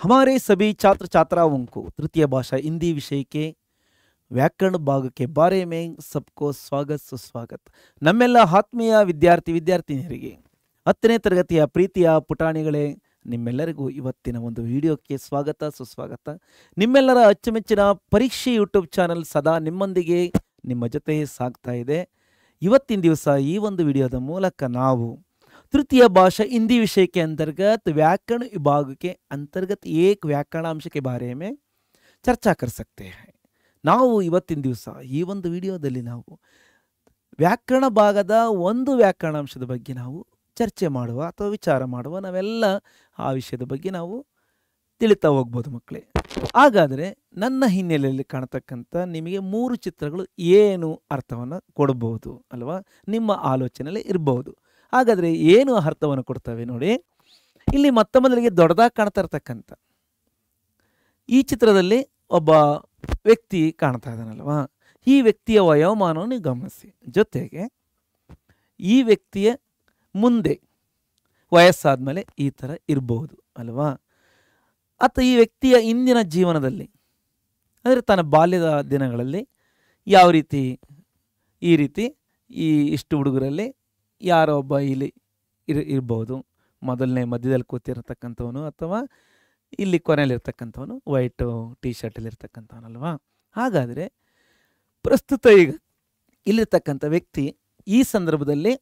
हमारे सभी छात्र छात्राओं को तृतीय भाषा हिंदी विषय के व्याकरण भाग के बारे में सबको स्वागत ಸುಸ್ವಾಗತ ನಮ್ಮೆಲ್ಲ ಆತ್ಮೀಯ ವಿದ್ಯಾರ್ಥಿನಿಯರಿಗೆ 10ನೇ ತರಗತಿಯ ಪ್ರೀತಿಯ ಪುಟಾಣಿಗಳೇ ನಿಮ್ಮೆಲ್ಲರಿಗೂ ಇವತ್ತಿನ ಒಂದು ವಿಡಿಯೋಕ್ಕೆ ಸ್ವಾಗತ ಸುಸ್ವಾಗತ ನಿಮ್ಮೆಲ್ಲರ ಅಚ್ಚುಮೆಚ್ಚಿನ ಪರೀಕ್ಷೆ ಯೂಟ್ಯೂಬ್ ಚಾನೆಲ್ ಸದಾ ನಿಮ್ಮೊಂದಿಗೆ ನಿಮ್ಮ ಜೊತೆ ಸಾಗ್ತಾ ಇದೆ ಇವತ್ತಿನ ದಿವಸ ಈ ಒಂದು ವಿಡಿಯೋದ ಮೂಲಕ ನಾವು तृतीय भाषा हिंदी विषय के अंतर्गत व्याकरण विभाग के अंतर्गत एक व्याकरणांश के बारे में चर्चा कर सकते हैं ನಾವು ಇವತ್ತಿನ ದಿವಸ ಈ ಒಂದು ವಿಡಿಯೋದಲ್ಲಿ ನಾವು ವ್ಯಾಕರಣ ಭಾಗದ ಒಂದು ವ್ಯಾಕರಣಾಂಶದ ಬಗ್ಗೆ ನಾವು ಚರ್ಚೆ ಮಾಡುವ ಅಥವಾ ವಿಚಾರ ಮಾಡುವ ನಾವೆಲ್ಲ ಆ ವಿಷಯದ ಬಗ್ಗೆ ನಾವು ತಿಳಿತಾ ಹೋಗ್ಬೋದು ಮಕ್ಕಳೇ. ಹಾಗಾದರೆ ನನ್ನ ಹಿನ್ನೆಲೆಯಲ್ಲಿ ಕಾಣತಕ್ಕಂಥ ನಿಮಗೆ 3 ಚಿತ್ರಗಳು ಏನು ಅರ್ಥವನ್ನು ಕೊಡಬಹುದು ಅಲ್ವಾ, ನಿಮ್ಮ ಆಲೋಚನೆಯಲ್ಲಿ ಇರಬಹುದು. ಹಾಗಾದರೆ ಏನು ಅರ್ಥವನ್ನು ಕೊಡ್ತವೆ ನೋಡಿ. ಇಲ್ಲಿ ಮೊದಲಿಗೆ ದೊಡ್ಡದಾಗಿ ಕಾಣ್ತಾ ಇರ್ತಕ್ಕಂಥ ಈ ಚಿತ್ರದಲ್ಲಿ ಒಬ್ಬ ವ್ಯಕ್ತಿ ಕಾಣ್ತಾ ಇದ್ದಾನಲ್ವಾ, ಈ ವ್ಯಕ್ತಿಯ ವಯೋಮಾನವನ್ನು ಗಮನಿಸಿ. ಜೊತೆಗೆ ಈ ವ್ಯಕ್ತಿಯ ಮುಂದೆ ವಯಸ್ಸಾದ ಮೇಲೆ ಈ ಥರ ಇರಬಹುದು ಅಲ್ವಾ, ಅಥವಾ ಈ ವ್ಯಕ್ತಿಯ ಇಂದಿನ ಜೀವನದಲ್ಲಿ ಅಂದರೆ ತನ್ನ ಬಾಲ್ಯದ ದಿನಗಳಲ್ಲಿ ಯಾವ ರೀತಿ ಈ ರೀತಿ ಇಷ್ಟು ಹುಡುಗರಲ್ಲಿ ಯಾರೋ ಒಬ್ಬ ಇಲ್ಲಿ ಇರ್ಬೋದು. ಮಧ್ಯದಲ್ಲಿ ಕೂತಿರ್ತಕ್ಕಂಥವನು ಅಥವಾ ಇಲ್ಲಿ ಕೊನೆಯಲ್ಲಿರ್ತಕ್ಕಂಥವನು ವೈಟು ಟೀ ಶರ್ಟಲ್ಲಿರ್ತಕ್ಕಂಥವನಲ್ವಾ. ಹಾಗಾದರೆ ಪ್ರಸ್ತುತ ಈಗ ಇಲ್ಲಿರ್ತಕ್ಕಂಥ ವ್ಯಕ್ತಿ ಈ ಸಂದರ್ಭದಲ್ಲಿ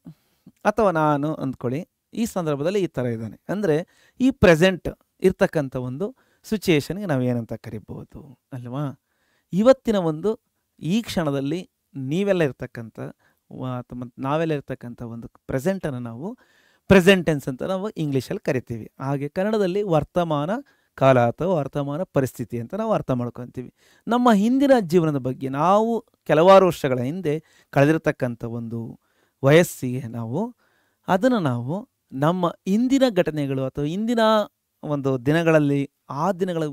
ಅಥವಾ ನಾನು ಅಂದ್ಕೊಳ್ಳಿ ಈ ಸಂದರ್ಭದಲ್ಲಿ ಈ ಥರ ಇದ್ದಾನೆ ಅಂದರೆ ಈ ಪ್ರೆಸೆಂಟ್ ಇರ್ತಕ್ಕಂಥ ಒಂದು ಸಿಚುಯೇಷನ್ಗೆ ನಾವು ಏನಂತ ಕರಿಬೋದು ಅಲ್ವಾ. ಇವತ್ತಿನ ಒಂದು ಈ ಕ್ಷಣದಲ್ಲಿ ನೀವೆಲ್ಲ ಇರ್ತಕ್ಕಂಥ ಅಥವಾ ನಾವೆಲ್ಲ ಇರ್ತಕ್ಕಂಥ ಒಂದು ಪ್ರೆಸೆಂಟನ್ನು ನಾವು ಪ್ರೆಸೆಂಟ್ ಟೆನ್ಸ್ ಅಂತ ನಾವು ಇಂಗ್ಲೀಷಲ್ಲಿ ಕರಿತೀವಿ. ಹಾಗೆ ಕನ್ನಡದಲ್ಲಿ ವರ್ತಮಾನ ಕಾಲ ಅಥವಾ ವರ್ತಮಾನ ಪರಿಸ್ಥಿತಿ ಅಂತ ನಾವು ಅರ್ಥ ಮಾಡ್ಕೊತೀವಿ. ನಮ್ಮ ಹಿಂದಿನ ಜೀವನದ ಬಗ್ಗೆ ನಾವು ಕೆಲವಾರು ವರ್ಷಗಳ ಹಿಂದೆ ಕಳೆದಿರ್ತಕ್ಕಂಥ ಒಂದು ವಯಸ್ಸಿಗೆ ನಾವು ಅದನ್ನು ನಾವು ನಮ್ಮ ಇಂದಿನ ಘಟನೆಗಳು ಅಥವಾ ಇಂದಿನ ಒಂದು ದಿನಗಳಲ್ಲಿ ಆ ದಿನಗಳ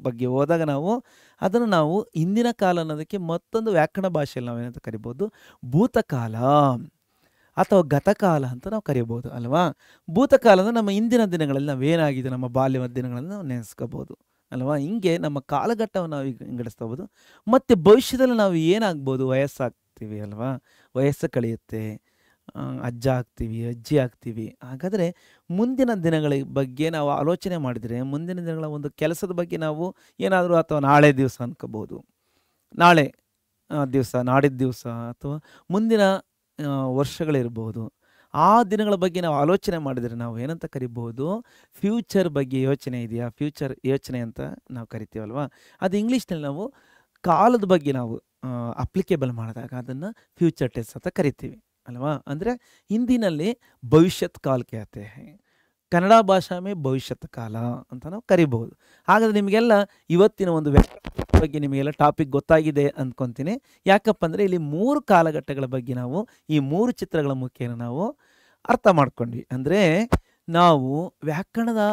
ಬಗ್ಗೆ ಹೋದಾಗ ನಾವು ಅದನ್ನು ನಾವು ಇಂದಿನ ಕಾಲ ಅನ್ನೋದಕ್ಕೆ ಮತ್ತೊಂದು ವ್ಯಾಕರಣ ಭಾಷೆಯಲ್ಲಿ ನಾವೇನಂತ ಕರಿಬೋದು, ಭೂತಕಾಲ ಅಥವಾ ಗತಕಾಲ ಅಂತ ನಾವು ಕರಿಬೋದು ಅಲ್ವಾ. ಭೂತಕಾಲ ಅಂದರೆ ನಮ್ಮ ಇಂದಿನ ದಿನಗಳಲ್ಲಿ ನಾವೇನಾಗಿದೆ ನಮ್ಮ ಬಾಲ್ಯದ ದಿನಗಳಲ್ಲಿ ನಾವು ನೆನೆಸ್ಕೋಬೋದು ಅಲ್ವಾ. ಹಿಂಗೆ ನಮ್ಮ ಕಾಲಘಟ್ಟವನ್ನು ನಾವು ವಿಂಗಡಿಸ್ಕೋಬೋದು. ಮತ್ತು ಭವಿಷ್ಯದಲ್ಲಿ ನಾವು ಏನಾಗ್ಬೋದು, ವಯಸ್ಸಾಗ್ತೀವಿ ಅಲ್ವಾ, ವಯಸ್ಸು ಕಳೆಯುತ್ತೆ, ಅಜ್ಜ ಆಗ್ತೀವಿ, ಅಜ್ಜಿ ಆಗ್ತೀವಿ. ಹಾಗಾದರೆ ಮುಂದಿನ ದಿನಗಳ ಬಗ್ಗೆ ನಾವು ಆಲೋಚನೆ ಮಾಡಿದರೆ ಮುಂದಿನ ದಿನಗಳ ಒಂದು ಕೆಲಸದ ಬಗ್ಗೆ ನಾವು ಏನಾದರೂ ಅಥವಾ ನಾಳೆ ದಿವಸ ಅನ್ಕೋಬೋದು, ನಾಳೆ ದಿವಸ ನಾಡಿದ್ದ ದಿವಸ ಅಥವಾ ಮುಂದಿನ ವರ್ಷಗಳಿರ್ಬೋದು. ಆ ದಿನಗಳ ಬಗ್ಗೆ ನಾವು ಆಲೋಚನೆ ಮಾಡಿದರೆ ನಾವು ಏನಂತ ಕರಿಬೋದು, ಫ್ಯೂಚರ್ ಬಗ್ಗೆ ಯೋಚನೆ ಇದೆಯಾ, ಫ್ಯೂಚರ್ ಯೋಚನೆ ಅಂತ ನಾವು ಕರಿತೀವಲ್ವ. ಅದು ಇಂಗ್ಲೀಷ್ನಲ್ಲಿ ನಾವು ಕಾಲದ ಬಗ್ಗೆ ನಾವು ಅಪ್ಲಿಕೇಬಲ್ ಮಾಡಿದಾಗ ಅದನ್ನು ಫ್ಯೂಚರ್ ಟೆನ್ಸ್ ಅಂತ ಕರಿತೀವಿ ಅಲ್ವಾ. ಅಂದರೆ ಹಿಂದಿನಲ್ಲಿ ಭವಿಷ್ಯತ್ ಕಾಲ कहते हैं, ಕನ್ನಡ ಭಾಷಾ ಮೇ ಭವಿಷ್ಯತ್ ಕಾಲ ಅಂತ ನಾವು ಕರಿಬಹುದು. ಹಾಗಾದರೆ ನಿಮಗೆಲ್ಲ ಇವತ್ತಿನ ಒಂದು ಬಗ್ಗೆ ನಿಮಗೆಲ್ಲ ಟಾಪಿಕ್ ಗೊತ್ತಾಗಿದೆ ಅಂದ್ಕೊತೀನಿ. ಯಾಕಪ್ಪ ಅಂದರೆ ಇಲ್ಲಿ 3 ಕಾಲಘಟ್ಟಗಳ ಬಗ್ಗೆ ನಾವು ಈ 3 ಚಿತ್ರಗಳ ಮುಖೇನ ನಾವು ಅರ್ಥ ಮಾಡ್ಕೊಂಡ್ವಿ. ಅಂದರೆ ನಾವು ವ್ಯಾಕರಣದ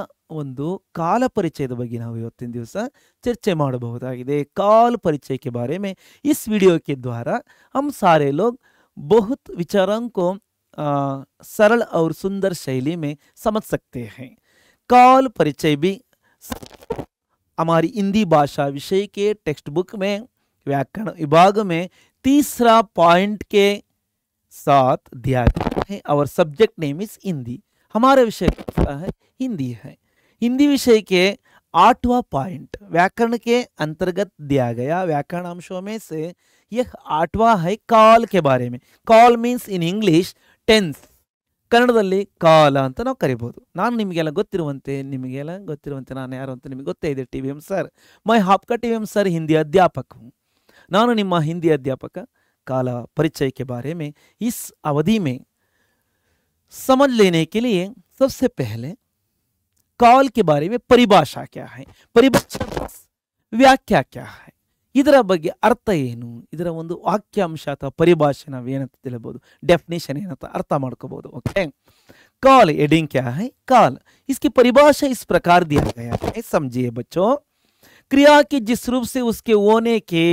ಒಂದು ಕಾಲ ಪರಿಚಯದ ಬಗ್ಗೆ ನಾವು ಇವತ್ತಿನ ದಿವಸ ಚರ್ಚೆ ಮಾಡಬಹುದಾಗಿದೆ. ಕಾಲ ಪರಿಚಯಕ್ಕೆ ಬಾರೆ में इस वीडियो के द्वारा हम सारे लोग बहुत विचारों को सरल और सुंदर शैली में समझ सकते हैं. काल परिचय भी हमारी हिंदी भाषा विषय के टेक्स्ट बुक में व्याकरण विभाग में 3रा पॉइंट के साथ दिया गया है. और सब्जेक्ट नेम इज हिंदी. हमारा विषय है हिंदी है. हिंदी विषय के 8वां पॉइंट व्याकरण के अंतर्गत दिया गया व्याकरणांशों में से यह 8वां है काल के बारे में. काल मीन्स इन इंग्लिश टेंस. ಕನ್ನಡದಲ್ಲಿ ಕಾಲ ಅಂತ ನಾವು ಕರಿಬೋದು. ನಾನು ನಿಮಗೆಲ್ಲ ಗೊತ್ತಿರುವಂತೆ ನಾನು ಯಾರು ಅಂತ ನಿಮಗೆ ಗೊತ್ತೇ ಇದೆ, TVM सर. मैं आपका TVM सर हिंदी अध्यापक हूँ. ನಾನು ನಿಮ್ಮ ಹಿಂದಿ ಅಧ್ಯಾಪಕ. काल परिचय के बारे में इस अवधि में समझ लेने के लिए सबसे पहले काल के बारे में परिभाषा क्या है, परिभाषा व्याख्या क्या है, ಇದರ ಬಗ್ಗೆ ಅರ್ಥ ಏನು, ಇದರ ಒಂದು ವಾಕ್ಯಾಂಶ ಅಥವಾ ಪರಿಭಾಷೆ ನಾವು ಏನಂತ ತಿಳಿಬಹುದು, ಡೆಫಿನೇಷನ್ ಏನಂತ ಅರ್ಥ ಮಾಡ್ಕೋಬಹುದು. ओके, काल हेडिंग क्या है, काल इसकी परिभाषा इस प्रकार दिया गया है. समझिए बच्चों, क्रिया के जिस रूप से उसके होने के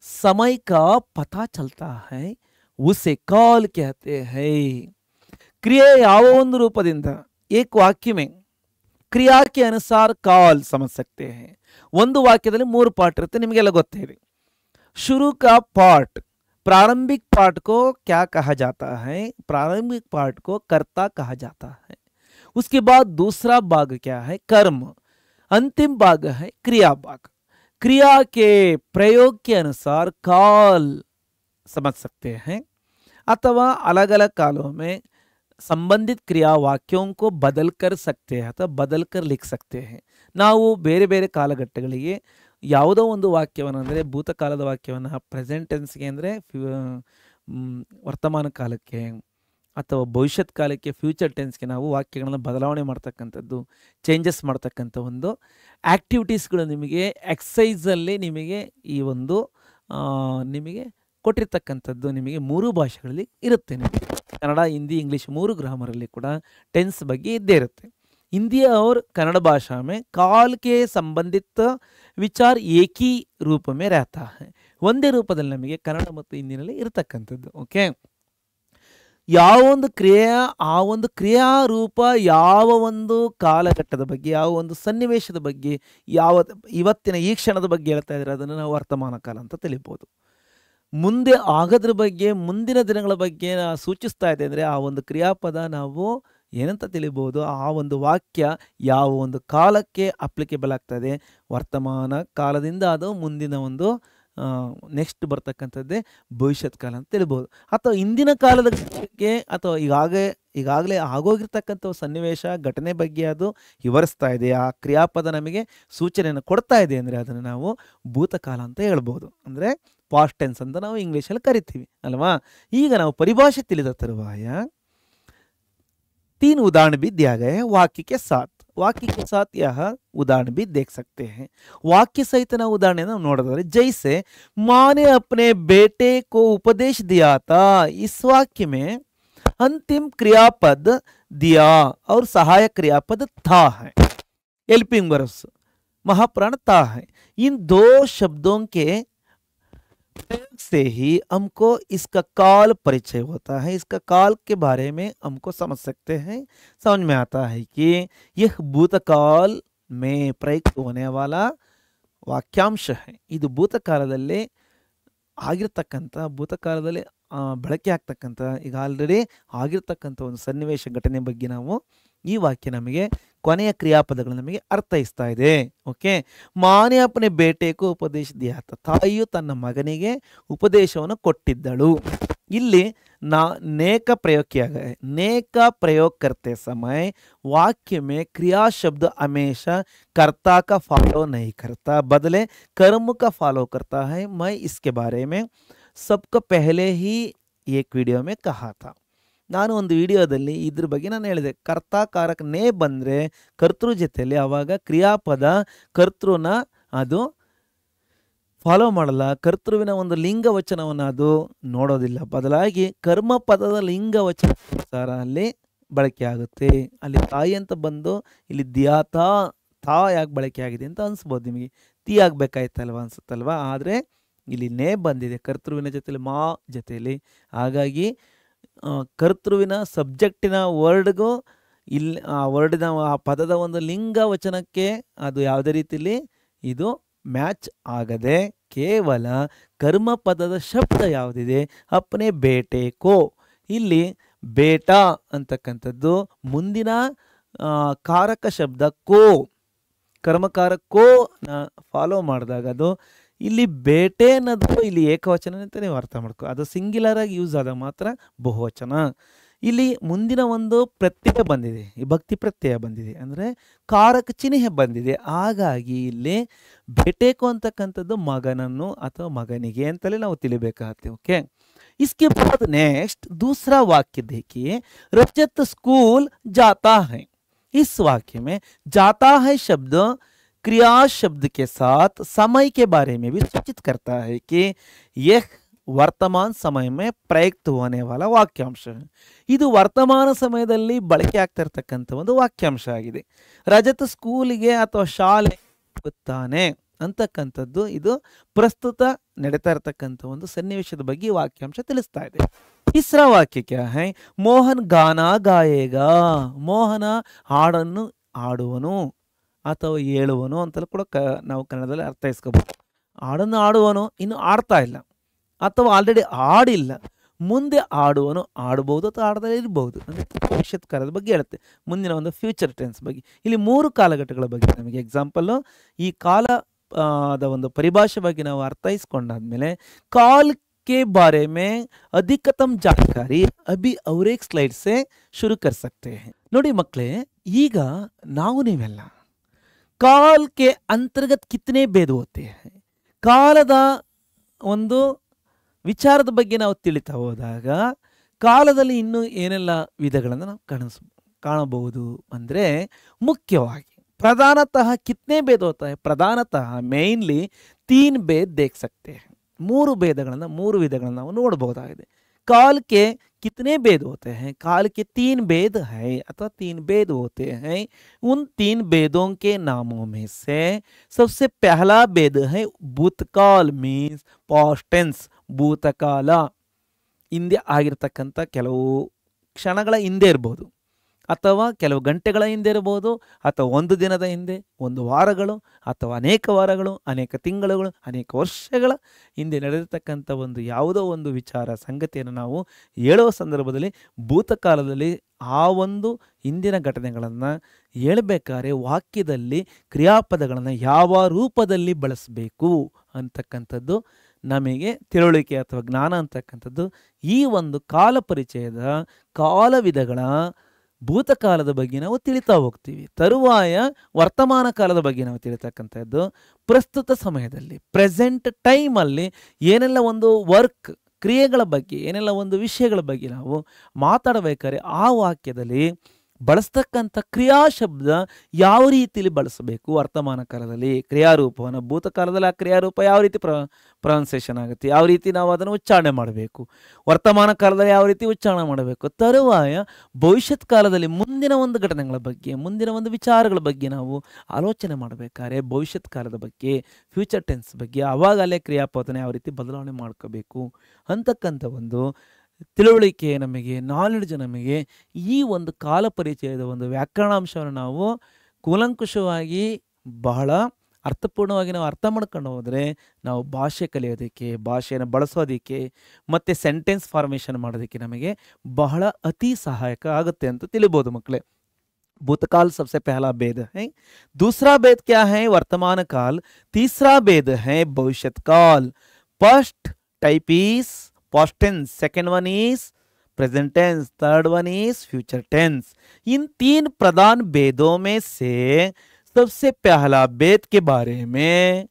समय का पता चलता है उसे काल कहते हैं. ಕ್ರಿಯೆ ಯಾವ ಒಂದು ರೂಪದಿಂದ एक वाक्य में ಕ್ರಿಯಾ ಕೆ ಅನುಸಾರ ಕಾಲ್ ಸಮझ सकते हैं. ಒಂದು ವಾಕ್ಯದಲ್ಲಿ 3 ಪಾರ್ಟ್ ಇರುತ್ತೆ, ನಿಮಗೆಲ್ಲ ಗೊತ್ತೇ ಇದೆ. शुरू का पार्ट, प्रारंभिक पार्ट को क्या कहा जाता है? प्रारंभिक पार्ट को कर्ता कहा जाता है. उसके बाद दूसरा भाग क्या है? कर्म. अंतिम भाग है क्रिया भाग. क्रिया के प्रयोग के अनुसार काल समझ सकते हैं अथवा अलग अलग कालों में संबंधित क्रिया वाक्यों को बदल कर सकते हैं अथवा बदल कर लिख सकते हैं. ನಾವು ಬೇರೆ ಬೇರೆ ಕಾಲಘಟ್ಟಗಳಿಗೆ ಯಾವುದೋ ಒಂದು ವಾಕ್ಯವನ್ನು ಅಂದರೆ ಭೂತಕಾಲದ ವಾಕ್ಯವನ್ನು ಪ್ರೆಸೆಂಟ್ ಟೆನ್ಸ್ಗೆ ಅಂದರೆ ವರ್ತಮಾನ ಕಾಲಕ್ಕೆ ಅಥವಾ ಭವಿಷ್ಯತ್ ಕಾಲಕ್ಕೆ ಫ್ಯೂಚರ್ ಟೆನ್ಸ್ಗೆ ನಾವು ವಾಕ್ಯಗಳನ್ನು ಬದಲಾವಣೆ ಮಾಡ್ತಕ್ಕಂಥದ್ದು, ಚೇಂಜಸ್ ಮಾಡ್ತಕ್ಕಂಥ ಒಂದು ಆ್ಯಕ್ಟಿವಿಟೀಸ್ಗಳು ನಿಮಗೆ ಎಕ್ಸಸೈಸಲ್ಲಿ ನಿಮಗೆ ಈ ಒಂದು ನಿಮಗೆ ಕೊಟ್ಟಿರ್ತಕ್ಕಂಥದ್ದು ನಿಮಗೆ 3 ಭಾಷೆಗಳಲ್ಲಿ ಇರುತ್ತೆ. ನಿಮಗೆ ಕನ್ನಡ, ಹಿಂದಿ, ಇಂಗ್ಲೀಷ್ 3 ಗ್ರಾಮರಲ್ಲಿ ಕೂಡ टेंस ಬಗ್ಗೆ ಇದ್ದೇ ಇರುತ್ತೆ. हिंदी और कन्नड़ भाषा में काल के संबंधित विचार एक ही रूप में रहता है. ಒಂದೇ ರೂಪದಲ್ಲಿ ನಮಗೆ ಕನ್ನಡ ಮತ್ತು ಹಿಂದಿನಲ್ಲಿ ಇರತಕ್ಕಂಥದ್ದು. ಓಕೆ, ಯಾವ ಒಂದು ಕ್ರಿಯೆ ಆ ಒಂದು ಕ್ರಿಯಾ ರೂಪ ಯಾವ ಒಂದು ಕಾಲಘಟ್ಟದ ಬಗ್ಗೆ, ಯಾವ ಒಂದು ಸನ್ನಿವೇಶದ ಬಗ್ಗೆ, ಯಾವ ಇವತ್ತಿನ ಈ ಕ್ಷಣದ ಬಗ್ಗೆ ಹೇಳ್ತಾ ಇದ್ದಾರೆ ಅದನ್ನು ನಾವು ವರ್ತಮಾನ ಕಾಲ ಅಂತ ತಿಳಿಬಹುದು. ಮುಂದೆ ಆಗೋದ್ರ ಬಗ್ಗೆ, ಮುಂದಿನ ದಿನಗಳ ಬಗ್ಗೆ ಸೂಚಿಸ್ತಾ ಇದೆ ಅಂದರೆ ಆ ಒಂದು ಕ್ರಿಯಾಪದ ನಾವು ಏನಂತ ತಿಳಿಬಹುದು, ಆ ಒಂದು ವಾಕ್ಯ ಯಾವ ಒಂದು ಕಾಲಕ್ಕೆ ಅಪ್ಲಿಕೇಬಲ್ ಆಗ್ತದೆ, ವರ್ತಮಾನ ಕಾಲದಿಂದ ಅದು ಮುಂದಿನ ಒಂದು ನೆಕ್ಸ್ಟ್ ಬರ್ತಕ್ಕಂಥದ್ದೇ ಭವಿಷ್ಯತ್ ಕಾಲ ಅಂತ ತಿಳಿಬಹುದು. ಅಥವಾ ಇಂದಿನ ಕಾಲದ ಬಗ್ಗೆ ಅಥವಾ ಈಗಾಗಲೇ ಆಗೋಗಿರ್ತಕ್ಕಂಥ ಸನ್ನಿವೇಶ ಘಟನೆ ಬಗ್ಗೆ ಅದು ವಿವರಿಸ್ತಾ ಇದೆ, ಆ ಕ್ರಿಯಾಪದ ನಮಗೆ ಸೂಚನೆಯನ್ನು ಕೊಡ್ತಾ ಇದೆ ಅಂದರೆ ಅದನ್ನು ನಾವು ಭೂತಕಾಲ ಅಂತ ಹೇಳ್ಬೋದು. ಅಂದರೆ ಪಾಸ್ಟ್ ಟೆನ್ಸ್ ಅಂತ ನಾವು ಇಂಗ್ಲೀಷಲ್ಲಿ ಕರಿತೀವಿ ಅಲ್ವಾ. ಈಗ ನಾವು ಪರಿಭಾಷೆ ತಿಳಿದ ತರುವಾಯ 3 उदाहरण भी दिया गया है वाक्य के साथ. वाक्य के साथ यह उदाहरण भी देख सकते हैं. वाक्य सहित ना उदाहरण ना नोड़े जैसे माँ ने अपने बेटे को उपदेश दिया था. इस वाक्य में अंतिम क्रियापद दिया और सहायक क्रियापद था है. हेल्पिंग वर्ब्स महाप्राण था है. इन 2 शब्दों के से ही हमको इसका काल परिचय होता है. इसका काल के बारे में हमको समझ सकते हैं, समझ में आता है कि यह भूतकाल में प्रयुक्त होने वाला वाक्यांश है. ಇದು ಭೂತಕಾಲದಲ್ಲಿ ಆಗಿರ್ತಕ್ಕಂಥ, ಭೂತಕಾಲದಲ್ಲಿ ಬಳಕೆ ಆಗ್ತಕ್ಕಂಥ, ಈಗ ಆಲ್ರೆಡಿ ಆಗಿರ್ತಕ್ಕಂಥ ಒಂದು ಸನ್ನಿವೇಶ ಘಟನೆ ಬಗ್ಗೆ ನಾವು ಈ ವಾಕ್ಯ ನಮಗೆ ಕೊನೆಯ ಕ್ರಿಯಾಪದಗಳು ನಮಗೆ ಅರ್ಥೈಸ್ತಾ ಇದೆ. ಓಕೆ, ಮಾನೆ ಅಪ್ಪನೆ ಬೇಟೆಗೂ ಉಪದೇಶ ದಿಯಾತ, ತಾಯಿಯು ತನ್ನ ಮಗನಿಗೆ ಉಪದೇಶವನ್ನು ಕೊಟ್ಟಿದ್ದಳು. ಇಲ್ಲಿ नेक प्रयोग किया गया है. नेक का प्रयोग करते समय वाक्य में क्रिया शब्द हमेशा कर्ता का फॉलो नहीं करता, बदले कर्म का फॉलो करता है. मैं इसके बारे में सबको पहले ही एक वीडियो में कहा था. ನಾನು ಒಂದು ವಿಡಿಯೋದಲ್ಲಿ ಇದ್ರ ಬಗ್ಗೆ ನಾನು ಹೇಳಿದೆ, ಕರ್ತಾಕಾರಕ ನೇ ಬಂದರೆ ಕರ್ತೃ ಜೊತೆಯಲ್ಲಿ ಆವಾಗ ಕ್ರಿಯಾಪದ ಕರ್ತೃನ ಅದು ಫಾಲೋ ಮಾಡಲ್ಲ, ಕರ್ತೃವಿನ ಒಂದು ಲಿಂಗ ವಚನವನ್ನು ಅದು ನೋಡೋದಿಲ್ಲ, ಬದಲಾಗಿ ಕರ್ಮ ಪದದ ಲಿಂಗ ವಚನ ಅಲ್ಲಿ ಬಳಕೆ ಆಗುತ್ತೆ. ಅಲ್ಲಿ ತಾಯಿ ಅಂತ ಬಂದು ಇಲ್ಲಿ ದಿಯಾತಾ ತಾ ಯಾಕೆ ಬಳಕೆ ಆಗಿದೆ ಅಂತ ಅನಿಸ್ಬೋದು ನಿಮಗೆ, ತೀ ಆಗಬೇಕಾಯ್ತಲ್ವ ಅನ್ಸುತ್ತಲ್ವ. ಆದರೆ ಇಲ್ಲಿ ನೇ ಬಂದಿದೆ ಕರ್ತೃವಿನ ಜೊತೆಲಿ, ಮಾ ಜೊತೆಯಲ್ಲಿ, ಹಾಗಾಗಿ ಕರ್ತೃವಿನ ಸಬ್ಜೆಕ್ಟಿನ ವರ್ಡ್ಗೂ ಇಲ್ಲಿ ಆ ವರ್ಡಿನ ಆ ಪದದ ಒಂದು ಲಿಂಗ ವಚನಕ್ಕೆ ಅದು ಯಾವುದೇ ರೀತಿಯಲ್ಲಿ ಇದು ಮ್ಯಾಚ್ ಆಗದೆ ಕೇವಲ ಕರ್ಮ ಪದದ ಶಬ್ದ ಯಾವುದಿದೆ ಅಪ್ಪನೆ ಬೇಟೆ ಕೋ, ಇಲ್ಲಿ ಬೇಟಾ ಅಂತಕ್ಕಂಥದ್ದು ಮುಂದಿನ ಕಾರಕ ಶಬ್ದ ಕೋ, ಕರ್ಮಕಾರ ಕೋ ಫಾಲೋ ಮಾಡಿದಾಗ ಅದು ಇಲ್ಲಿ ಬೇಟೆ ಅನ್ನೋದು ಇಲ್ಲಿ ಏಕವಚನ ಅಂತ ನೀವು ಅರ್ಥ ಮಾಡ್ಕೊ, ಅದು ಸಿಂಗ್ಯುಲರ್ ಆಗಿ ಯೂಸ್ ಆದಾಗ ಮಾತ್ರ ಬಹುವಚನ. ಇಲ್ಲಿ ಮುಂದಿನ ಒಂದು ಪ್ರತ್ಯಯ ಬಂದಿದೆ, ಈ ಭಕ್ತಿ ಪ್ರತ್ಯಯ ಬಂದಿದೆ, ಅಂದರೆ ಕಾರಕ ಚಿಹ್ನೆ ಬಂದಿದೆ. ಹಾಗಾಗಿ ಇಲ್ಲಿ ಬೇಟೆಕೋ ಅಂತಕ್ಕಂಥದ್ದು ಮಗನನ್ನು ಅಥವಾ ಮಗನಿಗೆ ಅಂತಲೇ ನಾವು ತಿಳಿಬೇಕಾಗುತ್ತೆ. ಓಕೆ, इसके बाद नेक्स्ट दूसरा वाक्य देखिए, रजत स्कूल जाता है. इस वाक्य में जाता है शब्द क्रिया शब्द के साथ समय के बारे में भी सूचित करता है कि यह वर्तमान समय में प्रयुक्त होने वाला वाक्यांश है. ಇದು ವರ್ತಮಾನ ಸಮಯದಲ್ಲಿ ಬಳಕೆ ಆಗ್ತಾ ಇರತಕ್ಕಂಥ ಒಂದು ವಾಕ್ಯಾಂಶ ಆಗಿದೆ. ರಜತ್ ಸ್ಕೂಲಿಗೆ ಅಥವಾ ಶಾಲೆ ಹೋಗುತ್ತಾನೆ ಅಂತಕ್ಕಂಥದ್ದು ಇದು ಪ್ರಸ್ತುತ ನಡೀತಾ ಇರತಕ್ಕಂಥ ಒಂದು ಸನ್ನಿವೇಶದ ಬಗ್ಗೆ ವಾಕ್ಯಾಂಶ ತಿಳಿಸ್ತಾ ಇದೆ. तीसरा वाक्य क्या है, मोहन गाना गाएगा. ಮೋಹನ ಹಾಡನ್ನು ಆಡುವನು ಅಥವಾ ಹೇಳುವನು ಅಂತಲೂ ಕೂಡ ನಾವು ಕನ್ನಡದಲ್ಲಿ ಅರ್ಥೈಸ್ಕೋಬಹುದು. ಹಾಡನ್ನು ಆಡುವನು ಇನ್ನು ಆಡ್ತಾ ಇಲ್ಲ ಅಥವಾ ಆಲ್ರೆಡಿ ಆಡಿಲ್ಲ, ಮುಂದೆ ಆಡುವನು ಆಡಬಹುದು ಅಥವಾ ಆಡದೇ ಇರಬಹುದು. ಅಂದರೆ ಭವಿಷ್ಯತ್ ಕಾಲದ ಬಗ್ಗೆ ಹೇಳುತ್ತೆ, ಮುಂದಿನ ಒಂದು ಫ್ಯೂಚರ್ ಟೆನ್ಸ್ ಬಗ್ಗೆ. ಇಲ್ಲಿ 3 ಕಾಲಘಟ್ಟಗಳ ಬಗ್ಗೆ ನಮಗೆ ಎಕ್ಸಾಂಪಲ್ಲು. ಈ ಕಾಲ ಒಂದು ಪರಿಭಾಷೆ ಬಗ್ಗೆ ನಾವು ಅರ್ಥೈಸ್ಕೊಂಡಾದ್ಮೇಲೆ ಕಾಲ್ के बारे में अधिकतम जानकारी अभी और एक स्लाइड से शुरू कर सकते हैं. ನೋಡಿ ಮಕ್ಕಳೇ, ಈಗ ನಾವು ನೀವೆಲ್ಲ ಕಾಲ್ ಕೆ ಅಂತರ್ಗತ ಕಿತನೆ ಭೇದ ಹೋತೆ हैं, ಕಾಲದ ಒಂದು ವಿಚಾರದ ಬಗ್ಗೆ ನಾವು ತಿಳಿತಾ ಹೋದಾಗ ಕಾಲದಲ್ಲಿ ಇನ್ನೂ ಏನೆಲ್ಲ ವಿಧಗಳನ್ನು ನಾವು ಕಾಣಬಹುದು ಅಂದರೆ, ಮುಖ್ಯವಾಗಿ ಪ್ರಧಾನತಃ ಕಿತನೆ ಭೇದ ಹೋತಾ है, ಪ್ರಧಾನತಃ ಮೇನ್ಲಿ 3 ಭೇದ ದೇख सकते हैं. 3 ಭೇದಗಳನ್ನು 3 ವಿಧಗಳನ್ನು ನಾವು ನೋಡಬಹುದಾಗಿದೆ. काल के कितने भेद होते हैं? काल के 3 भेद है अथवा 3 भेद होते हैं. उन 3 भेदों के नामों में से सबसे पहला भेद है भूतकाल मीन्स पास्ट टेंस. ಭೂತಕಾಲ ಹಿಂದೆ ಆಗಿರ್ತಕ್ಕಂಥ ಕೆಲವು ಕ್ಷಣಗಳ ಹಿಂದೆ ಇರ್ಬೋದು, ಅಥವಾ ಕೆಲವು ಗಂಟೆಗಳ ಹಿಂದೆ ಇರ್ಬೋದು, ಅಥವಾ ಒಂದು ದಿನದ ಹಿಂದೆ, ಒಂದು ವಾರಗಳು, ಅಥವಾ ಅನೇಕ ವಾರಗಳು, ಅನೇಕ ತಿಂಗಳುಗಳು, ಅನೇಕ ವರ್ಷಗಳ ಹಿಂದೆ ನಡೆದಿರ್ತಕ್ಕಂಥ ಒಂದು ಯಾವುದೋ ಒಂದು ವಿಚಾರ ಸಂಗತಿಯನ್ನು ನಾವು ಹೇಳುವ ಸಂದರ್ಭದಲ್ಲಿ ಭೂತಕಾಲದಲ್ಲಿ ಆ ಒಂದು ಹಿಂದಿನ ಘಟನೆಗಳನ್ನು ಹೇಳಬೇಕಾದ್ರೆ ವಾಕ್ಯದಲ್ಲಿ ಕ್ರಿಯಾಪದಗಳನ್ನು ಯಾವ ರೂಪದಲ್ಲಿ ಬಳಸಬೇಕು ಅಂತಕ್ಕಂಥದ್ದು ನಮಗೆ ತಿಳುವಳಿಕೆ ಅಥವಾ ಜ್ಞಾನ ಅಂತಕ್ಕಂಥದ್ದು ಈ ಒಂದು ಕಾಲ ಪರಿಚಯದ ಕಾಲವಿಧಗಳ ಭೂತಕಾಲದ ಬಗ್ಗೆ ನಾವು ತಿಳಿತಾ ಹೋಗ್ತೀವಿ. ತರುವಾಯ ವರ್ತಮಾನ ಕಾಲದ ಬಗ್ಗೆ ನಾವು ತಿಳಿತಕ್ಕಂಥದ್ದು ಪ್ರಸ್ತುತ ಸಮಯದಲ್ಲಿ ಪ್ರೆಸೆಂಟ್ ಟೈಮಲ್ಲಿ ಏನೆಲ್ಲ ಒಂದು ವರ್ಕ್ ಕ್ರಿಯೆಗಳ ಬಗ್ಗೆ ಏನೆಲ್ಲ ಒಂದು ವಿಷಯಗಳ ಬಗ್ಗೆ ನಾವು ಮಾತಾಡಬೇಕಾದ್ರೆ ಆ ವಾಕ್ಯದಲ್ಲಿ ಬಳಸ್ತಕ್ಕಂಥ ಕ್ರಿಯಾ ಶಬ್ದ ಯಾವ ರೀತಿಯಲ್ಲಿ ಬಳಸಬೇಕು. ವರ್ತಮಾನ ಕಾಲದಲ್ಲಿ ಕ್ರಿಯಾರೂಪವನ್ನು, ಭೂತಕಾಲದಲ್ಲಿ ಆ ಕ್ರಿಯಾರೂಪ ಯಾವ ರೀತಿ ಪ್ರೊನೌನ್ಸಿಯೇಷನ್ ಆಗುತ್ತೆ, ಯಾವ ರೀತಿ ನಾವು ಅದನ್ನು ಉಚ್ಚಾರಣೆ ಮಾಡಬೇಕು, ವರ್ತಮಾನ ಕಾಲದಲ್ಲಿ ಯಾವ ರೀತಿ ಉಚ್ಚಾರಣೆ ಮಾಡಬೇಕು. ತರುವಾಯ ಭವಿಷ್ಯತ್ ಕಾಲದಲ್ಲಿ ಮುಂದಿನ ಒಂದು ಘಟನೆಗಳ ಬಗ್ಗೆ, ಮುಂದಿನ ಒಂದು ವಿಚಾರಗಳ ಬಗ್ಗೆ ನಾವು ಆಲೋಚನೆ ಮಾಡಬೇಕಾದ್ರೆ ಭವಿಷ್ಯತ್ ಕಾಲದ ಬಗ್ಗೆ, ಫ್ಯೂಚರ್ ಟೆನ್ಸ್ ಬಗ್ಗೆ, ಆವಾಗಲೇ ಕ್ರಿಯಾಪದನ ಯಾವ ರೀತಿ ಬದಲಾವಣೆ ಮಾಡ್ಕೋಬೇಕು ಅಂತಕ್ಕಂಥ ಒಂದು ತಿಳುವಳಿಕೆ ನಮಗೆ, ನಾಲೆಡ್ಜ್ ನಮಗೆ ಈ ಒಂದು ಕಾಲ ಪರಿಚಯದ ಒಂದು ವ್ಯಾಕರಣಾಂಶವನ್ನು ನಾವು ಕೂಲಂಕುಷವಾಗಿ ಬಹಳ ಅರ್ಥಪೂರ್ಣವಾಗಿ ನಾವು ಅರ್ಥ ಮಾಡ್ಕೊಂಡು ಹೋದರೆ ನಾವು ಭಾಷೆ ಕಲಿಯೋದಕ್ಕೆ, ಭಾಷೆಯನ್ನು ಬಳಸೋದಕ್ಕೆ ಮತ್ತು ಸೆಂಟೆನ್ಸ್ ಫಾರ್ಮೇಷನ್ ಮಾಡೋದಕ್ಕೆ ನಮಗೆ ಬಹಳ ಅತಿ ಸಹಾಯಕ ಆಗುತ್ತೆ ಅಂತ ತಿಳಿಬೋದು ಮಕ್ಕಳೇ. भूतकाल सबसे पहला भेद है. दूसरा भेद क्या है? वर्तमान काल. तीसरा भेद है भविष्यत काल. First type is past tense, second one is present tense, third one is future tense. इन 3 प्रधान भेदों में से सबसे पहला भेद के बारे में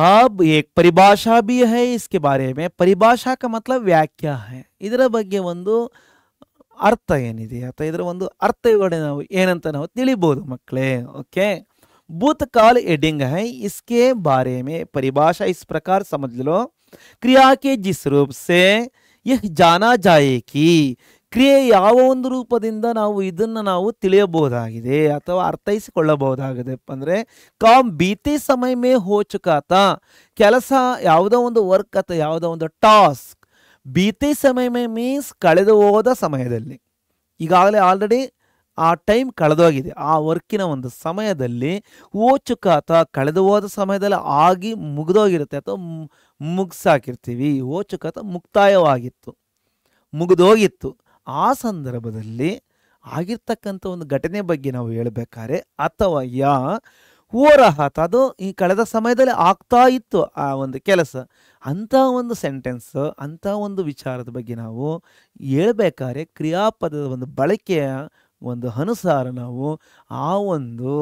अब एक परिभाषा भी है. इसके बारे में परिभाषा का मतलब व्याख्या है. ಇದರ ಬಗ್ಗೆ ಒಂದು ಅರ್ಥ ಏನಿದೆ ಅಥವಾ ಇದರ ಒಂದು ಅರ್ಥ ವಿವರಣೆ ನಾವು ಏನಂತ ನಾವು ತಿಳಿಬಹುದು ಮಕ್ಕಳೇ. ಓಕೆ, भूतकाल हेडिंग है. इसके बारे में परिभाषा इस प्रकार समझ लो. क्रिया के जिस रूप से यह जाना जाए कि ಕ್ರಿಯೆ ಯಾವ ಒಂದು ರೂಪದಿಂದ ನಾವು ಇದನ್ನು ನಾವು ತಿಳಿಯಬಹುದಾಗಿದೆ ಅಥವಾ ಅರ್ಥೈಸಿಕೊಳ್ಳಬಹುದಾಗಿದೆ ಅಂದರೆ ಕಾಮ್ ಬೀತೆ ಸಮಯ ಮೇ ಹೋ ಚುಕಾತ. ಕೆಲಸ ಯಾವುದೋ ಒಂದು ವರ್ಕ್ ಅಥವಾ ಯಾವುದೋ ಒಂದು ಟಾಸ್ಕ್ ಬೀತೆ ಸಮಯ ಮೇ ಮೀನ್ಸ್ ಕಳೆದು ಹೋದ ಸಮಯದಲ್ಲಿ, ಈಗಾಗಲೇ ಆಲ್ರೆಡಿ ಆ ಟೈಮ್ ಕಳೆದೋಗಿದೆ, ಆ ವರ್ಕಿನ ಒಂದು ಸಮಯದಲ್ಲಿ ಓ ಚುಕಾತ ಕಳೆದು ಹೋದ ಸಮಯದಲ್ಲಿ ಆಗಿ ಮುಗಿದೋಗಿರುತ್ತೆ ಅಥವಾ ಮುಗಿಸಾಕಿರ್ತೀವಿ. ಓ ಚುಕಾತ ಮುಕ್ತಾಯವಾಗಿತ್ತು, ಮುಗಿದೋಗಿತ್ತು. ಆ ಸಂದರ್ಭದಲ್ಲಿ ಆಗಿರ್ತಕ್ಕಂಥ ಒಂದು ಘಟನೆ ಬಗ್ಗೆ ನಾವು ಹೇಳಬೇಕಾದ್ರೆ ಅಥವಾ ಯಾ ಓರಹತ ಅದು ಈ ಕಳೆದ ಸಮಯದಲ್ಲಿ ಆಗ್ತಾ ಇತ್ತು ಆ ಒಂದು ಕೆಲಸ, ಅಂಥ ಒಂದು ಸೆಂಟೆನ್ಸ್, ಅಂಥ ಒಂದು ವಿಚಾರದ ಬಗ್ಗೆ ನಾವು ಹೇಳಬೇಕಾದ್ರೆ ಕ್ರಿಯಾಪದದ ಒಂದು ಬಳಕೆಯ ಒಂದು ಅನುಸಾರ ನಾವು ಆ ಒಂದು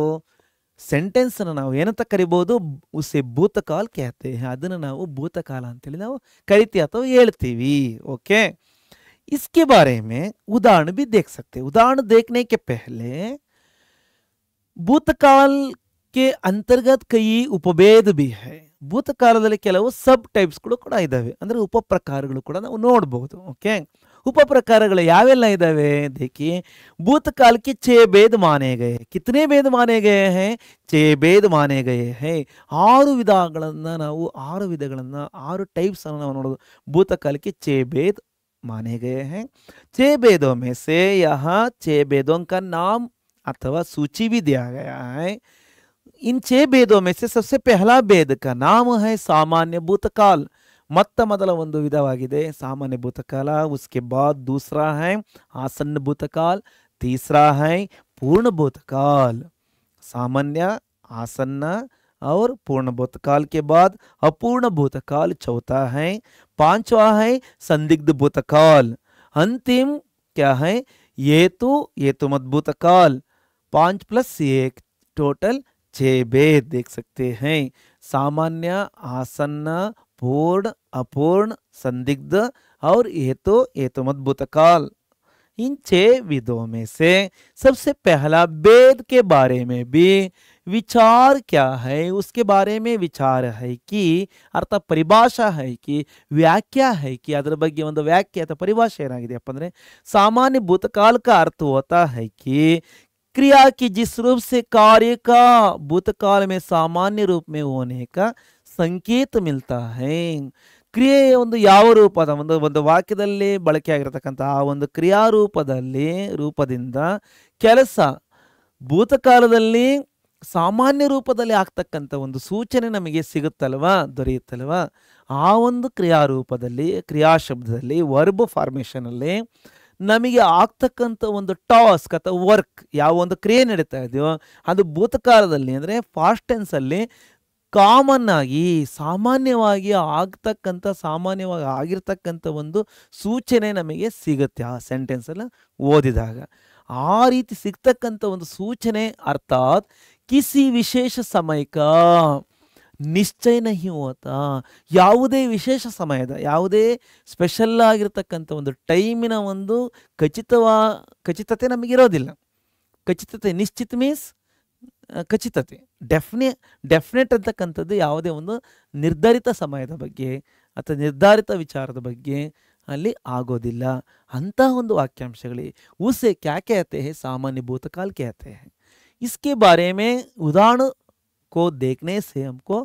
ಸೆಂಟೆನ್ಸನ್ನು ನಾವು ಏನಂತ ಕರಿಬೋದು, ಉಸೆ ಭೂತಕಾಲ कहते हैं. ಅದನ್ನು ನಾವು ಭೂತಕಾಲ ಅಂತೇಳಿ ನಾವು ಕರಿತೀವಿ ಅಥವಾ ಹೇಳ್ತೀವಿ. ಓಕೆ, इसके बारे में उदाहरण भी देख सकते हैं. उदाहरण देखने के पहले भूतकाल के अंतर्गत कई उपभेद भी है. ಭೂತಕಾಲದಲ್ಲಿ ಕೆಲವು ಸಬ್ ಟೈಪ್ಸ್ಗಳು ಕೂಡ ಇದ್ದಾವೆ, ಅಂದರೆ ಉಪಪ್ರಕಾರಗಳು ಕೂಡ ನಾವು ನೋಡಬಹುದು. ಓಕೆ, ಉಪಪ್ರಕಾರಗಳು ಯಾವೆಲ್ಲ ಇದ್ದಾವೆ देखिए. भूतकाल के 6 भेद माने गए. कितने भेद माने गए हैं? 6 भेद माने गए हैं. 6 ವಿಧಗಳನ್ನು ನಾವು 6 ವಿಧಗಳನ್ನು 6 ಟೈಪ್ಸ್ ಅನ್ನು ನಾವು ನೋಡೋದು. ಭೂತಕಾಲಕ್ಕೆ 6 भेद माने गए हैं. 6 भेदों में से यहाँ 6 भेदों का नाम अथवा सूची भी दिया गया है। इन 6 भेदों में से सबसे पहला भेद का नाम है सामान्य भूतकाल। मत्त ಮೊದಲ ಒಂದು ವಿಧವಾಗಿದೆ सामान्य भूतकाल। उसके बाद दूसरा है आसन्न भूतकाल, तीसरा है पूर्ण भूतकाल। सामान्य, आसन्न और पूर्ण भूतकाल के बाद अपूर्ण भूतकाल चौथा है। पांचवा है संदिग्ध भूतकाल। अंतिम क्या है? ये तो मत भूतकाल। 5+1 टोटल 6 भेद देख सकते हैं। सामान्य, आसन्न, पूर्ण, अपूर्ण, संदिग्ध और ये तो मत भूतकाल। इन 6 विधों में से सबसे पहला भेद के बारे में भी विचार क्या है, उसके बारे में विचार है कि अर्थ ಪರಿಭಾಷಾ है कि व्याख्या है कि ಅದರ ಬಗ್ಗೆ ಒಂದು ವ್ಯಾಖ್ಯೆ ಅಥವಾ ಪರಿಭಾಷೆ ಏನಾಗಿದೆಯಪ್ಪ ಅಂದ್ರೆ सामान्य भूतकाल का अर्थ होता है कि क्रिया की जिस रूप से कार्य का भूतकाल में सामान्य रूप में होने का संकेत मिलता है। ಕ್ರಿಯೆ ಒಂದು ಯಾವ ರೂಪದ ಒಂದು ವಾಕ್ಯದಲ್ಲಿ ಬಳಕೆ ಆಗಿರತಕ್ಕಂಥ ಆ ಒಂದು ರೂಪದಿಂದ ಕೆಲಸ ಭೂತಕಾಲದಲ್ಲಿ ಸಾಮಾನ್ಯ ರೂಪದಲ್ಲಿ ಆಗ್ತಕ್ಕಂಥ ಒಂದು ಸೂಚನೆ ನಮಗೆ ಸಿಗುತ್ತಲ್ವಾ, ದೊರೆಯುತ್ತಲ್ವಾ, ಆ ಒಂದು ಕ್ರಿಯಾರೂಪದಲ್ಲಿ ಕ್ರಿಯಾಶಬ್ದದಲ್ಲಿ ವರ್ಬ್ ಫಾರ್ಮೇಷನಲ್ಲಿ ನಮಗೆ ಆಗ್ತಕ್ಕಂಥ ಒಂದು ಟಾಸ್ಕ್ ಅಥವಾ ವರ್ಕ್ ಯಾವ ಒಂದು ಕ್ರಿಯೆ ನಡೀತಾ ಇದೆಯೋ ಅದು ಭೂತಕಾಲದಲ್ಲಿ ಅಂದರೆ ಫಾಸ್ಟ್ ಟೆನ್ಸಲ್ಲಿ ಕಾಮನ್ ಆಗಿ ಸಾಮಾನ್ಯವಾಗಿ ಆಗಿರ್ತಕ್ಕಂಥ ಒಂದು ಸೂಚನೆ ನಮಗೆ ಸಿಗುತ್ತೆ ಆ ಸೆಂಟೆನ್ಸಲ್ಲಿ ಓದಿದಾಗ। ಆ ರೀತಿ ಸಿಗ್ತಕ್ಕಂಥ ಒಂದು ಸೂಚನೆ ಅರ್ಥಾತ್ ಕಿಸಿ ವಿಶೇಷ ಸಮಯಕ ನಿಶ್ಚಯ ನಹಿ ಹೋತಾ, ಯಾವುದೇ ವಿಶೇಷ ಸಮಯದ ಯಾವುದೇ ಸ್ಪೆಷಲ್ ಆಗಿರ್ತಕ್ಕಂಥ ಒಂದು ಟೈಮಿನ ಒಂದು ಖಚಿತತೆ ನಮಗಿರೋದಿಲ್ಲ। ಖಚಿತತೆ ನಿಶ್ಚಿತ ಮೀನ್ಸ್ ಖಚಿತತೆ, ಡೆಫಿನೆಟ್ ಅಂತಕ್ಕಂಥದ್ದು ಯಾವುದೇ ಒಂದು ನಿರ್ಧಾರಿತ ಸಮಯದ ಬಗ್ಗೆ ಅಥವಾ ನಿರ್ಧಾರಿತ ವಿಚಾರದ ಬಗ್ಗೆ ಅಲ್ಲಿ ಆಗೋದಿಲ್ಲ। ಅಂತಹ ಒಂದು ವಾಕ್ಯಾಂಶಗಳೇ उसे क्या कहते हैं, सामान्य भूतकाल कहते हैं। इसके बारे में उदाहरण को देखने से हमको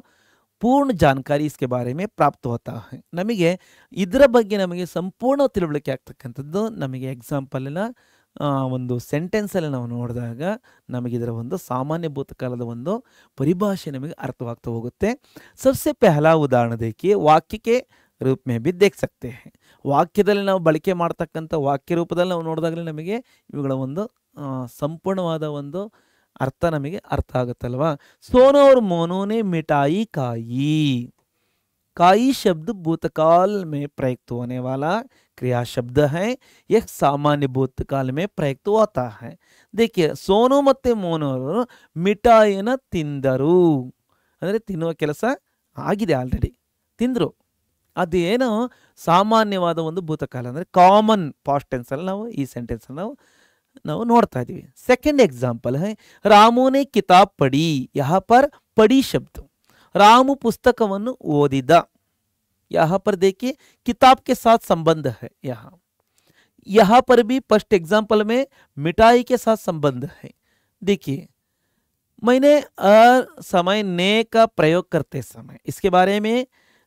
पूर्ण जानकारी इसके बारे में प्राप्त होता है। ನಮಗೆ ಇದರ ಬಗ್ಗೆ ನಮಗೆ ಸಂಪೂರ್ಣ ತಿಳುವಳಿಕೆ ಆಗ್ತಕ್ಕಂಥದ್ದು ನಮಗೆ ಎಕ್ಸಾಂಪಲಿನ ಒಂದು ಸೆಂಟೆನ್ಸಲ್ಲಿ ನಾವು ನೋಡಿದಾಗ ನಮಗೆ ಇದರ ಒಂದು ಸಾಮಾನ್ಯ ಭೂತಕಾಲದ ಒಂದು ಪರಿಭಾಷೆ ನಮಗೆ ಅರ್ಥವಾಗ್ತಾ ಹೋಗುತ್ತೆ। सबसे पहला उदाहरण देखिए, वाक्य के रूप में भी देख सकते हैं। ವಾಕ್ಯದಲ್ಲಿ ನಾವು ಬಳಕೆ ಮಾಡ್ತಕ್ಕಂಥ ವಾಕ್ಯ ರೂಪದಲ್ಲಿ ನಾವು ನೋಡಿದಾಗಲೇ ನಮಗೆ ಇವುಗಳ ಒಂದು ಸಂಪೂರ್ಣವಾದ ಒಂದು अर्थ नಮಗೆ अर्थ आगुत्तल्वा। सोनू और मोनू ने मिठाई खाई। काई शब्द भूतकाल में प्रयुक्त होने वाला क्रिया शब्द है। यह सामान्य भूतकाल में प्रयुक्त होता है। देखिए सोनू ಮತ್ತೆ ಮೋನು ಮಿಠಾಯಿನ ತಿಂದರು ಅಂದರೆ ತಿನ್ನುವ ಕೆಲಸ ಆಗಿದೆ, ಆಲ್ರೆಡಿ ತಿಂದರು। ಅದೇನು ಸಾಮಾನ್ಯವಾದ ಒಂದು ಭೂತಕಾಲ ಅಂದರೆ ಕಾಮನ್ ಪಾಸ್ಟ್ ಟೆನ್ಸಲ್ಲಿ ನಾವು ಈ ಸೆಂಟೆನ್ಸಲ್ಲಿ ನಾವು ನೋಡ್ತಾ इधीवी। सेकंड एग्जाम्पल है रामू ने किताब पढ़ी। यहाँ पर पढ़ी शब्द रामू पुस्तकವನ್ನು ಓದಿದ। यहाँ पर देखिए किताब के साथ संबंध है। यहाँ पर भी फर्स्ट एग्जाम्पल में मिठाई के साथ संबंध है। देखिए मैंने समय ने का प्रयोग करते समय इसके बारे में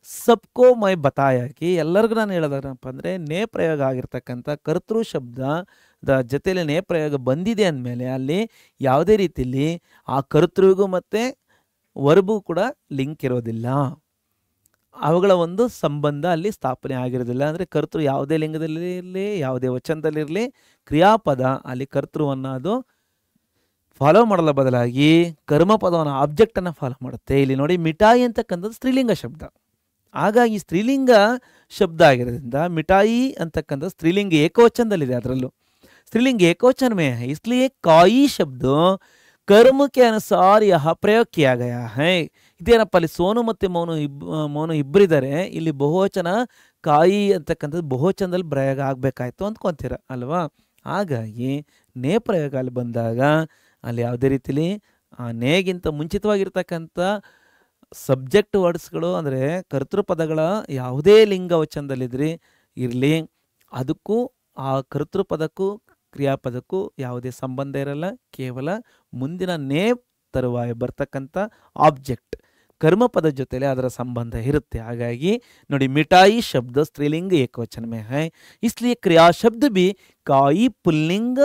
सबको मैं बताया कि ಎಲ್ಲರಿಗೂ ನಾನು ಹೇಳೋದಪ್ಪ ಅಂದರೆ ನೇ ಪ್ರಯೋಗ ಆಗಿರ್ತಕ್ಕಂಥ ಕರ್ತೃ ಶಬ್ದದ ಜೊತೆಯಲ್ಲಿ ನೇ ಪ್ರಯೋಗ ಬಂದಿದೆ ಅಂದಮೇಲೆ ಅಲ್ಲಿ ಯಾವುದೇ ರೀತಿಯಲ್ಲಿ ಆ ಕರ್ತೃಗೂ ಮತ್ತು ವರ್ಬು ಕೂಡ ಲಿಂಕ್ ಇರೋದಿಲ್ಲ, ಅವುಗಳ ಒಂದು ಸಂಬಂಧ ಅಲ್ಲಿ ಸ್ಥಾಪನೆ ಆಗಿರೋದಿಲ್ಲ। ಅಂದರೆ ಕರ್ತೃ ಯಾವುದೇ ಲಿಂಗದಲ್ಲಿರಲಿ ಯಾವುದೇ ವಚನದಲ್ಲಿರಲಿ ಕ್ರಿಯಾಪದ ಅಲ್ಲಿ ಕರ್ತೃವನ್ನು ಅದು ಫಾಲೋ ಮಾಡಲ ಬದಲಾಗಿ ಕರ್ಮಪದವನ್ನು ಆಬ್ಜೆಕ್ಟನ್ನು ಫಾಲೋ ಮಾಡುತ್ತೆ। ಇಲ್ಲಿ ನೋಡಿ ಮಿಠಾಯಿ ಅಂತಕ್ಕಂಥದ್ದು ಸ್ತ್ರೀಲಿಂಗ ಶಬ್ದ, ಹಾಗಾಗಿ ಸ್ತ್ರೀಲಿಂಗ ಶಬ್ದ ಆಗಿರೋದ್ರಿಂದ ಮಿಠಾಯಿ ಅಂತಕ್ಕಂಥ ಸ್ತ್ರೀಲಿಂಗ ಏಕವಚನದಲ್ಲಿದೆ, ಅದರಲ್ಲೂ स्त्रीलिंग एकवचन में है, इसलिए काई शब्द कर्म के अनुसार यहाँ प्रयोग किया गया है। ಇದೇನಪ್ಪ ಅಲ್ಲಿ ಸೋನು ಮತ್ತು ಮೋನು ಇಬ್ಬರಿದ್ದಾರೆ, ಇಲ್ಲಿ ಬಹುವಚನ ಕಾಯಿ ಅಂತಕ್ಕಂಥದ್ದು ಬಹುವಚನದಲ್ಲಿ ಪ್ರಯೋಗ ಆಗಬೇಕಾಯ್ತು ಅಂದ್ಕೊತೀರ ಅಲ್ವಾ। ಹಾಗಾಗಿ ನೇ ಪ್ರಯೋಗ ಅಲ್ಲಿ ಬಂದಾಗ ಅಲ್ಲಿ ಯಾವುದೇ ರೀತಿಲಿ ಆ ನೇಗಿಂತ ಮುಂಚಿತವಾಗಿರ್ತಕ್ಕಂಥ ಸಬ್ಜೆಕ್ಟ್ ವರ್ಡ್ಸ್ಗಳು ಅಂದರೆ ಕರ್ತೃಪದಗಳ ಯಾವುದೇ ಲಿಂಗ ವಚನದಲ್ಲಿದ್ರಿ ಇರಲಿ ಅದಕ್ಕೂ ಆ ಕರ್ತೃಪದಕ್ಕೂ ಕ್ರಿಯಾಪದಕ್ಕೂ ಯಾವುದೇ ಸಂಬಂಧ ಇರಲ್ಲ, ಕೇವಲ ಮುಂದಿನ ನೇ ತರುವಾಯ ಬರ್ತಕ್ಕಂಥ ಆಬ್ಜೆಕ್ಟ್ कर्मपद ಜೊತೆಲೆ ಅದರ ಸಂಬಂಧ ಇರುತ್ತೆ। ಹಾಗಾಗಿ ನೋಡಿ मिठाई शब्द स्त्रीलिंग एकवचन में है, इसलिए क्रिया शब्द भी काई पुल्लिंग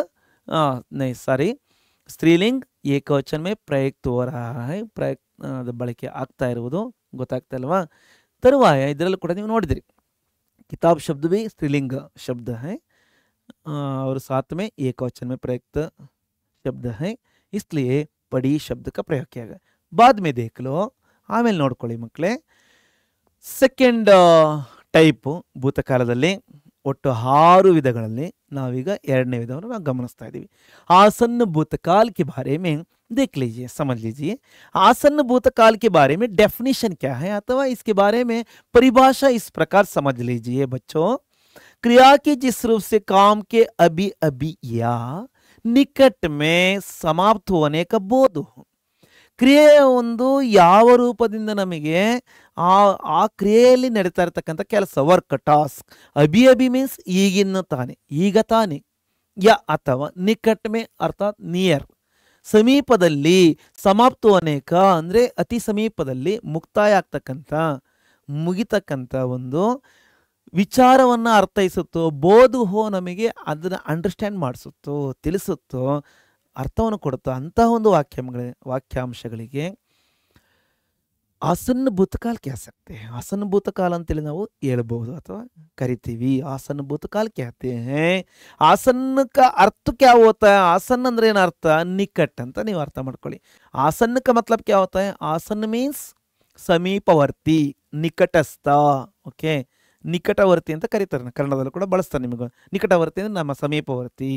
नहीं सॉरी ಸ್ತ್ರೀಲಿಂಗ್ ಏಕವಚನ ಮೇ ಪ್ರಯುಕ್ತ हो रहा है ಬಳಕೆ ಆಗ್ತಾ ಇರುವುದು ಗೊತ್ತಾಗ್ತಾ ಅಲ್ವಾ. ತರುವಾಯ ಇದರಲ್ಲೂ ಕೂಡ ನೀವು ನೋಡಿದ್ರಿ ಕಿತಾಬ್ ಶಬ್ದ भी स्त्रीलिंग शब्द है और साथ में एकवचन में प्रयुक्त शब्द है, इसलिए पढ़ी शब्द का प्रयोग किया गया. बाद में देख लो. ಆಮೇಲೆ ನೋಡ್ಕೊಳ್ಳಿ ಮಕ್ಕಳೇ. ಸೆಕೆಂಡ್ ಟೈಪು ಭೂತಕಾಲದಲ್ಲಿ ಒಟ್ಟು 6 ವಿಧಗಳಲ್ಲಿ ನಾವೀಗ 2ನೇ ವಿಧವನ್ನು ನಾವು ಗಮನಿಸ್ತಾ ಇದ್ದೀವಿ. आसन्न भूतकाल के बारे में देख लीजिए, समझ लीजिए. आसन्न भूतकाल के बारे में डेफिनेशन क्या है अथवा इसके बारे में परिभाषा इस प्रकार समझ लीजिए बच्चों. क्रिया के जिस रूप से काम के अभी अभी या निकट में समाप्त होने का बोध हो. ಕ್ರಿಯೆಯ ಒಂದು ಯಾವ ರೂಪದಿಂದ ನಮಗೆ ಆ ಕ್ರಿಯೆಯಲ್ಲಿ ನಡೀತಾ ಇರತಕ್ಕಂಥ ಕೆಲಸ, work, task. Abhi Abhi means ಈಗಿನ ತಾನೆ, ಈಗ ತಾನೆ. ಯ ಅಥವಾ ನಿಕಟ್ ಮೇ ಅರ್ಥಾತ್ ನಿಯರ್, ಸಮೀಪದಲ್ಲಿ. ಸಮಾಪ್ತ ಅನೇಕ ಅಂದರೆ ಅತಿ ಸಮೀಪದಲ್ಲಿ ಮುಕ್ತಾಯ ಆಗ್ತಕ್ಕಂಥ, ಮುಗಿತಕ್ಕಂಥ ಒಂದು ವಿಚಾರವನ್ನು ಅರ್ಥೈಸುತ್ತೋ, ಬೋಧು ಹೋ ನಮಗೆ ಅದನ್ನು ಅಂಡರ್ಸ್ಟ್ಯಾಂಡ್ ಮಾಡಿಸುತ್ತೋ, ತಿಳಿಸುತ್ತೋ, ಅರ್ಥವನ್ನು ಕೊಡುತ್ತೋ ಅಂತಹ ಒಂದು ವಾಕ್ಯಾಂಶಗಳಿಗೆ ಆಸನ್ನ ಭೂತಕಾಲ कहते हैं. ಆಸನ್ನ ಭೂತಕಾಲ ಅಂತೇಳಿ ನಾವು ಹೇಳ್ಬಹುದು ಅಥವಾ ಕರಿತೀವಿ. ಆಸನ್ನ ಭೂತಕಾಲ कहते हैं. ಆಸನ್ನ का अर्थ क्या होता है? ಆಸನ್ನ ಅಂದ್ರೆ ಏನು ಅರ್ಥ? ನಿಕಟ್ ಅಂತ ನೀವು ಅರ್ಥ ಮಾಡ್ಕೊಳ್ಳಿ. ಆಸನ್ನ का मतलब क्या होता है? ಆಸನ್ನ ಮೀನ್ಸ್ ಸಮೀಪವರ್ತಿ, ನಿಕಟಸ್ಥ. ಓಕೆ, ನಿಕಟವರ್ತಿ ಅಂತ ಕರೀತಾರೆ, ಕನ್ನಡದಲ್ಲೂ ಕೂಡ ಬಳಸ್ತಾರೆ. ನಿಮಗೆ ನಿಕಟವರ್ತಿ ಅಂದರೆ ನಮ್ಮ ಸಮೀಪವರ್ತಿ,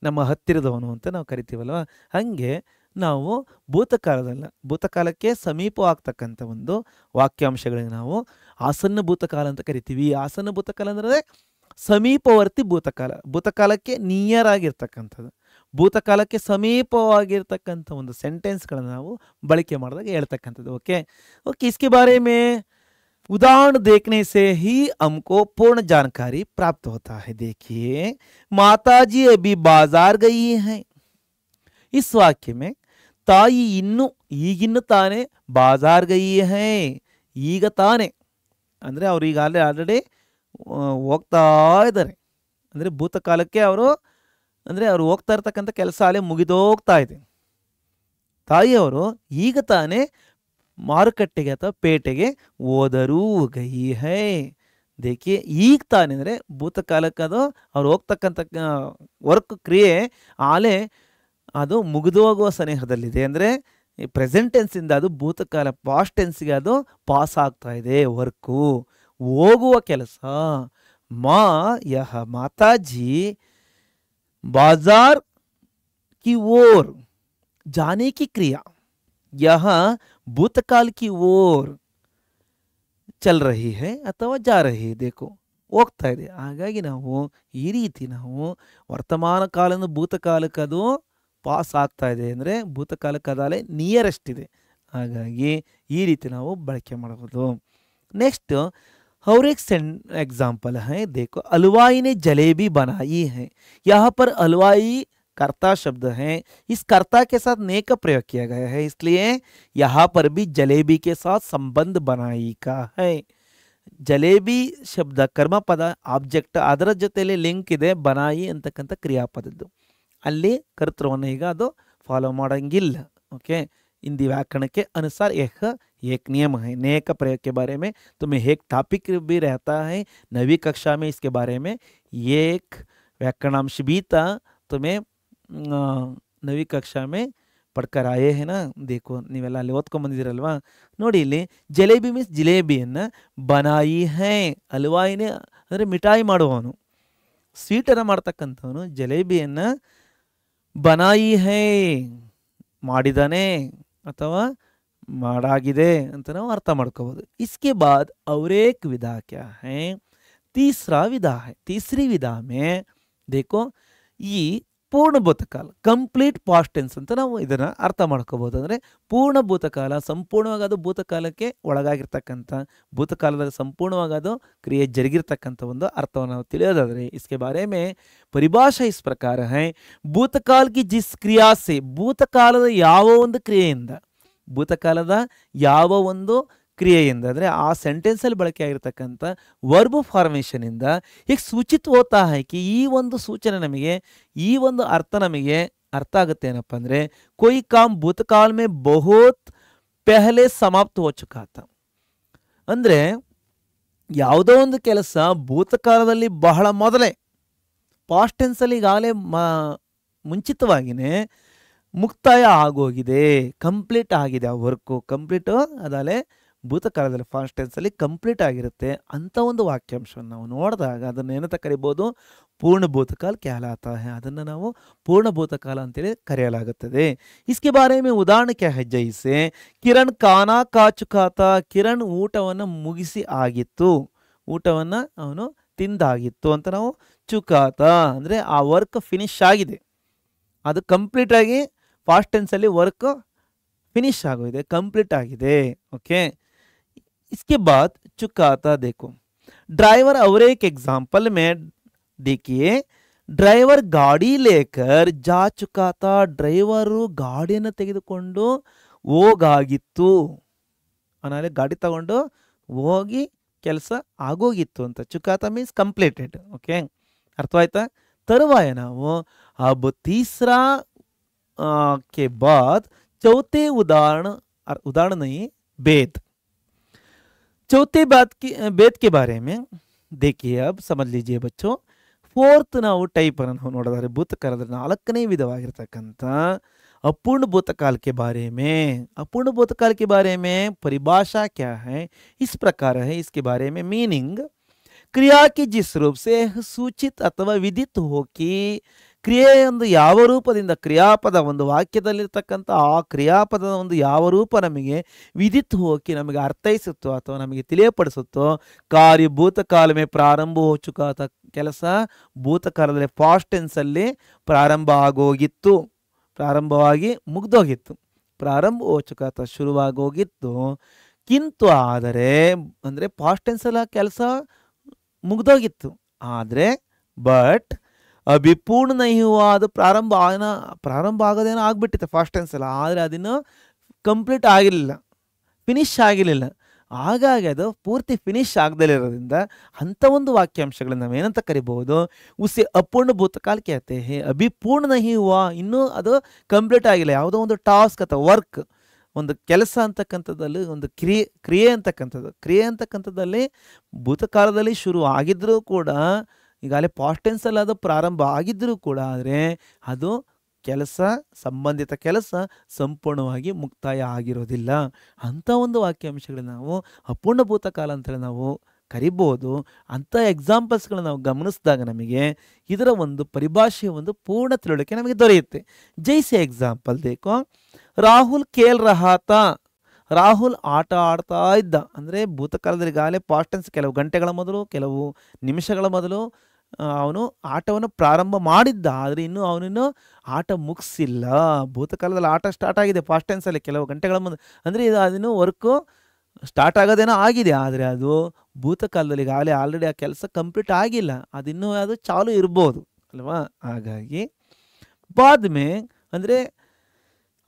ನಮ್ಮ ಹತ್ತಿರದವನು ಅಂತ ನಾವು ಕರಿತೀವಲ್ವ. ಹಾಗೆ ನಾವು ಭೂತಕಾಲಕ್ಕೆ ಸಮೀಪವಾಗ್ತಕ್ಕಂಥ ಒಂದು ವಾಕ್ಯಾಂಶಗಳಿಗೆ ನಾವು ಆಸನ್ನ ಭೂತಕಾಲ ಅಂತ ಕರಿತೀವಿ. ಆಸನ್ನ ಭೂತಕಾಲ ಅಂದರೆ ಸಮೀಪವರ್ತಿ ಭೂತಕಾಲ, ಭೂತಕಾಲಕ್ಕೆ ನಿಯರ್ ಆಗಿರ್ತಕ್ಕಂಥದ್ದು, ಭೂತಕಾಲಕ್ಕೆ ಸಮೀಪವಾಗಿರ್ತಕ್ಕಂಥ ಒಂದು ಸೆಂಟೆನ್ಸ್ಗಳನ್ನು ನಾವು ಬಳಕೆ ಮಾಡಿದಾಗ ಹೇಳ್ತಕ್ಕಂಥದ್ದು. ಓಕೆ ಓಕೆ इसके बारे में उदाहरण देखने से ही हमको पूर्ण जानकारी प्राप्त होता है. देखिए, माताजी अभी बाजार गई हैं. इस वाक्य में ताई इन्नु ಈಗಿನ್ನು ತಾನೇ ಬಾಜಾರ್ ಗಯಿ ಹೈ, ಈಗ ತಾನೇ ಅಂದರೆ ಅವ್ರು ಈಗ ಆಲ್ರೆಡಿ ಹೋಗ್ತಾ ಇದ್ದಾರೆ. ಅಂದರೆ ಭೂತಕಾಲಕ್ಕೆ ಅವರು ಹೋಗ್ತಾ ಇರ್ತಕ್ಕಂಥ ಕೆಲಸ ಅಲ್ಲೇ ಮುಗಿದೋಗ್ತಾ ಇದೆ. ತಾಯಿಯವರು ಈಗ ತಾನೇ ಮಾರುಕಟ್ಟೆಗೆ ಅಥವಾ ಪೇಟೆಗೆ ಹೋದರೂ ಗೈ ಹೈ. ದೇಖಿ, ಈಗ ತಾನೇ ಅಂದರೆ ಭೂತಕಾಲಕ್ಕೆ ಅದು ಅವ್ರು ಹೋಗ್ತಕ್ಕಂಥ ವರ್ಕ್ ಕ್ರಿಯೆ ಆಲೆ ಅದು ಮುಗಿದು ಹೋಗುವ ಸನೇಹದಲ್ಲಿದೆ. ಅಂದರೆ ಪ್ರೆಸೆಂಟ್ ಟೆನ್ಸಿಂದ ಅದು ಭೂತಕಾಲ ಪಾಸ್ಟ್ ಟೆನ್ಸ್ಗೆ ಅದು ಪಾಸ್ ಆಗ್ತಾ ಇದೆ. ವರ್ಕು ಹೋಗುವ ಕೆಲಸ. ಮಾ ಯಹ ಮಾತಾಜಿ ಬಾಜಾರ್ ಕಿ ಓರ್ ಜಾನೆ ಕಿ ಕ್ರಿಯಾ यह भूतकाल की ओर चल रही है ಅಥವಾ जा रही है. देखो, ಹೋಗ್ತಾ ಇದೆ. ಹಾಗಾಗಿ ನಾವು ಈ ರೀತಿ ನಾವು ವರ್ತಮಾನ ಕಾಲದ ಭೂತಕಾಲಕ್ಕೆ ಅದು ಪಾಸ್ ಆಗ್ತಾ ಇದೆ ಅಂದರೆ ಭೂತಕಾಲಕ್ಕೆ ಅದಾಲೆ ನಿಯರೆಸ್ಟ್ ಇದೆ. ಹಾಗಾಗಿ ಈ ರೀತಿ ನಾವು ಬಳಕೆ ಮಾಡಬಹುದು. नेक्स्ट और एक एग्जाम्पल है. देखो, हलवाई ने जलेबी बनाई है. यहाँ पर हलवाई कर्ता शब्द है. इस कर्ता के साथ ने का प्रयोग किया गया है, इसलिए यहाँ पर भी जलेबी के साथ संबंध बनाई का है. जलेबी शब्द कर्म पद ಆಬ್ಜೆಕ್ಟ್, ಅದರ ಜೊತೆಯಲ್ಲಿ ಲಿಂಕ್ ಇದೆ बनाई ಅಂತಕ್ಕಂಥ ಕ್ರಿಯಾಪದದ್ದು. ಅಲ್ಲಿ ಕರ್ತೃವನ್ನು ಈಗ ಅದು ಫಾಲೋ ಮಾಡೋಂಗಿಲ್ಲ. ಓಕೆ, हिंदी व्याकरण के अनुसार यह एक नियम है. ने का प्रयोग के बारे में तुम्हें एक टॉपिक भी रहता है 9वीं कक्षा में. इसके बारे में एक व्याकरणांश भी था, तुम्हें 9वीं कक्षा में पढ़कर आए हैं ना. देखो, ನೀವೆಲ್ಲ ಅಲ್ಲಿ ಓದ್ಕೊಂಡು ಬಂದಿದ್ದೀರಲ್ವಾ. ನೋಡಿ, ಇಲ್ಲಿ ಜಲೇಬಿ ಮೀನ್ಸ್ ಜಿಲೇಬಿಯನ್ನು ಬನಾಯಿ ಹೈ. ಹಲ್ವಾಯಿನೇ ಅಂದರೆ ಮಿಠಾಯಿ ಮಾಡುವವನು, ಸ್ವೀಟನ್ನು ಮಾಡ್ತಕ್ಕಂಥವನು ಜಲೇಬಿಯನ್ನು ಬನಾಯಿ ಹೈ ಮಾಡಿದಾನೆ ಅಥವಾ ಮಾಡಾಗಿದೆ ಅಂತ ನಾವು ಅರ್ಥ ಮಾಡ್ಕೋಬಹುದು. इसके बाद और एक विधा क्या है? तीसरा विधा है. तीसरी विधा में देखो, ಈ ಪೂರ್ಣ ಭೂತಕಾಲ ಕಂಪ್ಲೀಟ್ ಪಾಸ್ಟ್ ಟೆನ್ಸ್ ಅಂತ ನಾವು ಇದನ್ನು ಅರ್ಥ ಮಾಡ್ಕೋಬಹುದು. ಅಂದರೆ ಪೂರ್ಣ ಭೂತಕಾಲ, ಸಂಪೂರ್ಣವಾಗಿ ಅದು ಭೂತಕಾಲಕ್ಕೆ ಒಳಗಾಗಿರ್ತಕ್ಕಂಥ, ಭೂತಕಾಲದಲ್ಲಿ ಸಂಪೂರ್ಣವಾಗಿ ಅದು ಕ್ರಿಯೆ ಜರುಗಿರ್ತಕ್ಕಂಥ ಒಂದು ಅರ್ಥವನ್ನು ನಾವು ತಿಳಿಯೋದಾದರೆ इसके बारे में ಪರಿಭಾಷಾ इस प्रकार है. ಭೂತಕಾಲ की जिस क्रिया से, ಭೂತಕಾಲದ ಯಾವ ಒಂದು ಕ್ರಿಯೆಯಿಂದ, ಭೂತಕಾಲದ ಯಾವ ಒಂದು ಕ್ರಿಯೆಯಿಂದ ಅಂದರೆ ಆ ಸೆಂಟೆನ್ಸಲ್ಲಿ ಬಳಕೆ ಆಗಿರ್ತಕ್ಕಂಥ ವರ್ಬ್ ಫಾರ್ಮೇಷನಿಂದ ಈಗ ಸೂಚಿತ ಹೋತಾ है कि ಈ ಒಂದು ಸೂಚನೆ ನಮಗೆ, ಈ ಒಂದು ಅರ್ಥ ನಮಗೆ ಅರ್ಥ ಆಗುತ್ತೆ ಏನಪ್ಪ ಅಂದರೆ ಕೊಯ್ ಕಾಮ್ ಭೂತಕಾಲ್ ಮೇ ಬಹುತ್ ಪೆಹಲೆ ಸಮಾಪ್ತ ಹೋ ಚುಕಾ ತಾ. ಅಂದರೆ ಯಾವುದೋ ಒಂದು ಕೆಲಸ ಭೂತಕಾಲದಲ್ಲಿ ಬಹಳ ಮೊದಲೇ ಪಾಸ್ಟ್ ಟೆನ್ಸಲ್ಲಿ ಈಗಾಗಲೇ ಮುಂಚಿತವಾಗಿಯೇ ಮುಕ್ತಾಯ ಆಗೋಗಿದೆ, ಕಂಪ್ಲೀಟ್ ಆಗಿದೆ. ಆ ವರ್ಕು ಕಂಪ್ಲೀಟು ಅದಾಲೆ ಭೂತಕಾಲದಲ್ಲಿ ಫಾಸ್ಟ್ ಟೆನ್ಸಲ್ಲಿ ಕಂಪ್ಲೀಟ್ ಆಗಿರುತ್ತೆ ಅಂತ ಒಂದು ವಾಕ್ಯಾಂಶವನ್ನು ನಾವು ನೋಡಿದಾಗ ಅದನ್ನು ಏನಂತ ಕರಿಬೋದು, ಪೂರ್ಣ ಭೂತಕಾಲ कहलाता है. ಅದನ್ನು ನಾವು ಪೂರ್ಣ ಭೂತಕಾಲ ಅಂತೇಳಿ ಕರೆಯಲಾಗುತ್ತದೆ. इसके बारे में ಉದಾಹರಣೆ क्या है, जैसे ಕಿರಣ್ ಖಾನಾ ಖಾ ಚುಕಾ ತಾ. ಕಿರಣ್ ಊಟವನ್ನು ಮುಗಿಸಿ ಆಗಿತ್ತು, ಊಟವನ್ನು ಅವನು ತಿಂದಾಗಿತ್ತು ಅಂತ ನಾವು ಚುಕಾತ ಅಂದರೆ ಆ ವರ್ಕ್ ಫಿನಿಶ್ ಆಗಿದೆ, ಅದು ಕಂಪ್ಲೀಟಾಗಿ ಫಾಸ್ಟ್ ಟೆನ್ಸಲ್ಲಿ ವರ್ಕ್ ಫಿನಿಶ್ ಆಗೋಗಿದೆ, ಕಂಪ್ಲೀಟ್ ಆಗಿದೆ. ಓಕೆ, इसके बाद चुकाता देखो ड्राइवर और एक एग्जाम्पल में देखिए ड्राइवर गाड़ी लेकर जा चुका था. ಡ್ರೈವರು ಗಾಡಿಯನ್ನು ತೆಗೆದುಕೊಂಡು ಹೋಗಾಗಿತ್ತು ಅನ್ನೋಲೆ ಗಾಡಿ ತಗೊಂಡು ಹೋಗಿ ಕೆಲಸ ಆಗೋಗಿತ್ತು ಅಂತ. ಚುಕಾತ ಮೀನ್ಸ್ ಕಂಪ್ಲೀಟೆಡ್. ಓಕೆ, ಅರ್ಥವಾಯ್ತಾ? ತರುವಾಯ ನಾವು अब तीसरा के बाद चौथे उदाहरण नहीं भेद. चौथे भेद के बारे में देखिए, अब समझ लीजिए बच्चों. फोर्थ ನಾವು ಟೈಪ್ ಅನ್ನು ನೋಡಿದರೆ ಭೂತಕಾಲದ ನಾಲ್ಕನೇ ವಿಧವಾಗಿರತಕ್ಕಂಥ अपूर्ण भूतकाल के बारे में. अपूर्ण भूतकाल के बारे में परिभाषा क्या है, इस प्रकार है. इसके बारे में मीनिंग क्रिया की जिस रूप से सूचित अथवा विदित हो कि ಕ್ರಿಯೆಯೊಂದು ಯಾವ ರೂಪದಿಂದ ಕ್ರಿಯಾಪದ ಒಂದು ವಾಕ್ಯದಲ್ಲಿರ್ತಕ್ಕಂಥ ಆ ಕ್ರಿಯಾಪದದ ಒಂದು ಯಾವ ರೂಪ ನಮಗೆ ವಿದಿತ್ ಹೋಗಿ ನಮಗೆ ಅರ್ಥೈಸುತ್ತೋ ಅಥವಾ ನಮಗೆ ತಿಳಿಯಪಡಿಸುತ್ತೋ. ಕಾರ್ಯ ಭೂತಕಾಲ ಮೇ ಪ್ರಾರಂಭ ಹೋ ಚುಕಾ ತಾ. ಕೆಲಸ ಭೂತಕಾಲದಲ್ಲಿ ಫಾಸ್ಟ್ ಟೆನ್ಸಲ್ಲಿ ಪ್ರಾರಂಭ ಆಗೋಗಿತ್ತು, ಪ್ರಾರಂಭವಾಗಿ ಮುಗ್ದೋಗಿತ್ತು. ಪ್ರಾರಂಭ ಹೋ ಚುಕಾ ತಾ ಶುರುವಾಗೋಗಿತ್ತು. ಕಿಂತು ಆದರೆ ಅಂದರೆ ಫಾಸ್ಟ್ ಟೆನ್ಸಲ್ಲ ಕೆಲಸ ಮುಗ್ದೋಗಿತ್ತು, ಆದರೆ ಬಟ್ ಅಭಿ ಪೂರ್ಣ ನಹಿ ಹುವಾ. ಅದು ಪ್ರಾರಂಭ ಆಗೋದೇನೋ ಆಗಿಬಿಟ್ಟಿತ್ತು ಫಾಸ್ಟ್ ಟೆನ್ಸಲ್ಲ, ಆದರೆ ಅದನ್ನು ಕಂಪ್ಲೀಟ್ ಆಗಿರಲಿಲ್ಲ, ಫಿನಿಶ್ ಆಗಿರಲಿಲ್ಲ. ಹಾಗಾಗಿ ಅದು ಪೂರ್ತಿ ಫಿನಿಶ್ ಆಗದಲ್ಲಿರೋದ್ರಿಂದ ಅಂಥ ಒಂದು ವಾಕ್ಯಾಂಶಗಳನ್ನು ನಾವೇನಂತ ಕರಿಬಹುದು, ಉಸಿ ಅಪೂರ್ಣ ಭೂತಕಾಲ कहते हैं. ಅಭಿ ಪೂರ್ಣ ನಹಿ ಹುವಾ, ಇನ್ನೂ ಅದು ಕಂಪ್ಲೀಟ್ ಆಗಿಲ್ಲ. ಯಾವುದೋ ಒಂದು ಟಾಸ್ಕ್ ಅಥವಾ ವರ್ಕ್, ಒಂದು ಕೆಲಸ ಅಂತಕ್ಕಂಥದ್ದಲ್ಲಿ ಒಂದು ಕ್ರಿಯೆ ಅಂತಕ್ಕಂಥದ್ದಲ್ಲಿ ಭೂತಕಾಲದಲ್ಲಿ ಶುರು ಆಗಿದ್ದರೂ ಕೂಡ ಈಗಾಗಲೇ ಪಾಸ್ಟ್ ಟೆನ್ಸಲ್ಲಿ ಅದು ಪ್ರಾರಂಭ ಆಗಿದ್ದರೂ ಕೂಡ ಆದರೆ ಅದು ಕೆಲಸ ಸಂಬಂಧಿತ ಕೆಲಸ ಸಂಪೂರ್ಣವಾಗಿ ಮುಕ್ತಾಯ ಆಗಿರೋದಿಲ್ಲ. ಅಂಥ ಒಂದು ವಾಕ್ಯಾಂಶಗಳನ್ನ ನಾವು ಅಪೂರ್ಣ ಭೂತಕಾಲ ಅಂತೇಳಿ ನಾವು ಕರಿಬೋದು. ಅಂಥ ಎಕ್ಸಾಂಪಲ್ಸ್ಗಳನ್ನ ನಾವು ಗಮನಿಸಿದಾಗ ನಮಗೆ ಇದರ ಒಂದು ಪರಿಭಾಷೆಯ ಒಂದು ಪೂರ್ಣ ತಿಳುವಳಿಕೆ ನಮಗೆ ದೊರೆಯುತ್ತೆ. ಜೈಸೆ ಎಕ್ಸಾಂಪಲ್ ದೇಕೋ, ರಾಹುಲ್ ಖೇಲ್ ರಹಾತ. ರಾಹುಲ್ ಆಟ ಆಡ್ತಾ ಇದ್ದ. ಅಂದರೆ ಭೂತಕಾಲದಲ್ಲಿ ಈಗಾಗಲೇ ಪಾಸ್ಟ್ ಟೆನ್ಸ್ ಕೆಲವು ಗಂಟೆಗಳ ಮೊದಲು ಕೆಲವು ನಿಮಿಷಗಳ ಮೊದಲು ಅವನು ಆಟವನ್ನು ಪ್ರಾರಂಭ ಮಾಡಿದ್ದ, ಆದರೆ ಇನ್ನೂ ಅವನಿನ್ನು ಆಟ ಮುಗಿಸಿಲ್ಲ. ಭೂತಕಾಲದಲ್ಲಿ ಆಟ ಸ್ಟಾರ್ಟ್ ಆಗಿದೆ ಫಾಸ್ಟ್ ಟೆನ್ಸಲ್ಲಿ ಕೆಲವು ಗಂಟೆಗಳ ಮೊದಲು, ಅಂದರೆ ಇದು ಅದನ್ನು ವರ್ಕು ಸ್ಟಾರ್ಟ್ ಆಗೋದೇನೋ ಆಗಿದೆ, ಆದರೆ ಅದು ಭೂತಕಾಲದಲ್ಲಿ ಈಗಾಗಲೇ ಆಲ್ರೆಡಿ ಆ ಕೆಲಸ ಕಂಪ್ಲೀಟ್ ಆಗಿಲ್ಲ, ಅದಿನ್ನೂ ಅದು ಚಾಲು ಇರ್ಬೋದು ಅಲ್ವಾ. ಹಾಗಾಗಿ ಬಾದ್ಮೆ ಅಂದರೆ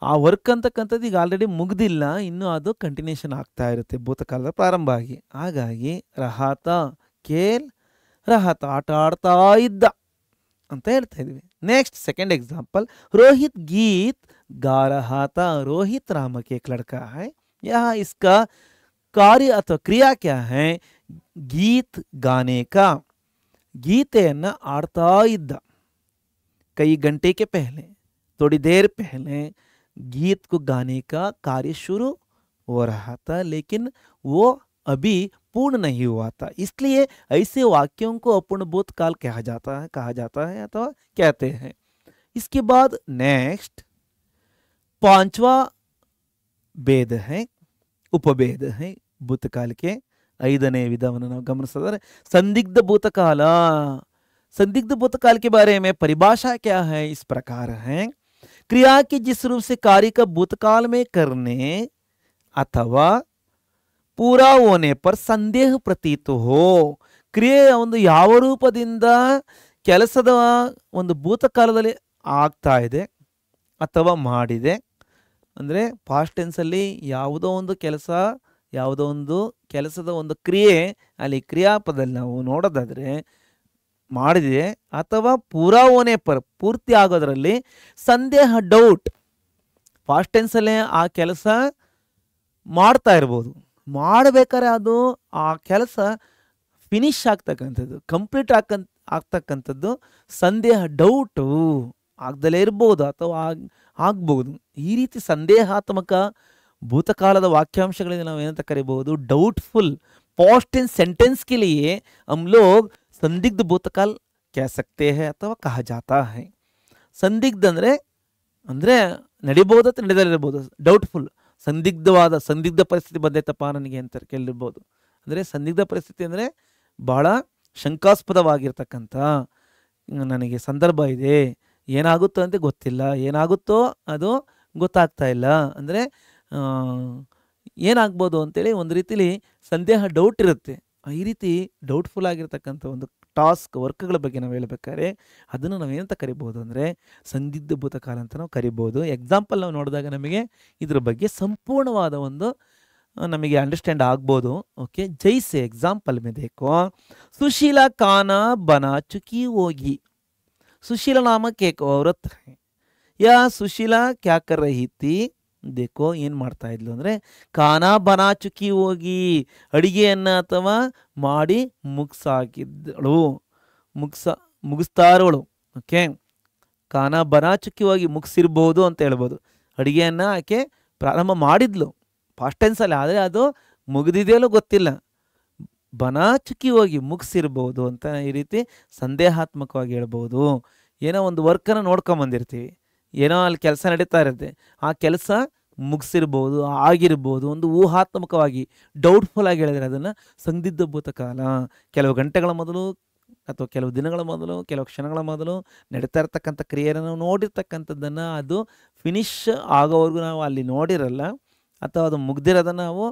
ಆ ವರ್ಕ್ ಅಂತಕ್ಕಂಥದ್ದು ಈಗ ಆಲ್ರೆಡಿ ಮುಗ್ದಿಲ್ಲ, ಇನ್ನೂ ಅದು ಕಂಟಿನ್ಯೂಷನ್ ಆಗ್ತಾ ಇರುತ್ತೆ ಭೂತಕಾಲದ ಪ್ರಾರಂಭ ಆಗಿ. ಹಾಗಾಗಿ ರಹಾತ ಖೇಲ್ ರಹಾತ ಆಟ ಆಡ್ತಾ ಇದ್ದ ಅಂತ ಹೇಳ್ತಾ ಇದ್ವಿ. नेक्स्ट सेकंड एग्जाम्पल, रोहित गीत गा रहा था. रोहित नाम के एक लड़का है. यहाँ इसका कार्य अथवा क्रिया क्या है, गीत गाने का. गीತೆಯನ್ನ ಆಡ್ತಾ ಇದ್ದ. कई घंटे के पहले, थोड़ी देर पहले गीत को गाने का कार्य शुरू हो रहा था, लेकिन वो अभी पूर्ण नहीं हुआ था. इसलिए ऐसे वाक्यों को अपूर्ण भूतकाल कहा जाता है अथवा कहते हैं. इसके बाद नेक्स्ट पांचवा भेद है, उपभेद है भूतकाल के. ಐದನೇ ವಿಧವನ್ನು ನಾವು ಗಮನಿಸಿದರೆ संदिग्ध भूतकाल. संदिग्ध भूतकाल के बारे में परिभाषा क्या है, इस प्रकार है. क्रिया के जिस रूप से कार्य का भूतकाल में करने अथवा पूरा होने पर संदेह प्रतीत हो. ಕ್ರಿಯೆ ಒಂದು ಯಾವ ರೂಪದಿಂದ ಕೆಲಸದ ಒಂದು ಭೂತಕಾಲದಲ್ಲಿ ಆಗ್ತಾ ಇದೆ ಅಥವಾ ಮಾಡಿದೆ, ಅಂದರೆ ಪಾಸ್ಟ್ ಟೆನ್ಸಲ್ಲಿ ಯಾವುದೋ ಒಂದು ಕೆಲಸದ ಒಂದು ಕ್ರಿಯೆ ಅಲ್ಲಿ ಕ್ರಿಯಾಪದಲ್ಲಿ ನಾವು ನೋಡೋದಾದರೆ ಮಾಡಿದೆ ಅಥವಾ ಪೂರಾ ಹೋನೆ ಪರ್ ಪೂರ್ತಿ ಆಗೋದ್ರಲ್ಲಿ ಸಂದೇಹ ಡೌಟ್ ಪಾಸ್ಟ್ ಟೆನ್ಸಲ್ಲೇ ಆ ಕೆಲಸ ಮಾಡ್ತಾ ಇರ್ಬೋದು, ಮಾಡಬೇಕಾದ್ರೆ ಅದು ಆ ಕೆಲಸ ಫಿನಿಶ್ ಆಗ್ತಕ್ಕಂಥದ್ದು ಕಂಪ್ಲೀಟ್ ಆಗ್ತಕ್ಕಂಥದ್ದು ಸಂದೇಹ ಡೌಟು ಆಗ್ದಲೇ ಇರ್ಬೋದು ಅಥವಾ ಆಗ್ಬೋದು. ಈ ರೀತಿ ಸಂದೇಹಾತ್ಮಕ ಭೂತಕಾಲದ ವಾಕ್ಯಾಂಶಗಳಿಗೆ ನಾವು ಏನಂತ ಕರಿಬಹುದು, डाउटफुल पास्ट टेंस सेंटेंस के लिए हम लोग संदिग्ध भूतकाल कह सकते हैं ಅಥವಾ कहा जाता है. ಸಂದಿಗ್ಧ ಅಂದರೆ ನಡಿಬಹುದು ಅಥವಾ ನಡೆದಲ್ಲಿರ್ಬೋದು, ಡೌಟ್ಫುಲ್ ಸಂದಿಗ್ಧ ಪರಿಸ್ಥಿತಿ ಬಂದೈತಪ್ಪ ನನಗೆ ಅಂತ ಕೇಳಿರ್ಬೋದು. ಅಂದರೆ ಸಂದಿಗ್ಧ ಪರಿಸ್ಥಿತಿ ಅಂದರೆ ಬಹಳ ಶಂಕಾಸ್ಪದವಾಗಿರ್ತಕ್ಕಂಥ ನನಗೆ ಸಂದರ್ಭ ಇದೆ, ಏನಾಗುತ್ತೋ ಅಂತ ಗೊತ್ತಿಲ್ಲ, ಏನಾಗುತ್ತೋ ಅದು ಗೊತ್ತಾಗ್ತಾ ಇಲ್ಲ, ಅಂದರೆ ಏನಾಗ್ಬೋದು ಅಂತೇಳಿ ಒಂದು ರೀತಿಲಿ ಸಂದೇಹ ಡೌಟ್ ಇರುತ್ತೆ. ಈ ರೀತಿ ಡೌಟ್ಫುಲ್ ಆಗಿರ್ತಕ್ಕಂಥ ಒಂದು ಟಾಸ್ಕ್ ವರ್ಕ್ಗಳ ಬಗ್ಗೆ ನಾವು ಹೇಳ್ಬೇಕಾದ್ರೆ ಅದನ್ನು ನಾವೇನಂತ ಕರಿಬೋದು ಅಂದರೆ ಸಂದಿಗ್ಧ ಭೂತಕಾಲ ಅಂತ ನಾವು ಕರಿಬೋದು. ಎಕ್ಸಾಂಪಲ್ ನಾವು ನೋಡಿದಾಗ ನಮಗೆ ಇದ್ರ ಬಗ್ಗೆ ಸಂಪೂರ್ಣವಾದ ಒಂದು ನಮಗೆ ಅಂಡರ್ಸ್ಟ್ಯಾಂಡ್ ಆಗ್ಬೋದು. ಓಕೆ, ಜೈಸೆ ಎಕ್ಸಾಂಪಲ್ में देखो, सुशीला खाना बना चुकी होगी. सुशीला नामक एक औरत है. यह सुशीला क्या कर रही थी, देखो ಏನು ಮಾಡ್ತಾ ಇದ್ಲು ಅಂದರೆ ಖಾನಾ ಬನಾ ಚುಕಿ ಹೋಗಿ, ಅಡಿಗೆಯನ್ನು ಅಥವಾ ಮಾಡಿ ಮುಗಿಸಾಕಿದ್ದಳು, ಮುಗಿಸ್ತಾರೋಳು. ಓಕೆ, ಖಾನಾ ಬನಾ ಚುಕಿ ಹೋಗಿ ಮುಗಿಸಿರ್ಬೋದು ಅಂತ ಹೇಳ್ಬೋದು. ಅಡಿಗೆಯನ್ನು ಆಕೆ ಪ್ರಾರಂಭ ಮಾಡಿದ್ಲು ಪಾಸ್ಟ್ ಟೆನ್ಸಲ್ಲಿ, ಆದರೆ ಅದು ಮುಗಿದಿದೆಯಲ್ಲೂ ಗೊತ್ತಿಲ್ಲ. ಬನಾ ಚುಕಿ ಹೋಗಿ ಮುಗಿಸಿರ್ಬೋದು ಅಂತ ಈ ರೀತಿ ಸಂದೇಹಾತ್ಮಕವಾಗಿ ಹೇಳ್ಬೋದು. ಏನೋ ಒಂದು ವರ್ಕನ್ನು ನೋಡ್ಕೊಂಬಂದಿರ್ತೀವಿ, ಏನೋ ಅಲ್ಲಿ ಕೆಲಸ ನಡೀತಾ ಇರುತ್ತೆ, ಆ ಕೆಲಸ ಮುಗಿಸಿರ್ಬೋದು, ಆಗಿರ್ಬೋದು, ಒಂದು ಊಹಾತ್ಮಕವಾಗಿ ಡೌಟ್ಫುಲ್ ಆಗಿ ಹೇಳಿದರೆ ಅದನ್ನು ಸಂದಿಗ್ಧ ಭೂತಕಾಲ. ಕೆಲವು ಗಂಟೆಗಳ ಮೊದಲು ಅಥವಾ ಕೆಲವು ದಿನಗಳ ಮೊದಲು, ಕೆಲವು ಕ್ಷಣಗಳ ಮೊದಲು ನಡೀತಾ ಇರ್ತಕ್ಕಂಥ ಕ್ರಿಯೆಯನ್ನು ನಾವು ನೋಡಿರ್ತಕ್ಕಂಥದ್ದನ್ನು ಅದು ಫಿನಿಶ್ ಆಗೋವರೆಗೂ ನಾವು ಅಲ್ಲಿ ನೋಡಿರಲ್ಲ, ಅಥವಾ ಅದು ಮುಗ್ದಿರೋದನ್ನು ನಾವು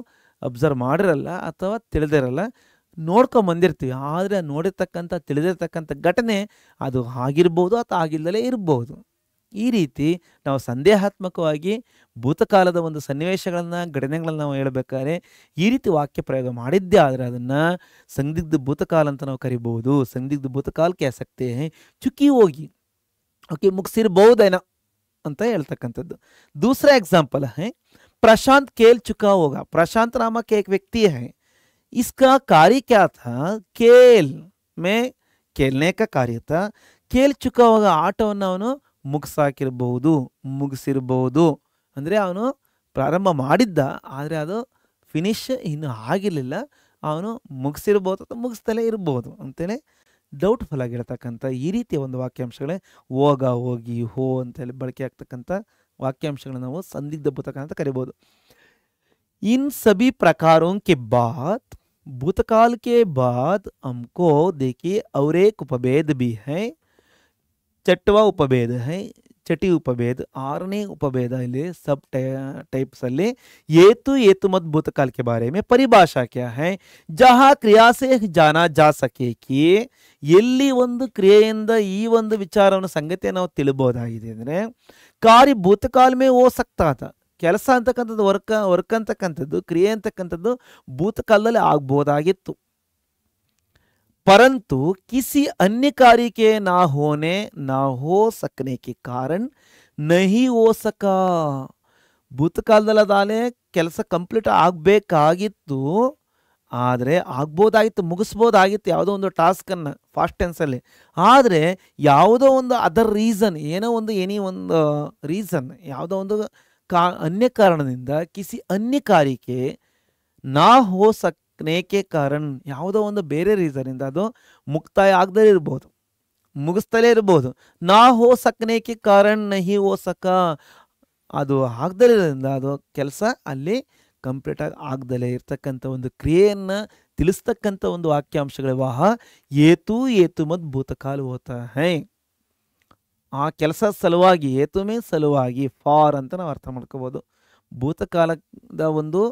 ಅಬ್ಸರ್ವ್ ಮಾಡಿರಲ್ಲ ಅಥವಾ ತಿಳಿದಿರಲ್ಲ, ನೋಡ್ಕೊಂಬಂದಿರ್ತೀವಿ. ಆದರೆ ನೋಡಿರ್ತಕ್ಕಂಥ ತಿಳಿದಿರ್ತಕ್ಕಂಥ ಘಟನೆ ಅದು ಆಗಿರ್ಬೋದು ಅಥವಾ ಆಗಿಲ್ಲದಲೇ ಇರ್ಬೋದು. ಈ ರೀತಿ ನಾವು ಸಂದೇಹಾತ್ಮಕವಾಗಿ ಭೂತಕಾಲದ ಒಂದು ಸನ್ನಿವೇಶಗಳನ್ನು ಘಟನೆಗಳನ್ನು ನಾವು ಹೇಳಬೇಕಾದ್ರೆ ಈ ರೀತಿ ವಾಕ್ಯ ಪ್ರಯೋಗ ಮಾಡಿದ್ದೇ ಆದರೆ ಅದನ್ನು ಸಂದಿಗ್ಧ ಭೂತಕಾಲ ಅಂತ ನಾವು ಕರಿಬಹುದು. ಸಂದಿಗ್ಧ ಭೂತಕಾಲ ಕಹ ಸಕ್ತೆ ಹೈ, ಚುಕಿ ಹೋಗಿ, ಓಕೆ, ಮುಗಿಸಿರ್ಬಹುದೇನೋ ಅಂತ ಹೇಳ್ತಕ್ಕಂಥದ್ದು. दूसरा एग्जाम्पल है, प्रशांत खेल चुका होगा. प्रशांत नामक एक व्यक्ति है, इसका कार्य क्या था, खेल में खेलने का कार्य था. खेल चुका होगा, ಆಟವನ್ನು ಅವನು ಮುಗಿಸಿರ್ಬಹುದು ಅಂದರೆ ಅವನು ಪ್ರಾರಂಭ ಮಾಡಿದ್ದ, ಆದರೆ ಅದು ಫಿನಿಶ್ ಇನ್ನೂ ಆಗಿರಲಿಲ್ಲ, ಅವನು ಮುಗಿಸಿರ್ಬೋದು ಅಥವಾ ಮುಗಿಸ್ತಲೇ ಇರ್ಬೋದು ಅಂತೇಳಿ ಡೌಟ್ಫುಲ್ ಆಗಿ ಹೇಳ್ತಕ್ಕಂಥ ಈ ರೀತಿಯ ಒಂದು ವಾಕ್ಯಾಂಶಗಳೇ ಹೋಗ, ಹೋಗಿ, ಹೋ ಅಂತೇಳಿ ಬಳಕೆ ಆಗ್ತಕ್ಕಂಥ ವಾಕ್ಯಾಂಶಗಳನ್ನ ನಾವು ಸಂದಿಗ್ಧ ಭೂತಕಾಲ ಅಂತ ಕರಿಬೋದು. इन सभी प्रकारों के बाद भूतकाल के बाद हमको देखिए और एक उपभेद भी है, ಚಟ್ವಾ ಉಪಭೇದ है, ಚಟಿ ಉಪಭೇದ, ಆರನೇ ಉಪಭೇದ ಇಲ್ಲಿ सब टाइप्स ಅಲ್ಲಿ ಏತು ಏತು मत भूतकाल के बारे में परिभाषा क्या है, जहाँ क्रिया से जाना जा सके कि ಎಲ್ಲಿ ಒಂದು ಕ್ರಿಯೆಯಿಂದ ಈ ಒಂದು ವಿಚಾರವನ್ನು ಸಂಗತಿಯನ್ನು ನಾವು ತಿಳಿಬಹುದಾಗಿದೆ ಅಂದರೆ ಕಾರ್ಯ ಭೂತಕಾಲ ಮೇ ಹೋ ಸಕ್ತಾ था. ಕೆಲಸ ಅಂತಕ್ಕಂಥದ್ದು ವರ್ಕ್ ಅಂತಕ್ಕಂಥದ್ದು ಕ್ರಿಯೆ ಅಂತಕ್ಕಂಥದ್ದು ಭೂತಕಾಲದಲ್ಲಿ ಆಗ್ಬೋದಾಗಿತ್ತು. परंतु किसी अन्य कार्य के ना होने ना हो सकने के कारण नहीं हो सका. ಭೂತಕಾಲದಲ್ಲಿ ಅದಾಲೆ ಕೆಲಸ ಕಂಪ್ಲೀಟ್ ಆಗಬೇಕಾಗಿತ್ತು, ಆದರೆ ಆಗ್ಬೋದಾಗಿತ್ತು, ಮುಗಿಸ್ಬೋದಾಗಿತ್ತು ಯಾವುದೋ ಒಂದು ಟಾಸ್ಕನ್ನು ಫಾಸ್ಟ್ ಟೆನ್ಸಲ್ಲಿ. ಆದರೆ ಯಾವುದೋ ಒಂದು ಅದರ್ ರೀಸನ್, ಏನೋ ಒಂದು ಒಂದು ರೀಸನ್, ಯಾವುದೋ ಒಂದು ಅನ್ಯ ಕಾರಣದಿಂದ ಕಿಸಿ ಅನ್ಯ ಕಾರ್ಯಕ್ಕೆ ನಾ ಹೋ ಸಕ್ನೇಕೆ ಕಾರಣ, ಯಾವುದೋ ಒಂದು ಬೇರೆ ರೀಸನಿಂದ ಅದು ಮುಕ್ತಾಯ ಆಗದಲೇ ಇರ್ಬೋದು, ಮುಗಿಸ್ತಲೇ ಇರ್ಬೋದು. ನಾ ಹೋ ಸಕ್ನೇಕೆ ಕಾರಣ ನಹಿ ಹೋ ಸಕ, ಅದು ಆಗದಲಿರೋದ್ರಿಂದ ಅದು ಕೆಲಸ ಅಲ್ಲಿ ಕಂಪ್ಲೀಟಾಗಿ ಆಗದಲೇ ಇರ್ತಕ್ಕಂಥ ಒಂದು ಕ್ರಿಯೆಯನ್ನು ತಿಳಿಸ್ತಕ್ಕಂಥ ಒಂದು ವಾಕ್ಯಾಂಶಗಳ ವಾಹ ಏತು ಏತು ಮತ್ ಭೂತಕಾಲ ಹೋತ ಹೈ. ಆ ಕೆಲಸ ಸಲುವಾಗಿ, ಏತುಮೇ ಸಲುವಾಗಿ, ಫಾರ್ ಅಂತ ನಾವು ಅರ್ಥ ಮಾಡ್ಕೋಬೋದು. ಭೂತಕಾಲದ ಒಂದು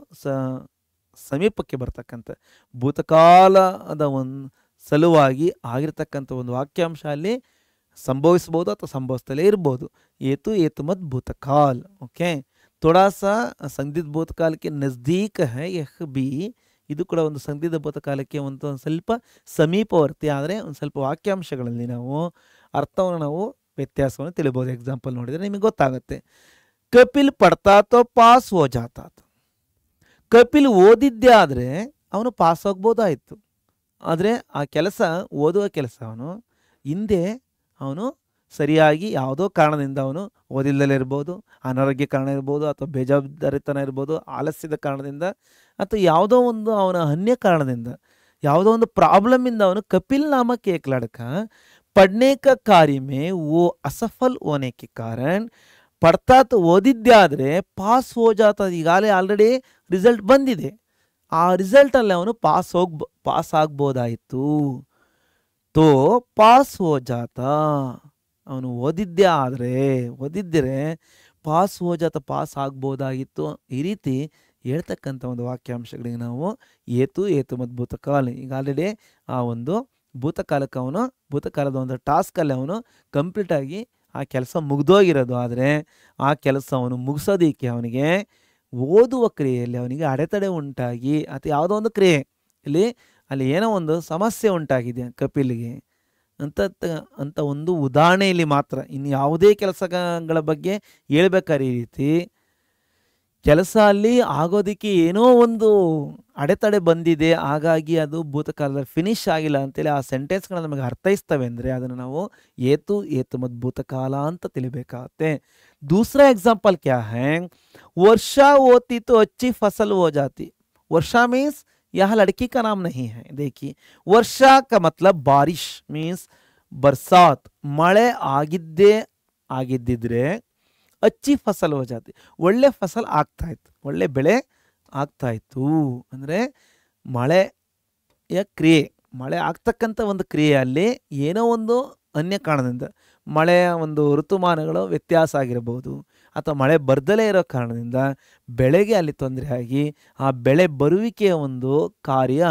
ಸಮೀಪಕ್ಕೆ ಬರ್ತಕ್ಕಂಥ ಭೂತಕಾಲದ ಒಂದು ಸಲುವಾಗಿ ಆಗಿರ್ತಕ್ಕಂಥ ಒಂದು ವಾಕ್ಯಾಂಶ ಅಲ್ಲಿ ಸಂಭವಿಸ್ಬೋದು ಅಥವಾ ಸಂಭವಿಸ್ತಲೇ ಇರ್ಬೋದು. ಏತು ಏತು ಮತ್ ಭೂತಕಾಲ್. ओके, थोड़ा सा संदिग्ध भूतकाल के नज़दीक है यह भी, ಇದು ಕೂಡ ಒಂದು ಸಂಧಿದ ಭೂತಕಾಲಕ್ಕೆ ಒಂದು ಸ್ವಲ್ಪ ಸಮೀಪವರ್ತಿ, ಆದರೆ ಒಂದು ಸ್ವಲ್ಪ ವಾಕ್ಯಾಂಶಗಳಲ್ಲಿ ನಾವು ಅರ್ಥವನ್ನು ನಾವು ವ್ಯತ್ಯಾಸವನ್ನು ತಿಳಿಬೋದು. ಎಕ್ಸಾಂಪಲ್ ನೋಡಿದರೆ ನಿಮಗೆ ಗೊತ್ತಾಗುತ್ತೆ. ಕಪಿಲ್ ಪಡ್ತಾ ತೋ ಪಾಸ್ ಹೋ ಜಾತಾ ತ. ಕಪಿಲ್ ಓದಿದ್ದೇ ಆದರೆ ಅವನು ಪಾಸ್ ಆಗ್ಬೋದಾಯಿತು. ಆದರೆ ಆ ಕೆಲಸ, ಓದುವ ಕೆಲಸ ಅವನು ಹಿಂದೆ ಅವನು ಸರಿಯಾಗಿ ಯಾವುದೋ ಕಾರಣದಿಂದ ಅವನು ಓದಿಲ್ಲದೇ ಇರ್ಬೋದು, ಅನಾರೋಗ್ಯ ಕಾರಣ ಇರ್ಬೋದು, ಅಥವಾ ಬೇಜವಾಬ್ದಾರಿತನ ಇರ್ಬೋದು, ಆಲಸ್ಯದ ಕಾರಣದಿಂದ, ಅಥವಾ ಯಾವುದೋ ಒಂದು ಅವನ ಅನ್ಯ ಕಾರಣದಿಂದ, ಯಾವುದೋ ಒಂದು ಪ್ರಾಬ್ಲಮಿಂದ ಅವನು ಕಪಿಲ್ ನಾಮಕ್ ಏಕ್ ಲಡ್ಕ ಪಡ್ನೆ ಕ ಕಾರ್ಯ ಮೇ ವೋ ಅಸಫಲ್ ಹೋನೆ ಕೆ ಕಾರಣ ಪಡ್ತಾ ಓದಿದ್ದೇ ಆದರೆ ಪಾಸ್ ಹೋ ಜಾತ. ಈಗಾಗಲೇ ಆಲ್ರೆಡಿ ರಿಸಲ್ಟ್ ಬಂದಿದೆ, ಆ ರಿಸಲ್ಟಲ್ಲಿ ಅವನು ಪಾಸ್ ಆಗ್ಬೋದಾಯಿತು. ತೋ ಪಾಸ್ ಹೋ ಜಾತ, ಅವನು ಓದಿದ್ದರೆ ಪಾಸ್ ಹೋ ಜಾತ, ಪಾಸ್ ಆಗ್ಬೋದಾಗಿತ್ತು. ಈ ರೀತಿ ಹೇಳ್ತಕ್ಕಂಥ ಒಂದು ವಾಕ್ಯಾಂಶಗಳಿಗೆ ನಾವು ಏತು ಮತ್ತು ಭೂತಕಾಲ. ಈಗ ಆಲ್ರೆಡಿ ಆ ಒಂದು ಭೂತಕಾಲಕ್ಕೆ ಅವನು ಭೂತಕಾಲದ ಒಂದು ಟಾಸ್ಕಲ್ಲಿ ಅವನು ಕಂಪ್ಲೀಟಾಗಿ ಆ ಕೆಲಸ ಮುಗ್ದೋಗಿರೋದು. ಆದರೆ ಆ ಕೆಲಸ ಅವನು ಮುಗಿಸೋದಕ್ಕೆ ಅವನಿಗೆ ಓದುವ ಕ್ರಿಯೆಯಲ್ಲಿ ಅವನಿಗೆ ಅಡೆತಡೆ ಉಂಟಾಗಿ, ಅಥವಾ ಯಾವುದೋ ಒಂದು ಕ್ರಿಯೆ ಅಲ್ಲಿ ಏನೋ ಒಂದು ಸಮಸ್ಯೆ ಉಂಟಾಗಿದೆ ಕಪಿಲ್ಗೆ ಅಂತ ಒಂದು ಉದಾಹರಣೆಯಲ್ಲಿ ಮಾತ್ರ. ಇನ್ನು ಯಾವುದೇ ಕೆಲಸಗಳ ಬಗ್ಗೆ ಹೇಳ್ಬೇಕಾದ್ರೆ ಈ ರೀತಿ ಕೆಲಸ ಅಲ್ಲಿ ಆಗೋದಕ್ಕೆ ಏನೋ ಒಂದು ಅಡೆತಡೆ ಬಂದಿದೆ, ಹಾಗಾಗಿ ಅದು ಭೂತಕಾಲದಲ್ಲಿ ಫಿನಿಶ್ ಆಗಿಲ್ಲ ಅಂತೇಳಿ ಆ ಸೆಂಟೆನ್ಸ್ಗಳನ್ನ ನಮಗೆ ಅರ್ಥೈಸ್ತವೆ ಅಂದರೆ ಅದನ್ನು ನಾವು ಏತು ಮತ್ತು ಭೂತಕಾಲ ಅಂತ ತಿಳಿಬೇಕಾಗತ್ತೆ. दूसरा एग्जाम्पल क्या है, वर्षा होती तो अच्छी फसल हो जाती. वर्षा मीन्स यह लड़की का नाम नहीं है. देखिए, वर्षा का मतलब बारिश मीन्स बरसात, मಳೆ ಆಗಿದ್ದಿದ್ರೆ ಅಚ್ಚಿ ಫಸಲ್ ಹೋ ಜಾತಿ, ಒಳ್ಳೆ ಫಸಲ್ ಆಗ್ತಾ ಇತ್ತು, ಒಳ್ಳೆ ಬೆಳೆ ಆಗ್ತಾ ಇತ್ತು. ಅಂದರೆ ಮಳೆಯ ಕ್ರಿಯೆ, ಮಳೆ ಆಗ್ತಕ್ಕಂಥ ಒಂದು ಕ್ರಿಯೆಯಲ್ಲಿ ಏನೋ ಒಂದು ಅನ್ಯ ಕಾರಣದಿಂದ, ಮಳೆಯ ಒಂದು ಋತುಮಾನಗಳು ವ್ಯತ್ಯಾಸ ಆಗಿರಬಹುದು, ಅಥವಾ ಮಳೆ ಬರ್ದಲೇ ಇರೋ ಕಾರಣದಿಂದ ಬೆಳೆಗೆ ಅಲ್ಲಿ ತೊಂದರೆ ಆಗಿ ಆ ಬೆಳೆ ಬರುವಿಕೆಯ ಒಂದು ಕಾರ್ಯ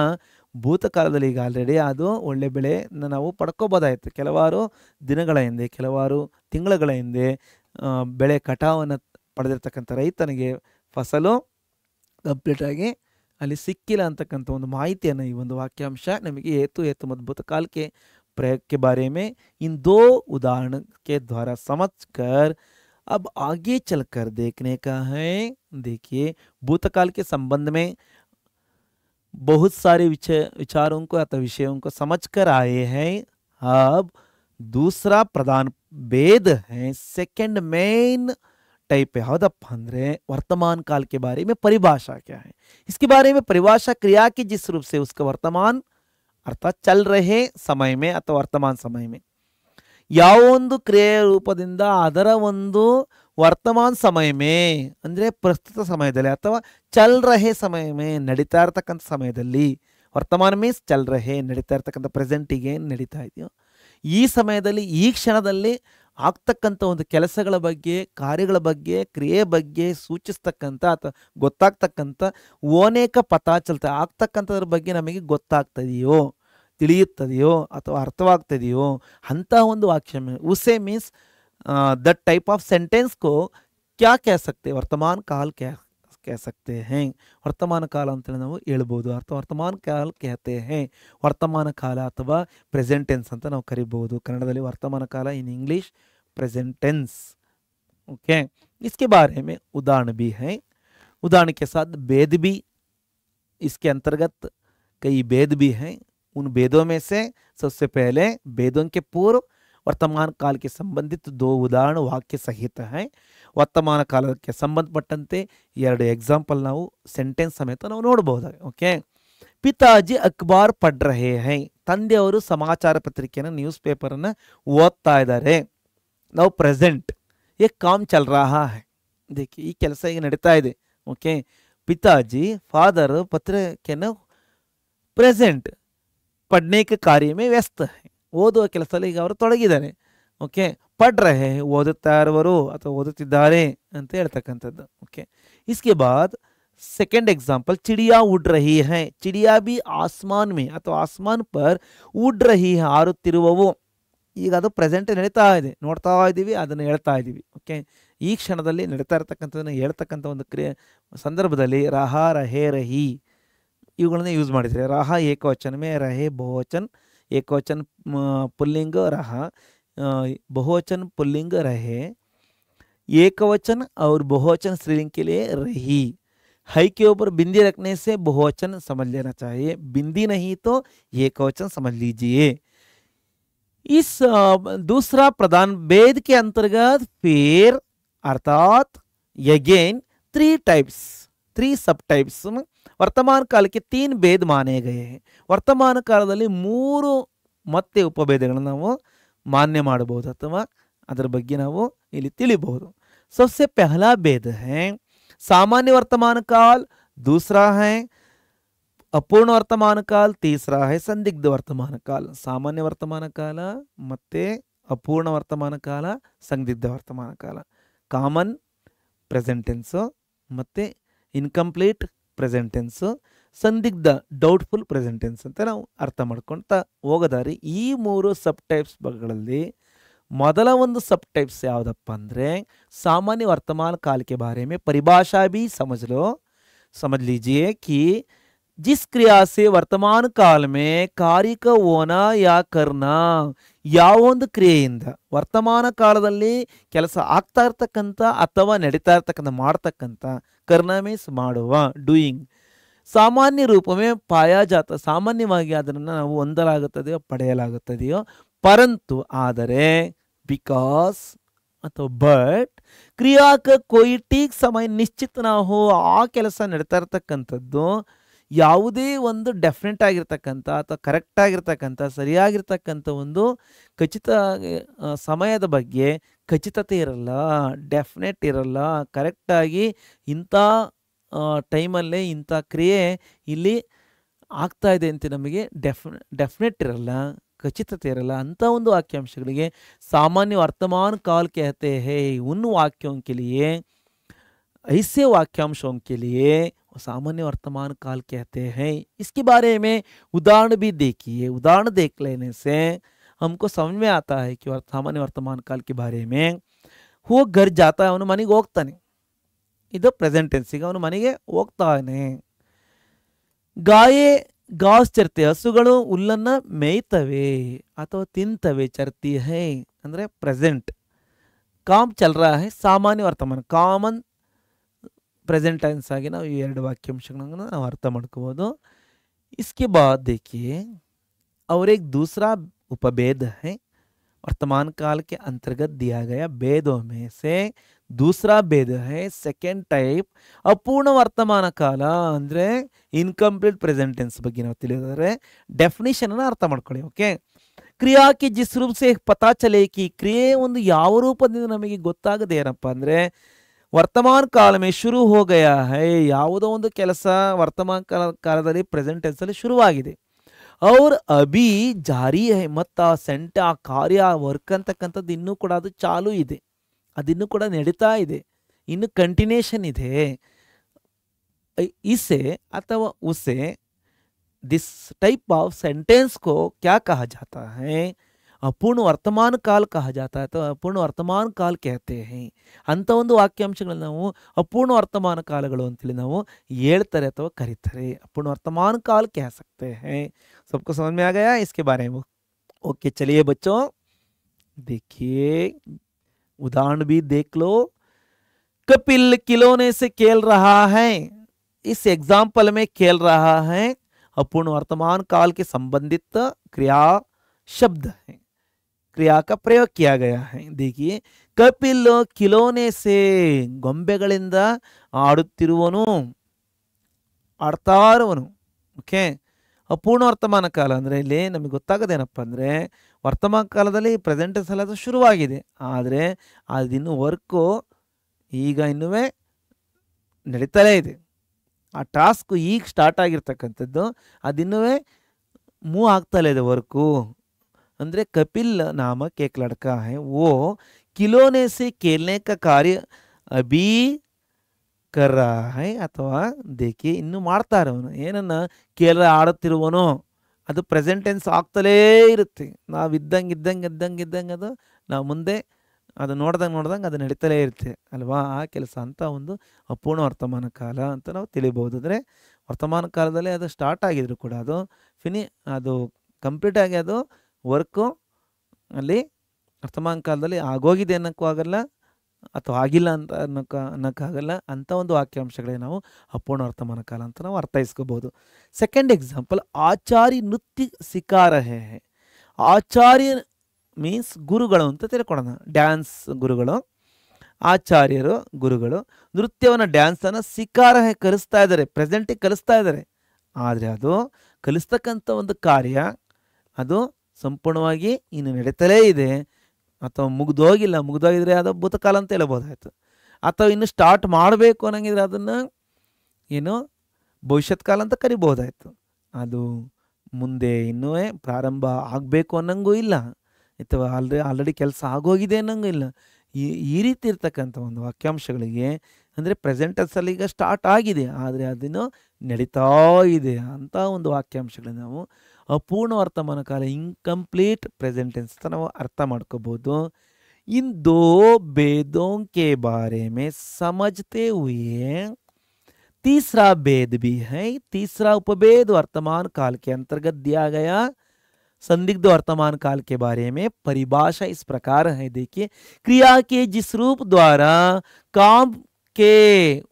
ಭೂತಕಾಲದಲ್ಲಿ ಈಗ ಆಲ್ರೆಡಿ ಅದು ಒಳ್ಳೆ ಬೆಳೆಯನ್ನು ನಾವು ಪಡ್ಕೋಬೋದಾಯಿತು. ಕೆಲವಾರು ದಿನಗಳ ಹಿಂದೆ, ಕೆಲವಾರು ತಿಂಗಳುಗಳ ಹಿಂದೆ ಬೆಳೆ ಕಟಾವನ್ನು ಪಡೆದಿರ್ತಕ್ಕಂಥ ರೈತನಿಗೆ ಫಸಲು ಕಂಪ್ಲೀಟಾಗಿ ಅಲ್ಲಿ ಸಿಕ್ಕಿಲ್ಲ ಅಂತಕ್ಕಂಥ ಒಂದು ಮಾಹಿತಿಯನ್ನು ಈ ಒಂದು ವಾಕ್ಯಾಂಶ ನಮಗೆ ಏತು ಮತ್ತು भूतकाल के प्रयोग के बारे में इन दो उदाहरण के द्वारा समझकर अब आगे चलकर देखने का है. देखिए, भूतकाल के संबंध में बहुत सारे विचारों को अथवा विषयों को समझकर आए हैं. अब दूसरा प्रधान भेद है, सेकंड मेन टाइप है. ಯಾವುದಪ್ಪ ಅಂದರೆ वर्तमान काल के बारे में परिभाषा क्या है, इसके बारे में परिभाषा क्रिया की जिस रूप से उसका वर्तमान अर्थात चल रहे समय में ಅಥವಾ ವರ್ತಮಾನ ಸಮಯ में ಯಾವ ಒಂದು ಕ್ರಿಯೆಯ ರೂಪದಿಂದ ಅದರ ಒಂದು ವರ್ತಮಾನ ಸಮಯ ಮೇ ಅಂದರೆ ಪ್ರಸ್ತುತ ಸಮಯದಲ್ಲಿ ಅಥವಾ ಚಲ್ ರಹೆ ಸಮಯ ಮೇ ನಡೀತಾ ಇರ್ತಕ್ಕಂಥ ಸಮಯದಲ್ಲಿ, ವರ್ತಮಾನ ಮೀನ್ಸ್ ಚಲ್ ರಹೆ ನಡೀತಾ ಇರ್ತಕ್ಕಂಥ ಪ್ರೆಸೆಂಟಿಗೆ ನಡೀತಾ ಇದೆಯೋ ಈ ಸಮಯದಲ್ಲಿ ಈ ಕ್ಷಣದಲ್ಲಿ ಆಗ್ತಕ್ಕಂಥ ಒಂದು ಕೆಲಸಗಳ ಬಗ್ಗೆ, ಕಾರ್ಯಗಳ ಬಗ್ಗೆ, ಕ್ರಿಯೆ ಬಗ್ಗೆ ಸೂಚಿಸ್ತಕ್ಕಂಥ ಅಥವಾ ಗೊತ್ತಾಗ್ತಕ್ಕಂಥ ಅನೇಕ ಪತಾ ಚಲ್ತ ಆಗ್ತಕ್ಕಂಥದ್ರ ಬಗ್ಗೆ ನಮಗೆ ಗೊತ್ತಾಗ್ತದೆಯೋ, ತಿಳಿಯುತ್ತದೆಯೋ ಅಥವಾ ಅರ್ಥವಾಗ್ತದೆಯೋ ಅಂಥ ಒಂದು ವಾಕ್ಯ use means that type of sentence को क्या कह सकते हैं, वर्तमान काल क्या कह सकते हैं. ವರ್ತಮಾನ ಕಾಲ ಅಂತೇಳಿ ನಾವು ಹೇಳ್ಬೋದು, ಅಥವಾ ವರ್ತಮಾನ ಕಾಲ कहते हैं, ವರ್ತಮಾನ ಕಾಲ ಅಥವಾ ಪ್ರೆಸೆಂಟ್ ಟೆನ್ಸ್ ಅಂತ ನಾವು ಕರಿಬಹುದು. ಕನ್ನಡದಲ್ಲಿ ವರ್ತಮಾನ ಕಾಲ, in English present tense. Okay, इसके बारे में उदाहरण भी है, उदाहरण के साथ भेद भी इसके अंतर्गत कई भेद भी हैं. उन भेदों में से सबसे पहले भेदों के पूर्व वर्तमान काल के संबंधित दो उदाहरण वाक्य सहित हैं. ವರ್ತಮಾನ ಕಾಲಕ್ಕೆ ಸಂಬಂಧಪಟ್ಟಂತೆ ಎರಡು ಎಕ್ಸಾಂಪಲ್ ನಾವು ಸೆಂಟೆನ್ಸ್ ಸಮೇತ ನಾವು ನೋಡಬಹುದಾಗಿದೆ. ಓಕೆ, ಪಿತಾಜಿ ಅಖಬಾರ್ ಪढ़ रहे हैं, ತಂದೆಯವರು ಸಮಾಚಾರ ಪತ್ರಿಕೆಯನ್ನು ನ್ಯೂಸ್ ಪೇಪರನ್ನು ಓದ್ತಾ ಇದ್ದಾರೆ. ನಾವು ಪ್ರೆಸೆಂಟ್ ये काम चल रहा है. देखिए, ಈ ಕೆಲಸ ಈಗ ನಡೀತಾ ಇದೆ. ಓಕೆ, ಪಿತಾಜಿ ಫಾದರ್ ಪತ್ರಿಕೆಯನ್ನು ಪ್ರೆಸೆಂಟ್ ಪढ़ने के कार्य में व्यस्त है, ಓದುವ ಕೆಲಸದಲ್ಲಿ ಈಗ ಅವರು ತೊಡಗಿದ್ದಾರೆ. ಓಕೆ, ಪढ़ रहे ಓದುತ್ತಾ ಇರುವರು ಅಥವಾ ಓದುತ್ತಿದ್ದಾರೆ ಅಂತ ಹೇಳ್ತಕ್ಕಂಥದ್ದು. ಓಕೆ, इसके बाद सेकंड एग्जाम्पल, चिड़िया उड़ रही है. चिड़िया भी आसमान में ಅಥವಾ आसमान पर उड़ रही है, ಹಾರುತ್ತಿರುವವು. ಈಗ ಅದು ಪ್ರೆಸೆಂಟ್ ನಡೀತಾ ಇದೆ, ನೋಡ್ತಾ ಇದ್ದೀವಿ, ಅದನ್ನು ಹೇಳ್ತಾ ಇದ್ದೀವಿ. ಓಕೆ, ಈ ಕ್ಷಣದಲ್ಲಿ ನಡೀತಾ ಇರ್ತಕ್ಕಂಥದ್ದನ್ನು ಹೇಳ್ತಕ್ಕಂಥ ಒಂದು ಕ್ರಿಯೆ ಸಂದರ್ಭದಲ್ಲಿ ರಹಾ ರಹೇ ರಹಿ ಇವುಗಳನ್ನ ಯೂಸ್ ಮಾಡಿದರೆ ರಹ ಏಕವಚನ ಮೇ ರಹೆ ಬಹುವಚನ್ ಏಕವಚन पुल्लिंग रह बहुवचन पुल्लिंग रहे एकवचन और बहुवचन स्त्रीलिंग के लिए रही है के ऊपर बिंदी रखने से बहुवचन समझ लेना चाहिए बिंदी नहीं तो एकवचन समझ लीजिए इस दूसरा प्रधान भेद के अंतर्गत फिर अर्थात अगेन 3 सब टाइप्स वर्तमान काल के 3 भेद माने गए हैं वर्तमान कालದಲ್ಲಿ 3 ಮತ್ತೆ ಉಪಭೇದಗಳನ್ನು ನಾವು ಮಾನ್ಯ ಮಾಡಬಹುದು ಅಥವಾ ಅದರ ಬಗ್ಗೆ ನಾವು ಇಲ್ಲಿ ತಿಳಿಯಬಹುದು सबसे पहला भेद है सामान्य वर्तमान काल दूसरा है अपूर्ण वर्तमान काल तीसरा है संदिग्ध वर्तमान काल सामान्य वर्तमान काल ಮತ್ತೆ अपूर्ण वर्तमान काल संदिग्ध वर्तमान काल ಕಾಮನ್ ಪ್ರೆಸೆಂಟ್ ಟೆನ್ಸ್ ಮತ್ತೆ ಇನ್ಕಂಪ್ಲೀಟ್ ಪ್ರೆಸೆಂಟ್ ಟೆನ್ಸ್ ಸಂದಿಗ್ಧ ಡೌಟ್ಫುಲ್ ಪ್ರೆಸೆಂಟ್ ಟೆನ್ಸ್ ಅಂತ ನಾವು ಅರ್ಥ ಮಾಡ್ಕೊಳ್ತಾ ಹೋಗೋದಾರಿ ಈ 3 ಸಬ್ ಟೈಪ್ಸ್ ಗಳಲ್ಲಿ ಮೊದಲ ಒಂದು सब टाइप्स ಯಾವುದಪ್ಪ ಅಂದ್ರೆ सामान्य वर्तमान काल के बारे में परिभाषा भी समझ लीजिए कि जिस क्रिया से वर्तमान काल में कार्य का होना या करना ಯಾವ ಒಂದು ಕ್ರಿಯೆಯಿಂದ ವರ್ತಮಾನ ಕಾಲದಲ್ಲಿ ಕೆಲಸ ಆಗ್ತಾ ಇರತಕ್ಕಂತ ಅಥವಾ ನಡೀತಾ ಇರತಕ್ಕಂತ ಮಾಡತಕ್ಕಂತ करना मीन्स ಮಾಡುವ ಡೂಯಿಂಗ್ ಸಾಮಾನ್ಯ ರೂಪವೇ ಪಾಯಾ ಜಾತ ಸಾಮಾನ್ಯವಾಗಿ ಅದನ್ನು ನಾವು ಹೊಂದಲಾಗುತ್ತದೆಯೋ ಪಡೆಯಲಾಗುತ್ತದೆಯೋ परंतु ಆದರೆ बिकॉज ಅಥವಾ ಬಟ್ ಕ್ರಿಯಾ का कोई ठीक समय निश्चित ना हो ಆ ಕೆಲಸ ನಡೀತಾ ಇರತಕ್ಕಂತದ್ದು ಯಾವುದೇ ಒಂದು ಡೆಫಿನೆಟ್ ಆಗಿರತಕ್ಕಂತ ಅಥವಾ ಕರೆಕ್ಟ್ ಆಗಿರತಕ್ಕಂತ ಸರಿಯಾಗಿರತಕ್ಕಂತ ಒಂದು ಖಚಿತ ಸಮಯದ ಬಗ್ಗೆ ಖಚಿತತೆ ಇರಲ್ಲ ಡೆಫಿನೆಟ್ ಇರಲ್ಲ ಕರೆಕ್ಟ್ ಆಗಿ ಇಂಥ ಟೈಮಲ್ಲೇ ಇಂಥ ಕ್ರಿಯೆ ಇಲ್ಲಿ ಆಗ್ತಾ ಇದೆ ಅಂತ ನಮಗೆ ಡೆಫಿನೆಟ್ ಇರಲ್ಲ ಖಚಿತತೆ ಇರಲ್ಲ ಅಂತ ಒಂದು ವಾಕ್ಯಾಂಶಗಳಿಗೆ सामान्य वर्तमान काल कहते हैं उन वाक्यों के लिए ऐसे वाक्यांशों के लिए सामान्य वर्तमान काल कहते हैं इसके बारे में उदाहरण भी देखिए उदाहरण देख लेने से हमको समझ में आता है कि सामान्य वर्तमान काल के बारे में वो घर जाता है ಅವನು ಮನೆಗೆ ಹೋಗ್ತಾನೆ ಇದು ಪ್ರೆಸೆಂಟ್ ಟೆನ್ಸ್ ಗೆ ಅವನು ಮನೆಗೆ ಹೋಗ್ತಾನೆ ಗಾಯೆ घास चरते ಹಸುಗಳು ಹುಲ್ಲನ್ನ ಮೇಯ್ತವೆ ಅಥವಾ ತಿಂತವೆ ಚರ್ತಿ है ಅಂದ್ರೆ ಪ್ರೆಸೆಂಟ್ काम चल रहा है सामान्य वर्तमान ಕಾಮನ್ प्रेजेंट टेंस आगे ना ये ಎರಡು ವಾಕ್ಯಾಂಶಗಳನ್ನು ನಾವು ಅರ್ಥ ಮಾಡ್ಕೋಬಹುದು इसके बाद देखिए और एक दूसरा उपभेद है वर्तमान काल के अंतर्गत दिया गया भेदों में से दूसरा भेद है सेकेंड टाइप अपूर्ण वर्तमान काल ಅಂದ್ರೆ इनकम्प्लीट प्रेजेंट टेंस ಬಗ್ಗೆ ನಾವು ತಿಳಿಯೋದಾದ್ರೆ ಡೆಫಿನಿಷನ್ ಅನ್ನು ಅರ್ಥ ಮಾಡ್ಕೊಳ್ಳಿ ಓಕೆ क्रिया की जिस रूप से पता चले कि ಕ್ರಿಯೆ ಒಂದು ಯಾವ ರೂಪದಿಂದ ನಮಗೆ ಗೊತ್ತಾಗದೆ ಏನಪ್ಪ ಅಂದ್ರೆ वर्तमान काल में शुरू हो गया है ಯಾವುದೋ ಒಂದು ಕೆಲಸ ವರ್ತಮಾನ ಕಾಲದಲ್ಲಿ ಪ್ರೆಸೆಂಟ್ ಟೆನ್ಸ್ ಅಲ್ಲಿ ಶುರುವಾಗಿದೆ और अभी ಜಾರಿ है ಮತ್ತ ಸೆಂಟ ಕಾರ್ಯ ವರ್ಕ್ ಅಂತಕ್ಕಂಥದ್ದು ಇನ್ನೂ ಕೂಡ ಅದು ಚಾಲು ಇದೆ ಅದಿನ್ನೂ ಕೂಡ ನಡೀತಾ ಇದೆ ಇನ್ನು ಕಂಟಿನ್ಯೂಷನ್ ಇದೆ इसे अथवा उसे दिस टाइप ऑफ सेंटेंस को क्या कहा जाता है अपूर्ण वर्तमान काल कहा जाता है तो अपूर्ण वर्तमान काल कहते हैं ಅಂತ ಒಂದು ವಾಕ್ಯಾಂಶಗಳನ್ನು ನಾವು ಅಪೂರ್ಣ ವರ್ತಮಾನ ಕಾಲಗಳು ಅಂತೇಳಿ ನಾವು ಹೇಳ್ತಾರೆ ಅಥವಾ ಕರೀತಾರೆ अपूर्ण वर्तमान काल कह सकते हैं सबको समझ में आ गया इसके बारे में ओके चलिए बच्चों देखिए उदाहरण भी देख लो कपिल खिलौने से खेल रहा है इस एग्जाम्पल में खेल रहा है अपूर्ण वर्तमान काल के संबंधित क्रिया शब्द है क्रिया का प्रयोग किया गया है देखिए कपिल खिलौने से ಗೊಂಬೆಗಳಿಂದ ಆಡುತ್ತಿರುವನು ಆಡ್ತಾ ಇರುವನು ಓಕೆ ಅಪೂರ್ಣ ವರ್ತಮಾನ ಕಾಲ ಅಂದರೆ ಇಲ್ಲಿ ನಮಗೆ ಗೊತ್ತಾಗೋದೇನಪ್ಪ ಅಂದರೆ ವರ್ತಮಾನ ಕಾಲದಲ್ಲಿ ಪ್ರೆಸೆಂಟ್ ಟೆನ್ಸ್ ಎಲ್ಲ ಶುರುವಾಗಿದೆ ಆದರೆ ಅದಿನ್ನು ವರ್ಕು ಈಗ ಇನ್ನೂ ನಡೀತಲೇ ಇದೆ ಆ ಟಾಸ್ಕ್ ಈಗ ಸ್ಟಾರ್ಟ್ ಆಗಿರ್ತಕ್ಕಂಥದ್ದು ಅದಿನ್ನೂ ಮೂವ್ ಆಗ್ತಲೇ ಇದೆ ವರ್ಕು ಅಂದರೆ कपिल नामक एक लड़का है वो खिलौने से खेलने का कार्य अभी कर रहा है ಅಥವಾ देखिए ಇನ್ನು ಮಾಡ್ತಾ ಇರೋನು ಏನನ್ನ ಕೇಳ ಆಡುತ್ತಿರುವನು ಅದು ಪ್ರೆಸೆಂಟ್ ಟೆನ್ಸ್ ಆಗ್ತಲೇ ಇರುತ್ತೆ ನಾವು ಇದ್ದಂಗೆ ಅದು ನಾವು ಮುಂದೆ ಅದು ನೋಡ್ದಂಗೆ ಅದು ನಡೀತಲೇ ಇರುತ್ತೆ ಅಲ್ವಾ ಆ ಕೆಲಸ ಅಂತ ಒಂದು ಅಪೂರ್ಣ ವರ್ತಮಾನ ಕಾಲ ಅಂತ ನಾವು ತಿಳಿಬಹುದು ಅಂದರೆ ವರ್ತಮಾನ ಕಾಲದಲ್ಲಿ ಅದು ಸ್ಟಾರ್ಟ್ ಆಗಿದ್ರು ಕೂಡ ಅದು ಅದು ಕಂಪ್ಲೀಟ್ ಆಗಿ ಅದು ವರ್ಕು ಅಲ್ಲಿ ವರ್ತಮಾನ ಕಾಲದಲ್ಲಿ ಆಗೋಗಿದೆ ಅನ್ನೋಕ್ಕೂ ಆಗಲ್ಲ ಅಥವಾ ಆಗಿಲ್ಲ ಅಂತ ಅನ್ನೋಕ್ಕಾಗಲ್ಲ. ಅಂಥ ಒಂದು ವಾಕ್ಯಾಂಶಗಳಿಗೆ ನಾವು ಅಪೂರ್ಣ ವರ್ತಮಾನ ಕಾಲ ಅಂತ ನಾವು ಅರ್ಥೈಸ್ಕೋಬಹುದು. ಸೆಕೆಂಡ್ ಎಕ್ಸಾಂಪಲ್, ಆಚಾರ್ಯ ನೃತ್ಯ ಸಿಖಾ ರಹೆ ಹೈ. ಆಚಾರ್ಯ ಮೀನ್ಸ್ ಗುರುಗಳು ಅಂತ ತಿಳ್ಕೊಳ್ಳೋಣ. ಡ್ಯಾನ್ಸ್ ಗುರುಗಳು, ಆಚಾರ್ಯರು ಗುರುಗಳು ನೃತ್ಯವನ್ನು ಡ್ಯಾನ್ಸನ್ನು ಸಿಖಾ ರಹೆ ಕಲಿಸ್ತಾ ಇದ್ದಾರೆ, ಪ್ರೆಸೆಂಟಿಗೆ ಕಲಿಸ್ತಾ ಇದ್ದಾರೆ. ಆದರೆ ಅದು ಕಲಿಸ್ತಕ್ಕಂಥ ಒಂದು ಕಾರ್ಯ ಅದು ಸಂಪೂರ್ಣವಾಗಿ ಇನ್ನು ನಡೀತಲೇ ಇದೆ ಅಥವಾ ಮುಗ್ದೋಗಿದ್ರೆ ಅದು ಭೂತಕಾಲ ಅಂತ ಹೇಳ್ಬೋದಾಯ್ತು. ಅಥವಾ ಇನ್ನು ಸ್ಟಾರ್ಟ್ ಮಾಡಬೇಕು ಅನ್ನಂಗಿದ್ರೆ ಅದನ್ನು ಏನು ಭವಿಷ್ಯತ್ ಕಾಲ ಅಂತ ಕರಿಬೋದಾಯ್ತು. ಅದು ಮುಂದೆ ಇನ್ನೂ ಪ್ರಾರಂಭ ಆಗಬೇಕು ಅನ್ನಂಗೂ ಇಲ್ಲ, ಅಥವಾ ಆಲ್ರೆಡಿ ಕೆಲಸ ಆಗೋಗಿದೆ ಅನ್ನಂಗೂ ಇಲ್ಲ. ಈ ರೀತಿ ಇರ್ತಕ್ಕಂಥ ಒಂದು ವಾಕ್ಯಾಂಶಗಳಿಗೆ ಅಂದರೆ ಪ್ರೆಸೆಂಟೆನ್ಸಲ್ಲಿ ಈಗ ಸ್ಟಾರ್ಟ್ ಆಗಿದೆ ಆದರೆ ಅದನ್ನು ನಡೀತಾ ಇದೆ ಅಂತ ಒಂದು ವಾಕ್ಯಾಂಶಗಳನ್ನ ನಾವು ಅಪೂರ್ಣ ವರ್ತಮಾನ ಕಾಲ, ಇನ್ಕಂಪ್ಲೀಟ್ ಪ್ರೆಸೆಂಟೆನ್ಸ್ ಅಂತ ನಾವು ಅರ್ಥ ಮಾಡ್ಕೋಬೋದು. इन दो भेदों के बारे में समझते हुए तीसरा भेद भी है. तीसरा उपभेद वर्तमान काल के अंतर्गत दिया गया संदिग्ध वर्तमान काल के बारे में परिभाषा इस प्रकार है. देखिए, क्रिया के जिस रूप द्वारा काम के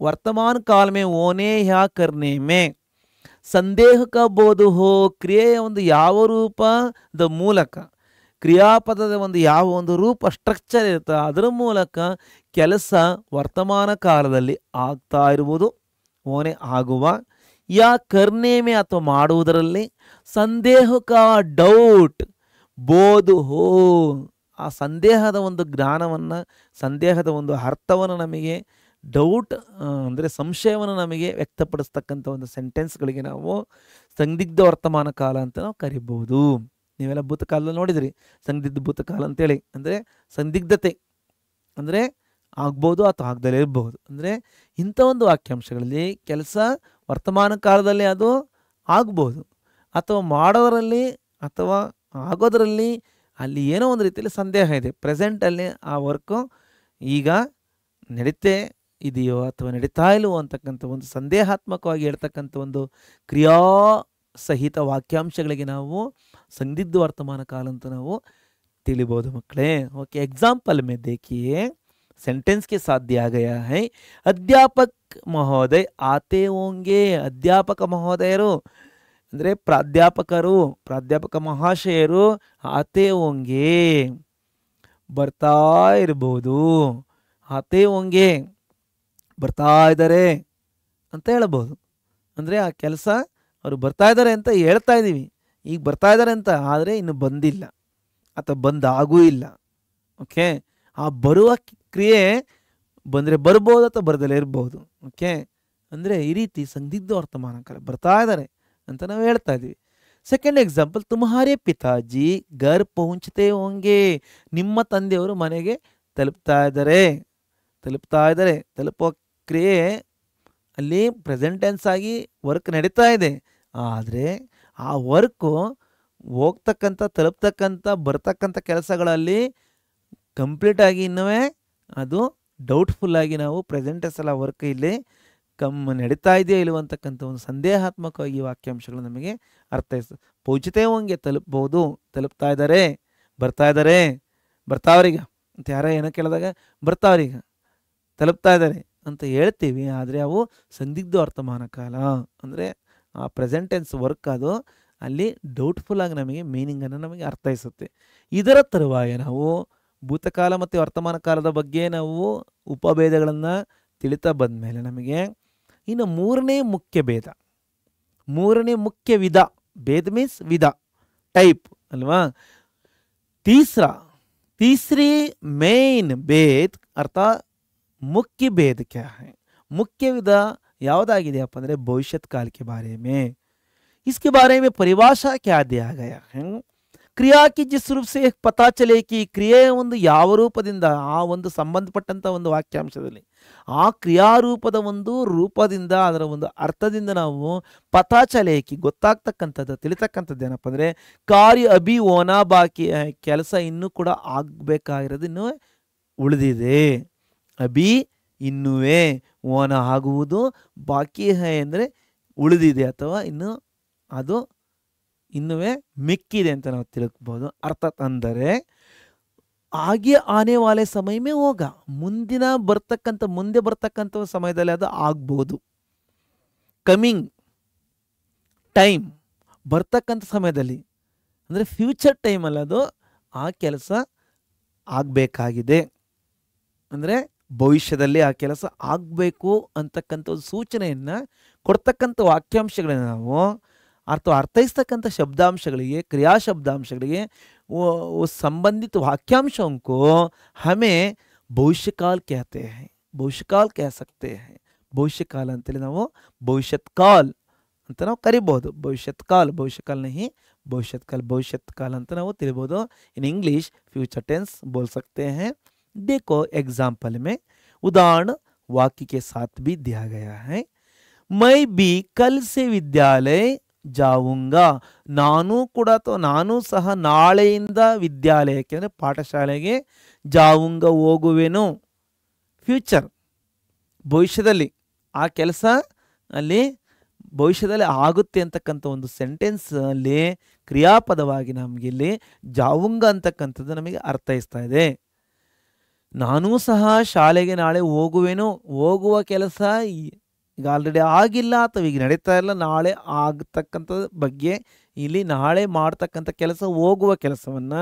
वर्तमान काल में होने या करने में ಸಂದೇಹ ಬೋಧು ಹೋ, ಕ್ರಿಯೆಯ ಒಂದು ಯಾವ ರೂಪದ ಮೂಲಕ, ಕ್ರಿಯಾಪದದ ಒಂದು ಯಾವ ಒಂದು ರೂಪ ಸ್ಟ್ರಕ್ಚರ್ ಇರುತ್ತೆ ಅದರ ಮೂಲಕ ಕೆಲಸ ವರ್ತಮಾನ ಕಾಲದಲ್ಲಿ ಆಗ್ತಾ ಇರುವುದು, ಓನೆ ಆಗುವ, ಯಾ ಕರ್ನೇಮೆ ಅಥವಾ ಮಾಡುವುದರಲ್ಲಿ, ಸಂದೇಹಕ ಡೌಟ್ ಬೋಧು ಹೋ, ಆ ಸಂದೇಹದ ಒಂದು ಜ್ಞಾನವನ್ನು, ಸಂದೇಹದ ಒಂದು ಅರ್ಥವನ್ನು ನಮಗೆ ಡೌಟ್ ಅಂದರೆ ಸಂಶಯವನ್ನು ನಮಗೆ ವ್ಯಕ್ತಪಡಿಸ್ತಕ್ಕಂಥ ಒಂದು ಸೆಂಟೆನ್ಸ್ಗಳಿಗೆ ನಾವು ಸಂದಿಗ್ಧ ವರ್ತಮಾನ ಕಾಲ ಅಂತ ನಾವು ಕರಿಬಹುದು. ನೀವೆಲ್ಲ ಭೂತಕಾಲದಲ್ಲಿ ನೋಡಿದ್ರಿ ಸಂದಿಗ್ಧ ಭೂತಕಾಲ ಅಂತೇಳಿ. ಅಂದರೆ ಸಂದಿಗ್ಧತೆ ಅಂದರೆ ಆಗ್ಬೋದು ಅಥವಾ ಆಗದಲ್ಲೇ ಇರಬಹುದು. ಅಂದರೆ ಇಂಥ ಒಂದು ವಾಕ್ಯಾಂಶಗಳಲ್ಲಿ ಕೆಲಸ ವರ್ತಮಾನ ಕಾಲದಲ್ಲಿ ಅದು ಆಗ್ಬೋದು ಅಥವಾ ಮಾಡೋದರಲ್ಲಿ ಅಥವಾ ಆಗೋದರಲ್ಲಿ ಅಲ್ಲಿ ಏನೋ ಒಂದು ರೀತಿಯಲ್ಲಿ ಸಂದೇಹ ಇದೆ. ಪ್ರೆಸೆಂಟಲ್ಲಿ ಆ ವರ್ಕು ಈಗ ನಡೀತೇ ಇದೆಯೋ ಅಥವಾ ನಡೀತಾ ಇಲ್ವೋ ಅಂತಕ್ಕಂಥ ಒಂದು ಸಂದೇಹಾತ್ಮಕವಾಗಿ ಹೇಳ್ತಕ್ಕಂಥ ಒಂದು ಕ್ರಿಯಾ ಸಹಿತ ವಾಕ್ಯಾಂಶಗಳಿಗೆ ನಾವು ಸಂದಿಗ್ಧ ವರ್ತಮಾನ ಕಾಲ ಅಂತ ನಾವು ತಿಳಿಬೋದು ಮಕ್ಕಳೇ. ಓಕೆ, एग्जाम्पल में देखिए, सेंटेंस के साथ दिया गया है, अध्यापक महोदय आते होंगे. अध्यापक ಮಹೋದಯರು ಅಂದರೆ ಪ್ರಾಧ್ಯಾಪಕರು, ಪ್ರಾಧ್ಯಾಪಕ ಮಹಾಶಯರು ಆತೆ ಹೋಂಗೆ ಬರ್ತಾ ಇರ್ಬೋದು, ಆತೆ ಹೋಂಗೆ ಬರ್ತಾ ಇದ್ದಾರೆ ಅಂತ ಹೇಳ್ಬೋದು. ಅಂದರೆ ಆ ಕೆಲಸ ಅವರು ಬರ್ತಾ ಇದ್ದಾರೆ ಅಂತ ಹೇಳ್ತಾ ಇದ್ದೀವಿ, ಈಗ ಬರ್ತಾ ಇದ್ದಾರೆ ಅಂತ, ಆದರೆ ಇನ್ನು ಬಂದಿಲ್ಲ ಅಥವಾ ಬಂದಾಗೂ ಇಲ್ಲ. ಓಕೆ, ಆ ಬರುವ ಕ್ರಿಯೆ ಬಂದರೆ ಬರ್ಬೋದು ಅಥವಾ ಬರ್ದಲೇ ಇರ್ಬೋದು. ಓಕೆ, ಅಂದರೆ ಈ ರೀತಿ ಸಂದಿಗ್ಧ ವರ್ತಮಾನ ಕಾಲ ಬರ್ತಾ ಇದ್ದಾರೆ ಅಂತ ನಾವು ಹೇಳ್ತಾ ಇದ್ದೀವಿ. ಸೆಕೆಂಡ್ ಎಕ್ಸಾಂಪಲ್, ತುಮ್ಹಾರೆ ಪಿತಾಜಿ ಘರ್ ಪಹುಂಚತೆ ಹೋಂಗೆ. ನಿಮ್ಮ ತಂದೆಯವರು ಮನೆಗೆ ತಲುಪ್ತಾ ಇದ್ದಾರೆ. ತಲುಪೋ ಕ್ರಿಯೆ ಅಲ್ಲಿ ಪ್ರೆಸೆಂಟೆನ್ಸ್ ಆಗಿ ವರ್ಕ್ ನಡೀತಾ ಇದೆ. ಆದರೆ ಆ ವರ್ಕು ಹೋಗ್ತಕ್ಕಂಥ, ತಲುಪ್ತಕ್ಕಂಥ, ಬರ್ತಕ್ಕಂಥ ಕೆಲಸಗಳಲ್ಲಿ ಕಂಪ್ಲೀಟಾಗಿ ಇನ್ನೂ ಅದು ಡೌಟ್ಫುಲ್ಲಾಗಿ ನಾವು ಪ್ರೆಸೆಂಟೆನ್ಸ್ ಎಲ್ಲ ವರ್ಕ್ ಇಲ್ಲಿ ನಡೀತಾ ಇದೆಯಾ ಇಲ್ವ ಅಂತಕ್ಕಂಥ ಒಂದು ಸಂದೇಹಾತ್ಮಕವಾಗಿ ವಾಕ್ಯಾಂಶಗಳು ನಮಗೆ ಅರ್ಥೈಸ್ತದೆ. ಪೌಚಿತೆ ಹೋಂಗೆ ತಲುಪ್ಬೋದು, ತಲುಪ್ತಾ ಇದ್ದಾರೆ, ಬರ್ತಾವ್ರೀಗ ಅಂತ ಯಾರ ಏನೋ ಕೇಳಿದಾಗ ಬರ್ತಾವ್ರೀಗ, ತಲುಪ್ತಾ ಇದ್ದಾರೆ ಅಂತ ಹೇಳ್ತೀವಿ. ಆದರೆ ಅವು ಸಂದಿಗ್ಧ ವರ್ತಮಾನ ಕಾಲ ಅಂದರೆ ಆ ಪ್ರೆಸೆಂಟೆನ್ಸ್ ವರ್ಕ್ ಅದು ಅಲ್ಲಿ ಡೌಟ್ಫುಲ್ಲಾಗಿ ನಮಗೆ ಮೀನಿಂಗನ್ನು ನಮಗೆ ಅರ್ಥೈಸುತ್ತೆ. ಇದರ ತರುವಾಯ ನಾವು ಭೂತಕಾಲ ಮತ್ತು ವರ್ತಮಾನ ಕಾಲದ ಬಗ್ಗೆ ನಾವು ಉಪಭೇದಗಳನ್ನು ತಿಳಿತಾ ಬಂದ ಮೇಲೆ ನಮಗೆ ಇನ್ನು ಮೂರನೇ ಮುಖ್ಯ ವಿಧ, ಭೇದ ಮೀನ್ಸ್ ವಿಧ, ಟೈಪ್ ಅಲ್ವಾ. तीसरी मेन भेद अर्थात मुख्य भेद क्या है, मुख्य विधा ಯಾವುದಾಗಿದೆಯಪ್ಪ ಅಂದರೆ ಭವಿಷ್ಯತ್ ಕಾಲ के बारे में, इसके बारे में परिभाषा क्या दिया गया है. ಕ್ರಿಯಾ ಕಿ ಜಿಸ್ ರೂಪ ಸೆ ಪತಾ ಚಲೆ ಕಿ, ಕ್ರಿಯೆಯ ಒಂದು ಯಾವ ರೂಪದಿಂದ, ಆ ಒಂದು ಸಂಬಂಧಪಟ್ಟಂಥ ಒಂದು ವಾಕ್ಯಾಂಶದಲ್ಲಿ ಆ ಕ್ರಿಯಾರೂಪದ ಒಂದು ರೂಪದಿಂದ, ಅದರ ಒಂದು ಅರ್ಥದಿಂದ ನಾವು ಪತಾ ಚಲೇಕಿ ಗೊತ್ತಾಗ್ತಕ್ಕಂಥದ್ದು, ತಿಳಿತಕ್ಕಂಥದ್ದು ಏನಪ್ಪ ಅಂದರೆ ಕಾರ್ಯ ಅಭಿ ಓನಾ ಬಾಕಿ, ಕೆಲಸ ಇನ್ನೂ ಕೂಡ ಆಗಬೇಕಾಗಿರೋದು ಇನ್ನೂ ಉಳಿದಿದೆ. ಅಭಿ ಇನ್ನುವೇ, ಓನ ಆಗುವುದು, ಬಾಕಿ ಹೈ ಅಂದರೆ ಉಳಿದಿದೆ ಅಥವಾ ಇನ್ನು ಅದು ಇನ್ನುವೇ ಮಿಕ್ಕಿದೆ ಅಂತ ನಾವು ತಿಳ್ಕೊಬೋದು. ಅರ್ಥಾತ್ ಅಂದರೆ ಆगे आने वाले समय में होगा, ಮುಂದೆ ಬರ್ತಕ್ಕಂಥ ಸಮಯದಲ್ಲಿ ಅದು ಆಗ್ಬೋದು. ಕಮಿಂಗ್ ಟೈಮ್, ಬರ್ತಕ್ಕಂಥ ಸಮಯದಲ್ಲಿ ಅಂದರೆ ಫ್ಯೂಚರ್ ಟೈಮಲ್ಲಿ ಅದು ಆ ಕೆಲಸ ಆಗಬೇಕಾಗಿದೆ. ಅಂದರೆ ಭವಿಷ್ಯದಲ್ಲಿ ಆ ಕೆಲಸ ಆಗಬೇಕು ಅಂತಕ್ಕಂಥ ಒಂದು ಸೂಚನೆಯನ್ನು ಕೊಡ್ತಕ್ಕಂಥ ವಾಕ್ಯಾಂಶಗಳನ್ನು ನಾವು ಅರ್ಥೈಸ್ತಕ್ಕಂಥ ಶಬ್ದಾಂಶಗಳಿಗೆ, ಕ್ರಿಯಾ ಶಬ್ದಾಂಶಗಳಿಗೆ संबंधित वाक्यांशों को हमें भविष्यकाल कहते हैं, भविष्यकाल कह सकते हैं. भविष्यकाल ಅಂತೇಳಿ ನಾವು ಭವಿಷ್ಯತ್ಕಾಲ್ ಅಂತ ನಾವು ಕರಿಬಹುದು. ಭವಿಷ್ಯತ್ಕಾಲ್ नहीं ಭವಿಷ್ಯತ್ಕಾಲ ಅಂತ ನಾವು ತಿಳಿಬಹುದು. इन इंग्लिश फ्यूचर टेंस बोल सकते हैं. देखो एग्जाम्पल में उदाहरण वाक्य के साथ भी दिया गया है. मैं भी कल से विद्यालय ಜಾವುಂಗಾ, ನಾನು ಸಹ ನಾಳೆಯಿಂದ ವಿದ್ಯಾಲಯಕ್ಕೆ ಅಂದರೆ ಪಾಠಶಾಲೆಗೆ ಜಾವುಂಗ ಹೋಗುವೆನು. ಫ್ಯೂಚರ್, ಭವಿಷ್ಯದಲ್ಲಿ ಆ ಕೆಲಸ ಅಲ್ಲಿ ಭವಿಷ್ಯದಲ್ಲಿ ಆಗುತ್ತೆ ಅಂತಕ್ಕಂಥ ಒಂದು ಸೆಂಟೆನ್ಸ್ ಅಲ್ಲಿ ಕ್ರಿಯಾಪದವಾಗಿ ನಮಗೆ ಇಲ್ಲಿ ಜಾವುಂಗ ಅಂತಕ್ಕಂಥದ್ದು ನಮಗೆ ಅರ್ಥೈಸ್ತಾ ಇದೆ. ನಾನೂ ಸಹ ಶಾಲೆಗೆ ನಾಳೆ ಹೋಗುವೆನು. ಹೋಗುವ ಕೆಲಸ ಈಗ ಆಲ್ರೆಡಿ ಆಗಿಲ್ಲ ಅಥವಾ ಈಗ ನಡೀತಾ ಇಲ್ಲ, ನಾಳೆ ಆಗತಕ್ಕಂಥ ಬಗ್ಗೆ ಇಲ್ಲಿ ನಾಳೆ ಮಾಡ್ತಕ್ಕಂಥ ಕೆಲಸ, ಹೋಗುವ ಕೆಲಸವನ್ನು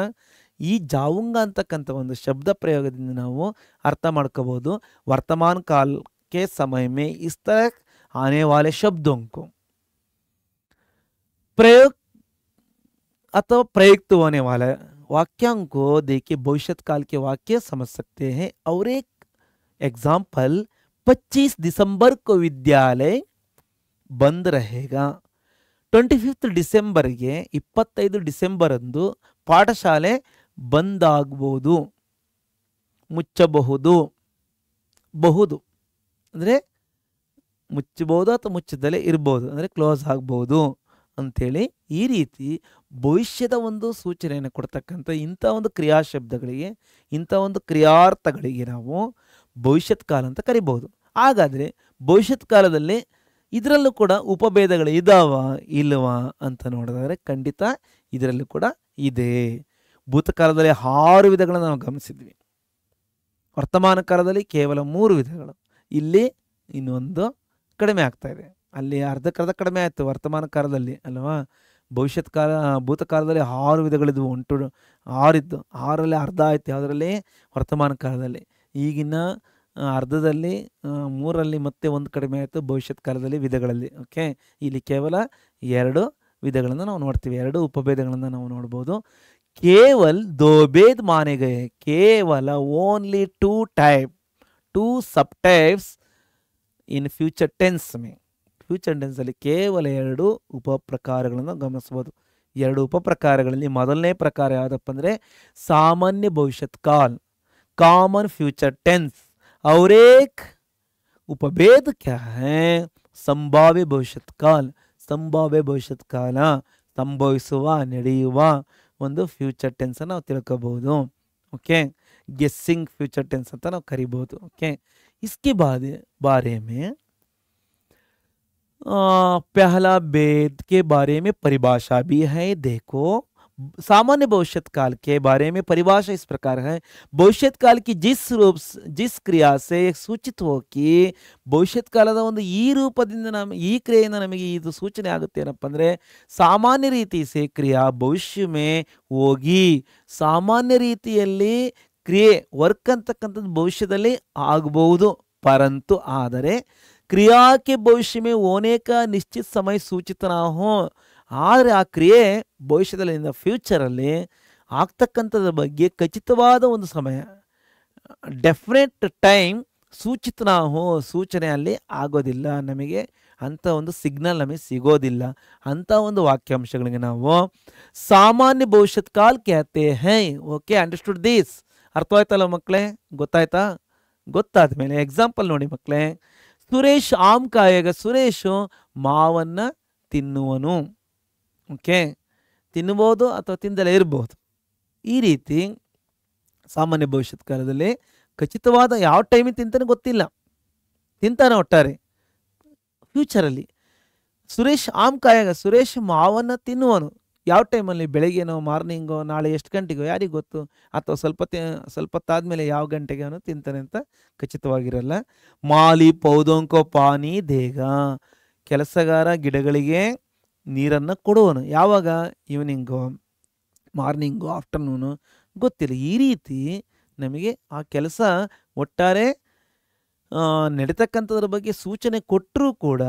ಈ ಜಾವುಂಗ ಅಂತಕ್ಕಂಥ ಒಂದು ಶಬ್ದ ಪ್ರಯೋಗದಿಂದ ನಾವು ಅರ್ಥ ಮಾಡ್ಕೋಬೋದು. ವರ್ತಮಾನ ಕಾಲ के समय में इस तरह आने वाले शब्दों को प्रयोग अथवा प्रयुक्त होने वाला वाक्यों को देखिए भविष्यत काल के वाक्य समझ सकते हैं. और एक एग्जाम्पल, 25 दिसंबर को विद्यालय बंद रहेगा. 25 ಡಿಸೆಂಬರ್ಗೆ 25 ಡಿಸೆಂಬರ್ ಅಂದು ಪಾಠಶಾಲೆ ಬಂದ್ ಆಗ್ಬೋದು, ಮುಚ್ಚಬಹುದು. ಬಹುದು ಅಂದರೆ ಮುಚ್ಚಬಹುದು ಅಥವಾ ಮುಚ್ಚದಲ್ಲೇ ಇರ್ಬೋದು, ಅಂದರೆ ಕ್ಲೋಸ್ ಆಗ್ಬೋದು ಅಂಥೇಳಿ ಈ ರೀತಿ ಭವಿಷ್ಯದ ಒಂದು ಸೂಚನೆಯನ್ನು ಕೊಡ್ತಕ್ಕಂಥ ಇಂಥ ಒಂದು ಕ್ರಿಯಾಶಬ್ದಗಳಿಗೆ, ಇಂಥ ಒಂದು ಕ್ರಿಯಾರ್ಥಗಳಿಗೆ ನಾವು ಭವಿಷ್ಯತ್ ಕಾಲ ಅಂತ ಕರಿಬಹುದು. ಹಾಗಾದರೆ ಭವಿಷ್ಯತ್ ಕಾಲದಲ್ಲಿ ಇದರಲ್ಲೂ ಕೂಡ ಉಪಭೇದಗಳು ಇದಾವ ಇಲ್ಲವಾ ಅಂತ ನೋಡಿದ್ರೆ ಖಂಡಿತ ಇದರಲ್ಲೂ ಕೂಡ ಇದೆ. ಭೂತಕಾಲದಲ್ಲಿ 6 ವಿಧಗಳನ್ನು ನಾವು ಗಮನಿಸಿದ್ವಿ. ವರ್ತಮಾನ ಕಾಲದಲ್ಲಿ ಕೇವಲ 3 ವಿಧಗಳು. ಇಲ್ಲಿ ಇನ್ನೊಂದು ಕಡಿಮೆ ಆಗ್ತಾ ಇದೆ. ಅಲ್ಲಿ ಅರ್ಧಕ್ಕರ್ಧ ಕಡಿಮೆ ಆಯಿತು ವರ್ತಮಾನ ಕಾಲದಲ್ಲಿ ಅಲ್ವಾ. ಭವಿಷ್ಯತ್ ಕಾಲ ಭೂತಕಾಲದಲ್ಲಿ 6 ವಿಧಗಳಿದ್ವು, 6 ಇದ್ದು 6ರಲ್ಲಿ ಅರ್ಧ ಆಯಿತು ಯಾವುದರಲ್ಲಿ, ವರ್ತಮಾನ ಕಾಲದಲ್ಲಿ. ಈಗಿನ ಅರ್ಧದಲ್ಲಿ 3ರಲ್ಲಿ ಮತ್ತೆ 1 ಕಡಿಮೆ ಆಯಿತು ಭವಿಷ್ಯತ್ ಕಾಲದಲ್ಲಿ ವಿಧಗಳಲ್ಲಿ. ಓಕೆ, ಇಲ್ಲಿ ಕೇವಲ 2 ವಿಧಗಳನ್ನು ನಾವು ನೋಡ್ತೀವಿ, 2 ಉಪಭೇದಗಳನ್ನು ನಾವು ನೋಡ್ಬೋದು. ಕೇವಲ 2 भेद माने गए, ಕೇವಲ ಓನ್ಲಿ 2 सब टाइप्स इन फ्यूचर टेंस में. ಫ್ಯೂಚರ್ ಟೆನ್ಸಲ್ಲಿ ಕೇವಲ 2 ಉಪಪ್ರಕಾರಗಳನ್ನು ಗಮನಿಸ್ಬೋದು. 2 ಉಪಪ್ರಕಾರಗಳಲ್ಲಿ ಮೊದಲನೇ ಪ್ರಕಾರ ಯಾವುದಪ್ಪ ಅಂದರೆ ಸಾಮಾನ್ಯ ಭವಿಷ್ಯತ್ ಕಾಲ, ಕಾಮನ್ ಫ್ಯೂಚರ್ टेंस. और एक उपभेद क्या है, ಸಂಭಾವ್ಯ ಭವಿಷ್ಯತ್ ಕಾಲ. ಸಂಭಾವ್ಯ ಭವಿಷ್ಯತ್ ಕಾಲ ಸಂಭವಿಸುವ ನಡೆಯುವ ಒಂದು ಫ್ಯೂಚರ್ ಟೆನ್ಸ್ ನಾವು ತಿಳ್ಕೋಬಹುದು. ಓಕೆ, ಗೆಸ್ಸಿಂಗ್ ಫ್ಯೂಚರ್ ಟೆನ್ಸ್ ಅಂತ ನಾವು ಕರಿಬಹುದು. ಓಕೆ, इसके बारे में पहला भेद के बारे में परिभाषा भी है. देखो, सामान्य भविष्यत काल के बारे में परिभाषा इस प्रकार है. भविष्यत काल की जिस क्रिया से सूचित हो कि ಭವಿಷ್ಯತ್ ಕಾಲದ ಒಂದು ಈ ರೂಪದಿಂದ ಈ ಕ್ರಿಯೆಯಿಂದ ನಮಗೆ ಇದು ಸೂಚನೆ ಆಗುತ್ತೆ ಏನಪ್ಪ ಅಂದರೆ ಸಾಮಾನ್ಯ ರೀತಿ ಸೇ ಕ್ರಿಯಾ ಭವಿಷ್ಯ ಮೇ ಹೋಗಿ. ಸಾಮಾನ್ಯ ರೀತಿಯಲ್ಲಿ ಕ್ರಿಯೆ ವರ್ಕ್ ಅಂತಕ್ಕಂಥದ್ದು ಭವಿಷ್ಯದಲ್ಲಿ ಆಗಬಹುದು, ಪರಂತು ಆದರೆ ಕ್ರಿಯಾಕ್ಕೆ ಭವಿಷ್ಯ ಮೇ ಹೋನೆ ಕಾ ನಿಶ್ಚಿತ ಸಮಯ ಸೂಚಿತ ನಾ ಹೋ. ಆದರೆ ಆ ಕ್ರಿಯೆ ಭವಿಷ್ಯದಲ್ಲಿ ಫ್ಯೂಚರಲ್ಲಿ ಆಗ್ತಕ್ಕಂಥದ್ರ ಬಗ್ಗೆ ಖಚಿತವಾದ ಒಂದು ಸಮಯ, ಡೆಫಿನೆಟ್ ಟೈಮ್ ಸೂಚಿತ ನಾ ಹೋ, ಸೂಚನೆ ಅಲ್ಲಿ ಆಗೋದಿಲ್ಲ, ನಮಗೆ ಅಂಥ ಒಂದು ಸಿಗ್ನಲ್ ನಮಗೆ ಸಿಗೋದಿಲ್ಲ. ಅಂಥ ಒಂದು ವಾಕ್ಯಾಂಶಗಳಿಗೆ ನಾವು ಸಾಮಾನ್ಯ ಭವಿಷ್ಯತ್ ಕಾಲ कहते हैं. Okay, understood this? ಅರ್ಥವಾಯ್ತಲ್ಲ ಮಕ್ಕಳೇ? ಗೊತ್ತಾಯ್ತಾ? ಗೊತ್ತಾದ ಮೇಲೆ ಎಕ್ಸಾಂಪಲ್ ನೋಡಿ ಮಕ್ಕಳೇ. ಸುರೇಶ್ ಆಮ್ ಕಾಯಗ, ಸುರೇಶು ಮಾವನ್ನು ತಿನ್ನುವನು. ಓಕೆ, ತಿನ್ನಬಹುದು ಅಥವಾ ತಿಂದಲೇ ಇರಬಹುದು. ಈ ರೀತಿ ಸಾಮಾನ್ಯ ಭವಿಷ್ಯತ್ ಕಾಲದಲ್ಲಿ ಖಚಿತವಾದ ಯಾವ ಟೈಮಿಗೆ ತಿಂತಾನೆ ಗೊತ್ತಿಲ್ಲ, ತಿಂತಾನೆ ಒಟ್ಟಾರೆ. ಫ್ಯೂಚರಲ್ಲಿ ಸುರೇಶ್ ಆಮ್ ಕಾಯಾಗ, ಸುರೇಶ್ ಮಾವನ್ನು ತಿನ್ನುವನು. ಯಾವ ಟೈಮಲ್ಲಿ? ಬೆಳಗ್ಗೆನೋ, ಮಾರ್ನಿಂಗೋ, ನಾಳೆ ಎಷ್ಟು ಗಂಟೆಗೋ ಯಾರಿಗೆ ಗೊತ್ತು, ಅಥವಾ ಸ್ವಲ್ಪ ಹೊತ್ತಾದ್ಮೇಲೆ ಯಾವ ಗಂಟೆಗೆ ಅವನು ತಿಂತಾನೆ ಅಂತ ಖಚಿತವಾಗಿರಲ್ಲ. ಮಾಲಿ ಪೌದೋಂಕೋ ಪಾನಿ ದೇಗ, ಕೆಲಸಗಾರ ಗಿಡಗಳಿಗೆ ನೀರನ್ನು ಕೊಡುವನು. ಯಾವಾಗ? ಈವ್ನಿಂಗು, ಮಾರ್ನಿಂಗು, ಆಫ್ಟರ್ನೂನು, ಗೊತ್ತಿಲ್ಲ. ಈ ರೀತಿ ನಮಗೆ ಆ ಕೆಲಸ ಒಟ್ಟಾರೆ ನಡೀತಕ್ಕಂಥದ್ರ ಬಗ್ಗೆ ಸೂಚನೆ ಕೊಟ್ಟರೂ ಕೂಡ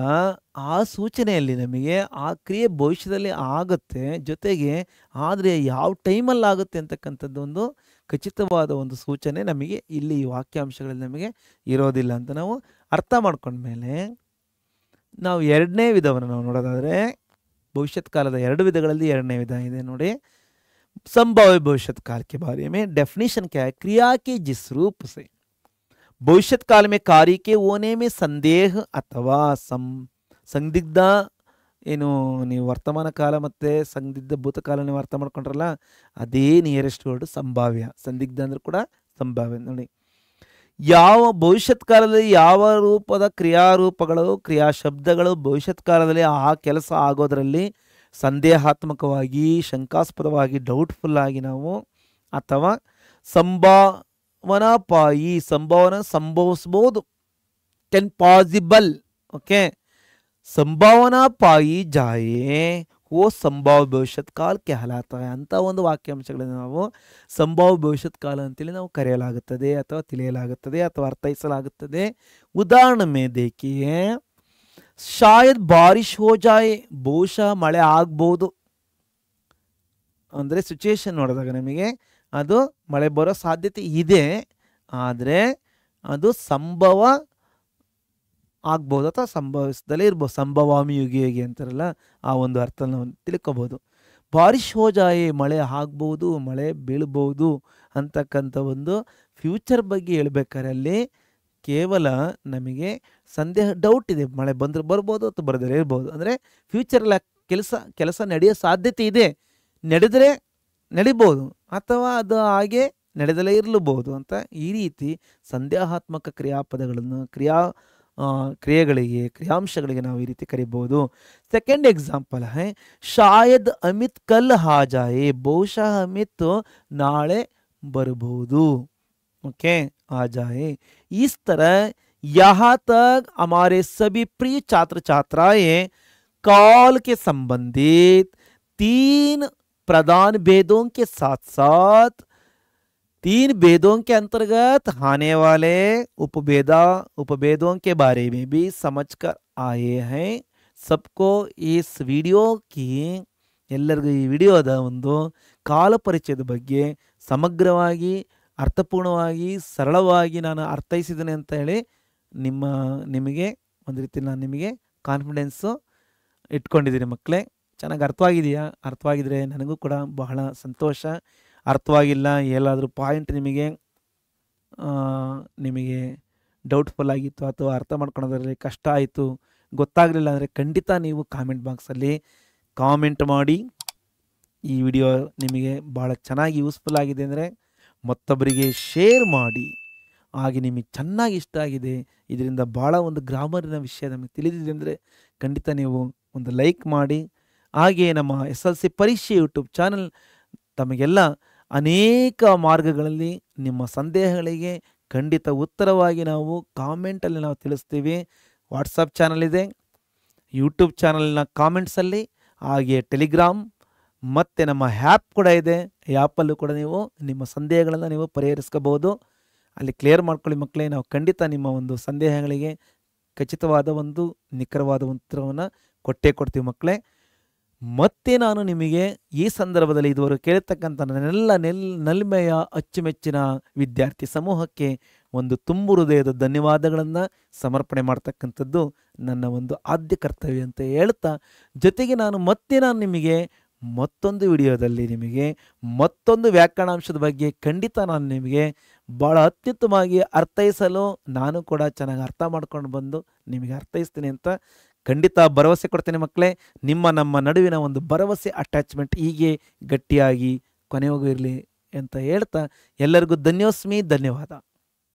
ಆ ಸೂಚನೆಯಲ್ಲಿ ನಮಗೆ ಆ ಕ್ರಿಯೆ ಭವಿಷ್ಯದಲ್ಲಿ ಆಗುತ್ತೆ, ಜೊತೆಗೆ ಆದರೆ ಯಾವ ಟೈಮಲ್ಲಿ ಆಗುತ್ತೆ ಅಂತಕ್ಕಂಥದ್ದು ಒಂದು ಖಚಿತವಾದ ಒಂದು ಸೂಚನೆ ನಮಗೆ ಇಲ್ಲಿ ಈ ವಾಕ್ಯಾಂಶಗಳಲ್ಲಿ ನಮಗೆ ಇರೋದಿಲ್ಲ ಅಂತ ನಾವು ಅರ್ಥ ಮಾಡ್ಕೊಂಡ್ಮೇಲೆ, ನಾವು ಎರಡನೇ ವಿಧವನ್ನು ನಾವು ನೋಡೋದಾದರೆ, ಭವಿಷ್ಯತ್ ಕಾಲದ ಎರಡು ವಿಧಗಳಲ್ಲಿ ಎರಡನೇ ವಿಧ ಇದೆ ನೋಡಿ. संभाव्य भविष्यत काल के बारे में डेफिनेशन क्या है? क्रिया के जिस रूप से भविष्यत काल में कार्य के होने में संदेह ಅಥವಾ ಸಂದಿಗ್ಧ, ಏನು ನೀವು ವರ್ತಮಾನ ಕಾಲ ಮತ್ತು ಸಂದಿಗ್ಧ ಭೂತಕಾಲ ನೀವು ಅರ್ಥ ಮಾಡ್ಕೊಂಡ್ರಲ್ಲ, ಅದೇ ನಿಯರೆಸ್ಟ್ ವರ್ಡ್ ಸಂಭಾವ್ಯ. ಸಂದಿಗ್ಧ ಅಂದ್ರೆ ಕೂಡ ಸಂಭಾವ್ಯ ನೋಡಿ. ಯಾವ ಭವಿಷ್ಯತ್ ಕಾಲದಲ್ಲಿ ಯಾವ ರೂಪದ ಕ್ರಿಯಾರೂಪಗಳು, ಕ್ರಿಯಾ ಶಬ್ದಗಳು ಭವಿಷ್ಯತ್ ಕಾಲದಲ್ಲಿ ಆ ಕೆಲಸ ಆಗೋದರಲ್ಲಿ ಸಂದೇಹಾತ್ಮಕವಾಗಿ, ಶಂಕಾಸ್ಪದವಾಗಿ, ಡೌಟ್ಫುಲ್ ಆಗಿ ನಾವು, ಅಥವಾ ಸಂಭಾವನಾಪಾಯಿ, ಸಂಭಾವನಾ ಸಂಭವಿಸ್ಬೋದು, ಕ್ಯಾನ್ ಪಾಸಿಬಲ್, ಓಕೆ, ಸಂಭಾವನಾಪಾಯಿ ಜಾಯೇ ಓ ಸಂಭಾವ್ಯ ಭವಿಷ್ಯತ್ ಕಾಲ कहलाता है ಅಂತ ಒಂದು ವಾಕ್ಯಾಂಶಗಳನ್ನು ನಾವು ಸಂಭಾವ್ಯ ಭವಿಷ್ಯತ್ ಕಾಲ ಅಂತೇಳಿ ನಾವು ಕರೆಯಲಾಗುತ್ತದೆ, ಅಥವಾ ತಿಳಿಯಲಾಗುತ್ತದೆ, ಅಥವಾ ಅರ್ಥೈಸಲಾಗುತ್ತದೆ. ಉದಾಹರಣೆ ಮೇ ದೇಖಿಯೇ, ಶಾಯದ್ ಬಾರಿಶ್ ಹೋ ಜಾಯೆ, ಬಹುಶಃ ಮಳೆ ಆಗ್ಬೋದು ಅಂದರೆ ಸಿಚುಯೇಷನ್ ನೋಡಿದಾಗ ನಮಗೆ ಅದು ಮಳೆ ಬರೋ ಸಾಧ್ಯತೆ ಇದೆ, ಆದರೆ ಅದು ಸಂಭವ ಆಗ್ಬೋದು ಅಥವಾ ಸಂಭವಿಸದಲ್ಲೇ ಇರ್ಬೋದು. ಸಂಭವಾಮಿ ಯುಗಿ ಯುಗಿ ಅಂತಾರಲ್ಲ, ಆ ಒಂದು ಅರ್ಥ ನಾವು ತಿಳ್ಕೊಬೋದು. ಬಾರಿಶ್ ಹೋ ಜಾಯೆ, ಮಳೆ ಆಗ್ಬೋದು, ಮಳೆ ಬೀಳ್ಬೋದು ಅಂತಕ್ಕಂಥ ಒಂದು ಫ್ಯೂಚರ್ ಬಗ್ಗೆ ಹೇಳ್ಬೇಕಾದ್ರೆ ಅಲ್ಲಿ ಕೇವಲ ನಮಗೆ ಸಂದೇಹ, ಡೌಟ್ ಇದೆ, ಮಳೆ ಬಂದರೆ ಬರ್ಬೋದು ಅಥವಾ ಬರದೇ ಇರ್ಬೋದು. ಅಂದರೆ ಫ್ಯೂಚರಲ್ಲಿ ಕೆಲಸ ನಡೆಯೋ ಸಾಧ್ಯತೆ ಇದೆ, ನಡೆದರೆ ನಡಿಬೋದು, ಅಥವಾ ಅದು ಹಾಗೆ ನಡೆದಲೇ ಇರಲೂಬಹುದು ಅಂತ. ಈ ರೀತಿ ಸಂದೇಹಾತ್ಮಕ ಕ್ರಿಯಾಪದಗಳನ್ನು ಕ್ರಿಯೆಗಳಿಗೆ, ಕ್ರಿಯಾಂಶಗಳಿಗೆ ನಾವು ಈ ರೀತಿ ಕರಿಬಹುದು. ಸೆಕೆಂಡ್ ಎಕ್ಸಾಂಪಲ್ ಹೈ, ಶಾಯದ್ ಅಮಿತ್ ಕಲ್ ಹಾ ಜಾಯೆ, ಬಹುಶಃ ಅಮಿತ್ ನಾಳೆ ಬರಬಹುದು, ओके, आ जाए. इस तरह यहाँ तक हमारे सभी प्रिय छात्र छात्राएं काल के संबंधित तीन प्रधान भेदों के साथ साथ तीन भेदों के अंतर्गत आने वाले उपभेदों के बारे में भी समझकर आए हैं. सबको इस ವಿಡಿಯೋ की ಎಲ್ಲರಿಗೂ ಈ ವಿಡಿಯೋದ ಒಂದು ಕಾಲ ಪರಿಚಯದ ಬಗ್ಗೆ ಸಮಗ್ರವಾಗಿ, ಅರ್ಥಪೂರ್ಣವಾಗಿ, ಸರಳವಾಗಿ ನಾನು ಅರ್ಥೈಸಿದ್ದೇನೆ ಅಂತ ಹೇಳಿ ನಿಮಗೆ ಒಂದು ರೀತಿ ನಾನು ನಿಮಗೆ ಕಾನ್ಫಿಡೆನ್ಸು ಇಟ್ಕೊಂಡಿದ್ದೀನಿ ಮಕ್ಕಳೇ. ಚೆನ್ನಾಗಿ ಅರ್ಥವಾಗಿದೆಯಾ? ಅರ್ಥವಾಗಿದ್ರೆ ನನಗೂ ಕೂಡ ಬಹಳ ಸಂತೋಷ. ಅರ್ಥವಾಗಿಲ್ಲ, ಎಲ್ಲಾದರೂ ಪಾಯಿಂಟ್ ನಿಮಗೆ ಡೌಟ್ಫುಲ್ ಆಗಿತ್ತು ಅಥವಾ ಅರ್ಥ ಮಾಡ್ಕೊಳ್ಳೋದ್ರಲ್ಲಿ ಕಷ್ಟ ಆಯಿತು, ಗೊತ್ತಾಗಲಿಲ್ಲ ಅಂದರೆ ಖಂಡಿತ ನೀವು ಕಾಮೆಂಟ್ ಬಾಕ್ಸಲ್ಲಿ ಕಾಮೆಂಟ್ ಮಾಡಿ. ಈ ವಿಡಿಯೋ ನಿಮಗೆ ಭಾಳ ಚೆನ್ನಾಗಿ ಯೂಸ್ಫುಲ್ ಆಗಿದೆ ಅಂದರೆ ಮತ್ತೊಬ್ಬರಿಗೆ ಶೇರ್ ಮಾಡಿ. ಹಾಗೆ ನಿಮಗೆ ಚೆನ್ನಾಗಿ ಇಷ್ಟ ಆಗಿದೆ, ಇದರಿಂದ ಭಾಳ ಒಂದು ಗ್ರಾಮರಿನ ವಿಷಯ ನಮಗೆ ತಿಳಿದಿದೆ ಅಂದರೆ ಖಂಡಿತ ನೀವು ಒಂದು ಲೈಕ್ ಮಾಡಿ. ಹಾಗೆ ನಮ್ಮ SLC ಪರೀಕ್ಷೆ ಯೂಟ್ಯೂಬ್ ಚಾನಲ್ ತಮಗೆಲ್ಲ ಅನೇಕ ಮಾರ್ಗಗಳಲ್ಲಿ ನಿಮ್ಮ ಸಂದೇಹಗಳಿಗೆ ಖಂಡಿತ ಉತ್ತರವಾಗಿ ನಾವು ಕಾಮೆಂಟಲ್ಲಿ ನಾವು ತಿಳಿಸ್ತೀವಿ. ವಾಟ್ಸಪ್ ಚಾನಲ್ ಇದೆ, ಯೂಟ್ಯೂಬ್ ಚಾನಲ್ನ ಕಾಮೆಂಟ್ಸಲ್ಲಿ, ಹಾಗೆ ಟೆಲಿಗ್ರಾಮ್ ಮತ್ತು ನಮ್ಮ ಆ್ಯಪ್ ಕೂಡ ಇದೆ. ಆ್ಯಪಲ್ಲೂ ಕೂಡ ನೀವು ನಿಮ್ಮ ಸಂದೇಹಗಳನ್ನು ನೀವು ಪರಿಹರಿಸ್ಕೋಬೋದು. ಅಲ್ಲಿ ಕ್ಲಿಯರ್ ಮಾಡ್ಕೊಳ್ಳಿ ಮಕ್ಕಳೇ. ನಾವು ಖಂಡಿತ ನಿಮ್ಮ ಒಂದು ಸಂದೇಹಗಳಿಗೆ ಖಚಿತವಾದ ಒಂದು ನಿಖರವಾದ ಉತ್ತರವನ್ನು ಕೊಡ್ತೀವಿ ಮಕ್ಕಳೇ. ಮತ್ತೆ ನಾನು ನಿಮಗೆ ಈ ಸಂದರ್ಭದಲ್ಲಿ ಇದುವರೆಗೂ ಕೇಳಿರ್ತಕ್ಕಂಥ ನನ್ನೆಲ್ಲ ನಲ್ಮೆಯ ಅಚ್ಚುಮೆಚ್ಚಿನ ವಿದ್ಯಾರ್ಥಿ ಸಮೂಹಕ್ಕೆ ಒಂದು ತುಂಬು ಹೃದಯದ ಧನ್ಯವಾದಗಳನ್ನು ಸಮರ್ಪಣೆ ಮಾಡ್ತಕ್ಕಂಥದ್ದು ನನ್ನ ಒಂದು ಆದ್ಯ ಕರ್ತವ್ಯ ಅಂತ ಹೇಳ್ತಾ, ಜೊತೆಗೆ ನಾನು ನಿಮಗೆ ಮತ್ತೊಂದು ವಿಡಿಯೋದಲ್ಲಿ ನಿಮಗೆ ಮತ್ತೊಂದು ವ್ಯಾಕರಣಾಂಶದ ಬಗ್ಗೆ ಖಂಡಿತ ನಾನು ನಿಮಗೆ ಭಾಳ ಅತ್ಯುತ್ತಮವಾಗಿ ಅರ್ಥೈಸಲು ನಾನು ಕೂಡ ಚೆನ್ನಾಗಿ ಅರ್ಥ ಮಾಡ್ಕೊಂಡು ಬಂದು ನಿಮಗೆ ಅರ್ಥೈಸ್ತೀನಿ ಅಂತ ಖಂಡಿತ ಭರವಸೆ ಕೊಡ್ತೇನೆ ಮಕ್ಕಳೇ. ನಮ್ಮ ನಡುವಿನ ಒಂದು ಭರವಸೆ, ಅಟ್ಯಾಚ್ಮೆಂಟ್ ಹೀಗೆ ಗಟ್ಟಿಯಾಗಿ ಕೊನೆಯವರೆಗೂ ಇರಲಿ ಅಂತ ಹೇಳ್ತಾ ಎಲ್ಲರಿಗೂ ಧನ್ಯೋಸ್ಮಿ, ಧನ್ಯವಾದ.